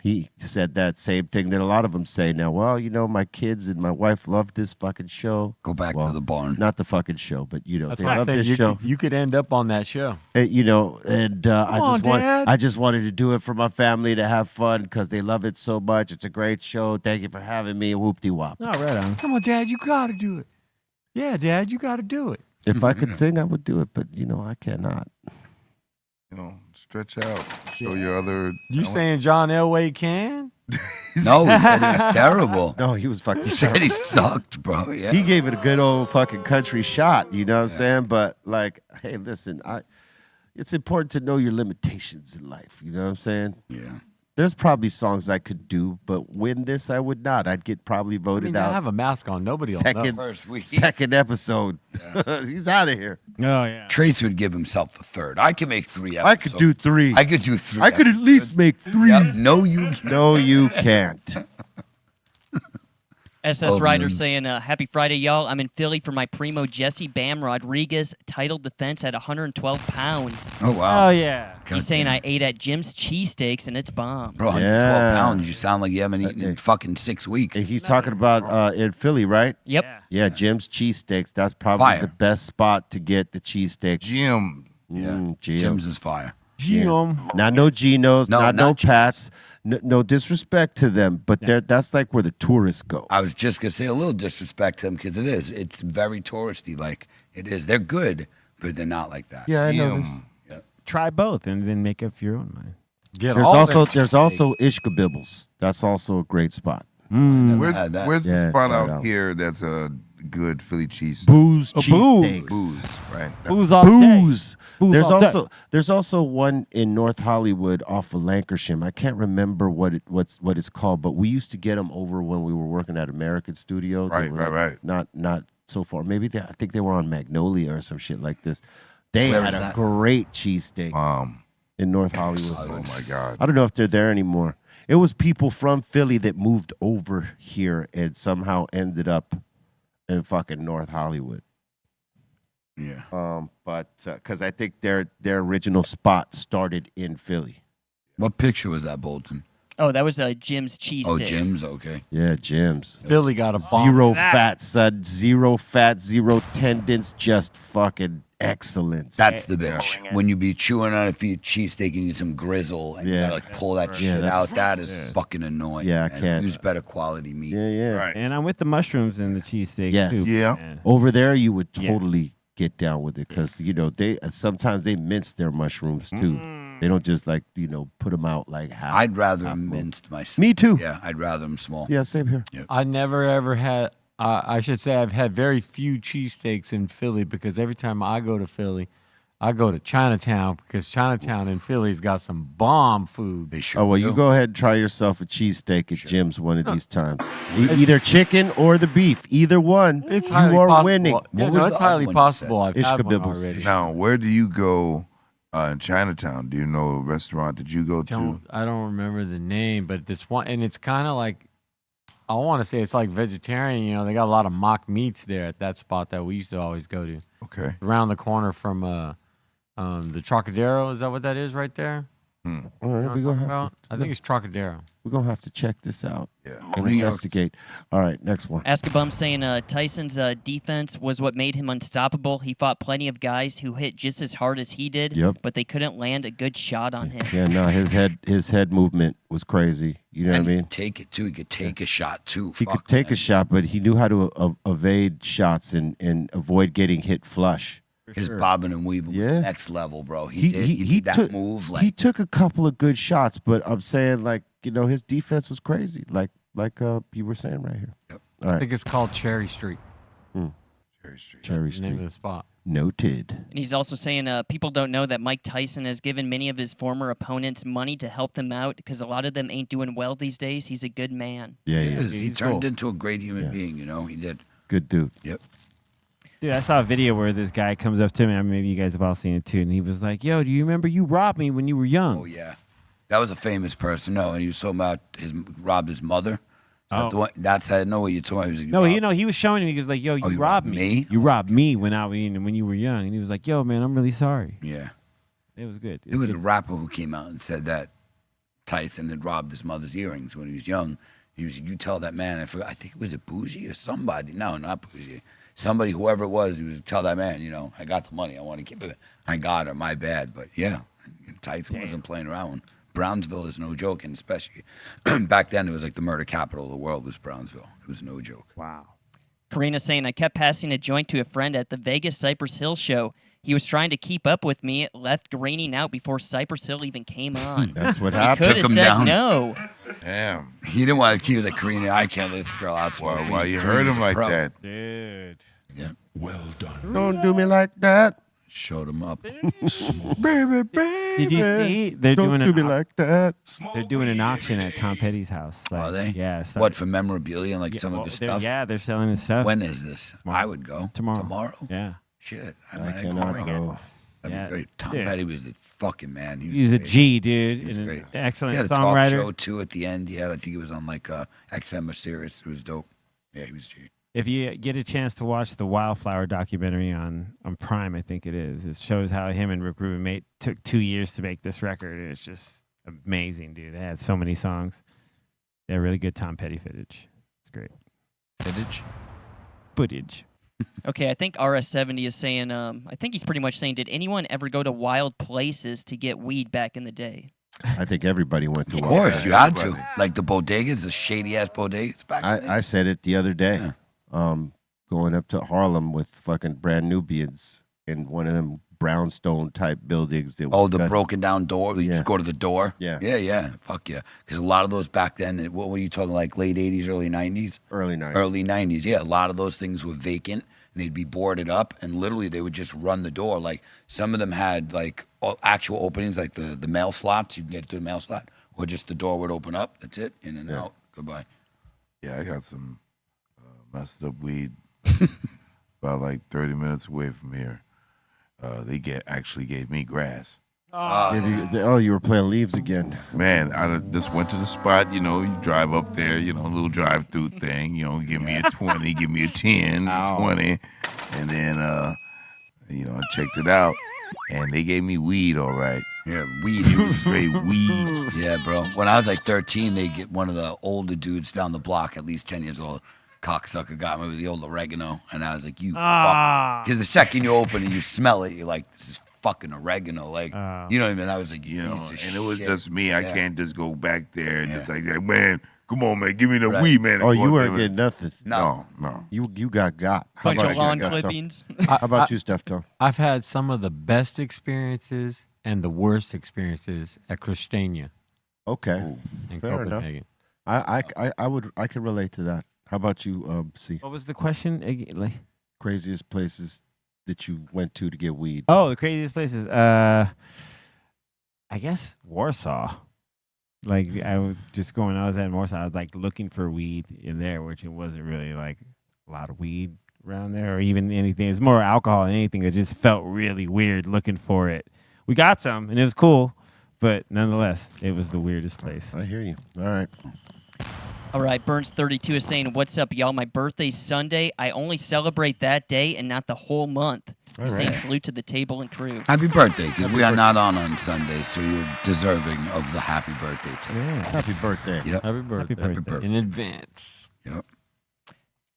he said that same thing that a lot of them say now. Well, my kids and my wife love this fucking show. Go back to the barn. Not the fucking show, but That's they why I love think this show. you could end up on that show. And Dad. I just wanted to do it for my family to have fun because they love it so much. It's a great show. Thank you for having me. Whoop de wop. Oh, right on. Come on, Dad, you got to do it. Yeah, Dad, you got to do it. If I could sing, I would do it, but I cannot. Stretch out. Show your other. You saying John Elway can? No, he said it was terrible. No, he was fucking. He said he sucked, bro. Yeah. He gave it a good old fucking country shot. You know what I'm saying? But like, hey, listen, it's important to know your limitations in life. You know what I'm saying? Yeah. There's probably songs I could do, but win this I would not. I'd get probably voted I out. have a mask on. Nobody will second, know. First week. second episode. He's out of here. Oh yeah. Trace would give himself the third. I could make 3 episodes. I could do 3. I could do 3. I could at least make 3. Yep. No, you can't. No, you can't. SS Oh, Rider nice. saying, happy Friday, y'all. I'm in Philly for my primo Jesse Bam Rodriguez title defense at 112 pounds. Oh, wow. Oh yeah. He's saying I ate at Jim's Cheesesteaks and it's bomb. Bro, 112 Yeah. pounds. You sound like you haven't eaten in fucking 6 weeks. He's talking about in Philly, right? Yep. Yeah, Jim's cheesesteaks. That's probably Fire. the best spot to get the cheesesteaks. Jim. Jim's. Jim's is fire. Not no Geno's, No, not not Pats. No disrespect to them, but that's like where the tourists go. I was just going to say a little disrespect to them because it is. It's very touristy. Like, it is. They're good, but they're not like that. Yeah, I know. this. Jim. Try both and then make up your own mind. Get There's all also that- there's also Ishkabibbles. That's also a great spot. Where's had that. where's Yeah, the spot right out out. here that's a good Philly cheese? Booze Booze. cheesesteaks. Booze, right? Booze all day. Booze. Booze There's all day. there's also one in North Hollywood off of Lancashire. I can't remember what it's called, but we used to get them over when we were working at American Studio. They Right, were right. Not so far. Maybe I think they were on Magnolia or some shit like this. They Where had is a that? great cheesesteak in North Hollywood. Oh my God. I don't know if they're there anymore. It was people from Philly that moved over here and somehow ended up in fucking North Hollywood. Yeah. But because I think their original spot started in Philly. What picture was that, Bolton? Oh, that was Jim's Cheesesteaks. Oh, Jim's? Okay. Yeah, Jim's. Philly got a bomb. Zero fat, son. Zero fat, zero tendons. Just fucking excellence. That's the bitch. When you be chewing on a cheesesteak and you need some grizzle and you Yeah. gotta like pull that Yeah, shit that's- out, that is fucking annoying. Yeah, I man. can't. Use better quality meat. yeah. Right. And I'm with the mushrooms and the cheesesteak Yes. too. Yeah. man. Over there, you would Yeah. totally get down with it because they sometimes they mince their mushrooms too. They don't just like put them out like half. I'd rather half full. minced myself. Me too. Yeah, I'd rather them small. Yeah, same here. I never ever had. I should say I've had very few cheesesteaks in Philly because every time I go to Philly, I go to Chinatown because Chinatown in Philly's got some bomb food. They sure Oh well, do. you go ahead and try yourself a cheesesteak at Jim's one of these times. Either chicken or the beef, either one. It's you highly are possible. winning. Yeah, What no, was it's the highly other one you possible. I've said? had one Ishkabibbles. already. Now, where do you go in Chinatown. Do you know a restaurant that you go to? I don't remember the name, but this one, and it's kind of like, I want to say it's like vegetarian. You know, they got a lot of mock meats there at that spot that we used to always go to. Okay. Around the corner from the Trocadero. Is that what that is right there? All You right, know we're what I'm gonna talking have about? I think it's Trocadero. we're gonna have to check this out Yeah. and investigate. All right, next one. Askabum saying Tyson's defense was what made him unstoppable. He fought plenty of guys who hit just as hard as he did, Yep. but they couldn't land a good shot on him. Yeah, no, his head movement was crazy. You know And what I he mean? could take it too. He could take a shot too. He could Fuck, take man. a shot, but he knew how to evade shots and avoid getting hit flush. His bobbing and weaving Yeah. was next level, bro. He did that took move. he Like, took a couple of good shots, but I'm saying like his defense was crazy, like you were saying right here. Yep. All I right, think it's called Cherry Street. Cherry Street. Cherry The name of Street the spot. noted. And he's also saying people don't know that Mike Tyson has given many of his former opponents money to help them out because a lot of them ain't doing well these days. He's a good man. Yeah, he yeah, is. He he's turned cool. into a great human Yeah. being. You know, he did. good dude. Yep. Dude, I saw a video where this guy comes up to me. I mean, maybe you guys have all seen it too. And he was like, "Yo, do you remember you robbed me when you were young?" Oh yeah, that was a famous person. No, and he was talking about robbed his mother. Is that Oh. the one? That's I know what you're talking about. He was like, No, robbed- he was showing me. He was like, "Yo, you you robbed robbed me. me? You robbed me when you were young." And he was like, "Yo, man, I'm really sorry." Yeah, It was good. there was a rapper who came out and said that Tyson had robbed his mother's earrings when he was young. He was, you tell that man. I forgot. I think it was a Bougie or somebody. No, not Bougie. Somebody, whoever it was, he was tell that man, I got the money. I want to keep it. I got her. My bad. But yeah, Tyson wasn't playing around. Brownsville is no joke, and especially back then, it was like the murder capital of the world was Brownsville. It was no joke. Wow. Karina saying, I kept passing a joint to a friend at the Vegas Cypress Hill show. He was trying to keep up with me, left graining out before Cypress Hill even came on. That's what He happened. could have him said down. no. Damn. He didn't want to. He was like, Karina, I can't let this girl out. Why you hurt him like that? Dude. Yeah, Well done. Don't do me like that, showed him up. baby, baby. Did you see? They're Don't doing do me an like that. they're doing an auction at Tom Petty's house. Like, Are they? Yeah. it's What like- for memorabilia and like some well, of his they're- stuff? Yeah, they're selling his stuff. When is this? I would go Tomorrow. Tomorrow? Yeah. Shit, I might cannot go. go. That'd Yeah. be great. Tom Dude. Petty was the fucking man. He's a great. G, dude, He was and great. an excellent He had a talk songwriter. show too at the end. Yeah, I think it was on like XM or Sirius. It was dope. Yeah, he was G. If you get a chance to watch the Wildflower documentary on Prime, I think it is. It shows how him and Rick Rubin took 2 years to make this record, and it's just amazing, dude. They had so many songs. Yeah, really good Tom Petty footage. It's great footage. Okay, I think RS70 is saying, I think he's pretty much saying, did anyone ever go to wild places to get weed back in the day? I think everybody went to Of one. course, you had to. Like the bodegas, the shady ass bodegas back then. I said it the other day. Going up to Harlem with fucking brand Nubians in one of them brownstone type buildings. That Oh, was the got- broken down door. You Yeah. just go to the door. Yeah. Yeah. Fuck yeah. Because a lot of those back then, what were you talking like late 80s, early 90s? early night. Early 90s. Yeah, a lot of those things were vacant. And they'd be boarded up, and literally they would just run the door. Like some of them had like actual openings, like the mail slots. You can get through the mail slot, or just the door would open up. That's it, in and out. Goodbye. Yeah, I got some messed up weed about like 30 minutes away from here. They actually gave me grass. You were playing Leaves again. Man, I just went to the spot, you drive up there, a little drive-through thing, give me a 20, give me a 10, 20, and then, I checked it out, and they gave me weed, all right. Yeah, weed. Straight weed. Yeah, bro. When I was like 13, they get one of the older dudes down the block, at least 10 years old. Cocksucker got me with the old oregano, and I was like, you fuck. Because the second you open it, you smell it, you're like, this is fucking oregano. Like, you know what I mean? I was like, And piece of it was shit. just me. I Yeah. can't just go back there and just like, man, come on, man, give me the weed, man. Oh, Go you up weren't there. getting nothing. No. You got. How Bunch about of you, lawn Steph-Toe? clippings. How about you, Steph-Toe? I've had some of the best experiences and the worst experiences at Christiania Okay, in fair enough. Copenhagen. I could relate to that. How about you, C? What was the question? Like, Craziest places that you went to get weed? oh, the craziest places. I guess Warsaw. Like I was just going. I was at Warsaw. I was like looking for weed in there, which it wasn't really like a lot of weed around there, or even anything. It's more alcohol than anything. It just felt really weird looking for it. We got some, and it was cool, but nonetheless, it was the weirdest place. I hear you. All right. All right, Burns32 is saying, "What's up, y'all? My birthday's Sunday. I only celebrate that day and not the whole month." He's saying salute to the table and crew. Happy birthday, because we are not on Sunday, so you're deserving of the happy birthday today. Yeah. Happy birthday. Yep. Happy birthday. Happy birthday. In advance. Yep.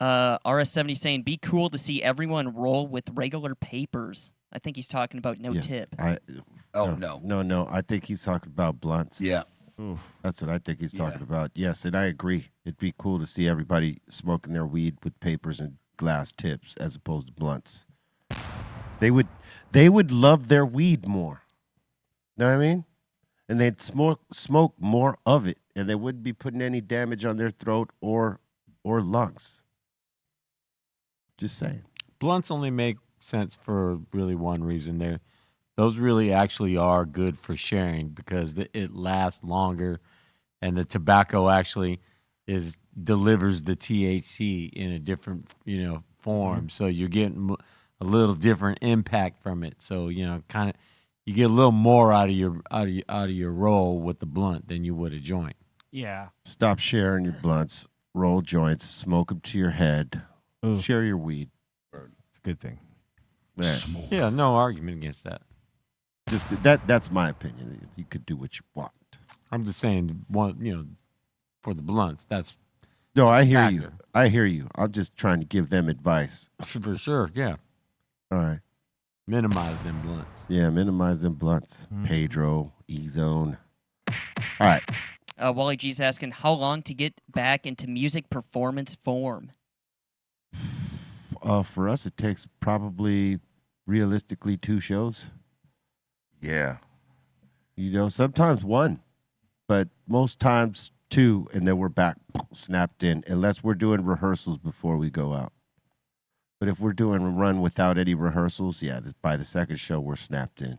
RS70 saying, "Be cool to see everyone roll with regular papers." I think he's talking about no Yes. tip. Oh, no. No. I think he's talking about blunts. Yeah. Oof. That's what I think he's talking about. Yes, and I agree. It'd be cool to see everybody smoking their weed with papers and glass tips as opposed to blunts. They would love their weed more. Know what I mean? And they'd smoke more of it, and they wouldn't be putting any damage on their throat or lungs. Just saying. Blunts only make sense for really one reason. Those really actually are good for sharing because it lasts longer, and the tobacco actually delivers the THC in a different form. So you're getting a little different impact from it. So kind of you get a little more out of your roll with the blunt than you would a joint. Yeah. Stop sharing your blunts. Roll joints. Smoke them to your head. Ooh. Share your weed. It's a good thing. Yeah, no argument against that. Just that's my opinion. You could do what you want. I'm just saying, for the blunts, that's No, I hear factor. you. I hear you. I'm just trying to give them advice. For sure. Yeah, All right. minimize them blunts. Yeah, minimize them blunts. Pedro, E-Zone. All right. Wally G's asking, "How long to get back into music performance form?" For us, it takes probably realistically 2 shows. Yeah. Sometimes 1, but most times 2, and then we're back snapped in, unless we're doing rehearsals before we go out. But if we're doing a run without any rehearsals, by the second show, we're snapped in.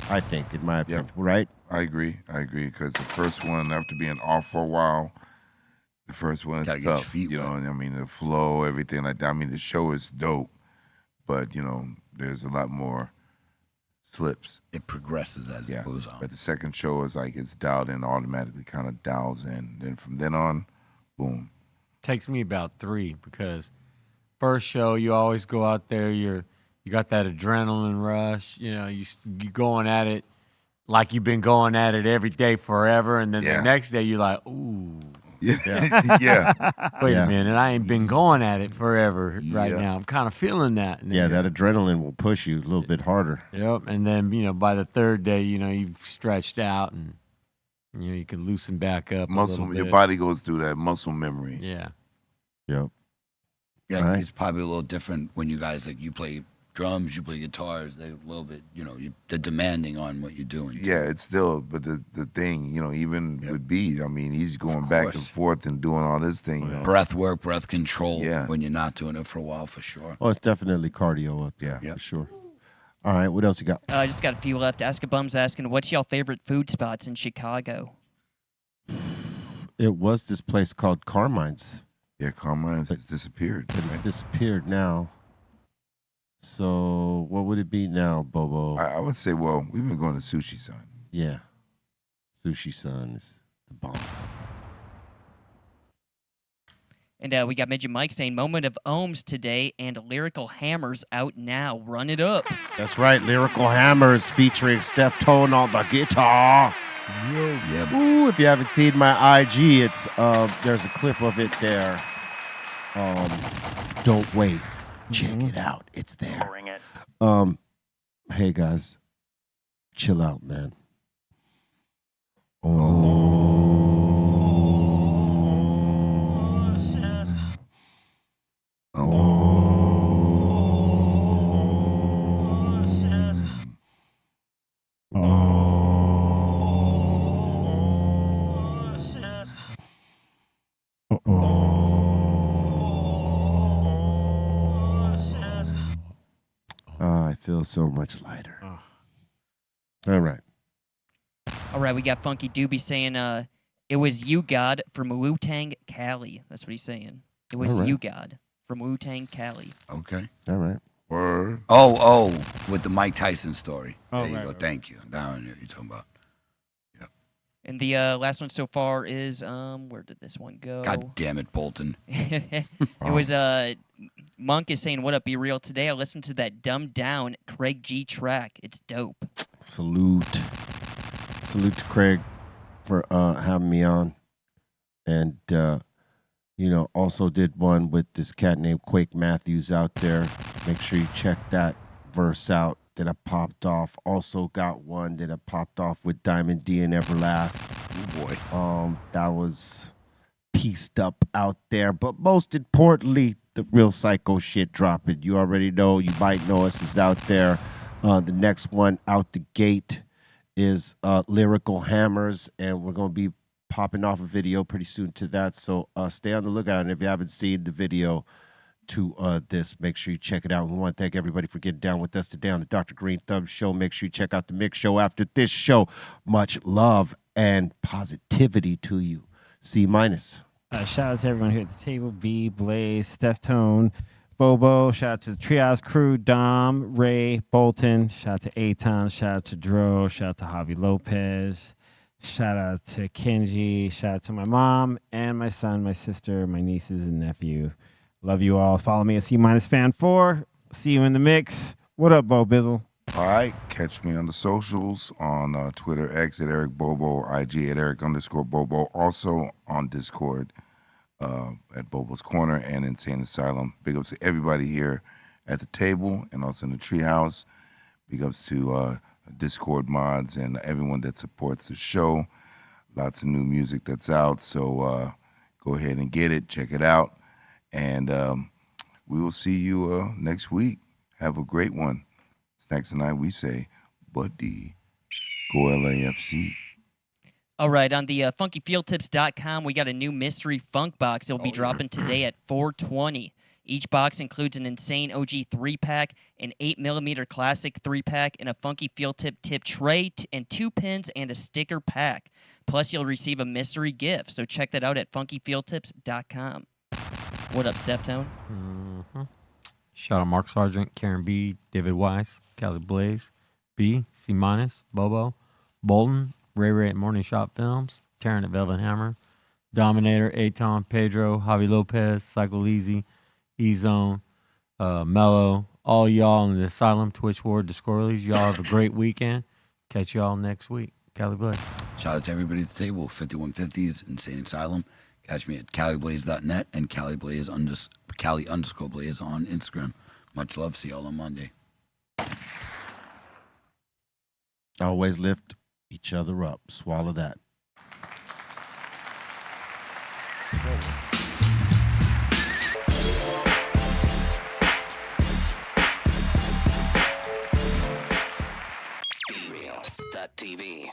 I think, in my opinion, right? I agree, because the first one, after being off for a while, the first one is Gotta get your tough. feet wet. I mean, the flow, everything like that. I mean, the show is dope, but, there's a lot more slips. It progresses as it goes on. But the second show is like it's dialed in, automatically kind of dials in. Then from then on, boom. Takes me about 3 because first show you always go out there, you got that adrenaline rush, you going at it like you've been going at it every day forever, and then the next day you're like, ooh. Yeah. Wait a minute, I ain't been going at it forever right now. I'm kind of feeling that. And then, that adrenaline will push you a little bit harder. Yep, and then by the third day, you've stretched out and you can loosen back up. Your body goes through that muscle memory. Yeah. Yep. Yeah, Right. it's probably a little different when you guys, you play drums, you play guitars, they're a little bit, they're demanding on what you're doing. Yeah, it's still, but the thing, even with B, I mean, he's going back and forth and doing all this thing. Breath work, breath control Yeah. when you're not doing it for a while, for sure. Oh, it's definitely cardio up there, for sure. All right, what else you got? I just got a few left. Ask a Bum's asking, "What's y'all favorite food spots in Chicago?" It was this place called Carmine's. Yeah, Carmine's has disappeared. But it's disappeared now. So what would it be now, Bobo? I would say, well, we've been going to Sushi Sun. Yeah. Sushi Sun is the bomb. And we got Midget Mike saying, "Moment of Ohms today and Lyrical Hammers out now. Run it up." That's right, Lyrical Hammers featuring Steph Tone on the guitar. Yeah. Ooh, if you haven't seen my IG, it's there's a clip of it there. Don't wait. Check it out. It's there. Bring it. Hey guys. Chill out, man. I feel so much lighter. All right. All right, we got Funky Doobie saying, "It was You God from Wu-Tang Cali." That's what he's saying. It was All right. You God from Wu-Tang Cali. Okay. All right. Word. Oh, with the Mike Tyson story. Oh, there you right, go. right. Thank you. Down here, you're talking about. And the last one so far is where did this one go? God damn it, Bolton. It was Monk is saying, "What up, Be Real?" Today I listened to that dumbed down Craig G track. It's dope. Salute to Craig for having me on, and also did one with this cat named Quake Matthews out there. Make sure you check that verse out that I popped off. Also got one that I popped off with Diamond D and Everlast. Oh boy. That was pieced up out there, but most importantly, the real psycho shit dropping. You already know, you might know us is out there. The next one out the gate is Lyrical Hammers, and we're going to be popping off a video pretty soon to that, so stay on the lookout. And if you haven't seen the video to this, make sure you check it out. We want to thank everybody for getting down with us today on the Dr. Greenthumb Show. Make sure you check out the mix show after this show. Much love and positivity to you. C minus. Shout out to everyone here at the table: B, Blaze, Steph Tone, Bobo. Shout out to the Triage crew: Dom, Ray, Bolton. Shout out to Aton. Shout out to Dro. Shout out to Javi Lopez. Shout out to Kenji. Shout out to my mom and my son, my sister, my nieces and nephew. Love you all. Follow me at C-Fan4. See you in the mix. What up, Bo Bizzle? All right, catch me on the socials on Twitter, X at Eric Bobo, IG at Eric_Bobo. Also on Discord at Bobo's Corner and Insane Asylum. Big ups to everybody here at the table and also in the treehouse. Big ups to Discord mods and everyone that supports the show. Lots of new music that's out, so go ahead and get it. Check it out. And we will see you next week. Have a great one. Snacks tonight, we say, Buddy, go LAFC. All right, on the funkyfieldtips.com, we got a new mystery funk box. It'll be dropping today at 4:20. Each box includes an Insane OG 3-pack, an 8mm classic 3-pack, and a Funky Field tip tray, and 2 pins and a sticker pack. Plus, you'll receive a mystery gift. So check that out at funkyfieldtips.com. What up, Steph Tone? Mm-hmm. Shout out Mark Sargent, Karen B, David Weiss, Cali Blaze, B, C minus, Bobo, Bolton, Ray at Morning Shop Films, Taryn at Velvet Hammer, Dominator, Aton, Pedro, Javi Lopez, Cycle Easy, E-Zone, Mello, all y'all in the Asylum, Twitch Ward, Discorleys. Y'all have a great weekend. Catch y'all next week. Cali Blaze. Shout out to everybody at the table. 5150 is Insane Asylum. Catch me at CaliBlaze.net and Cali_Blaze on Instagram. Much love. See y'all on Monday. Always lift each other up. Swallow that. BREALTV.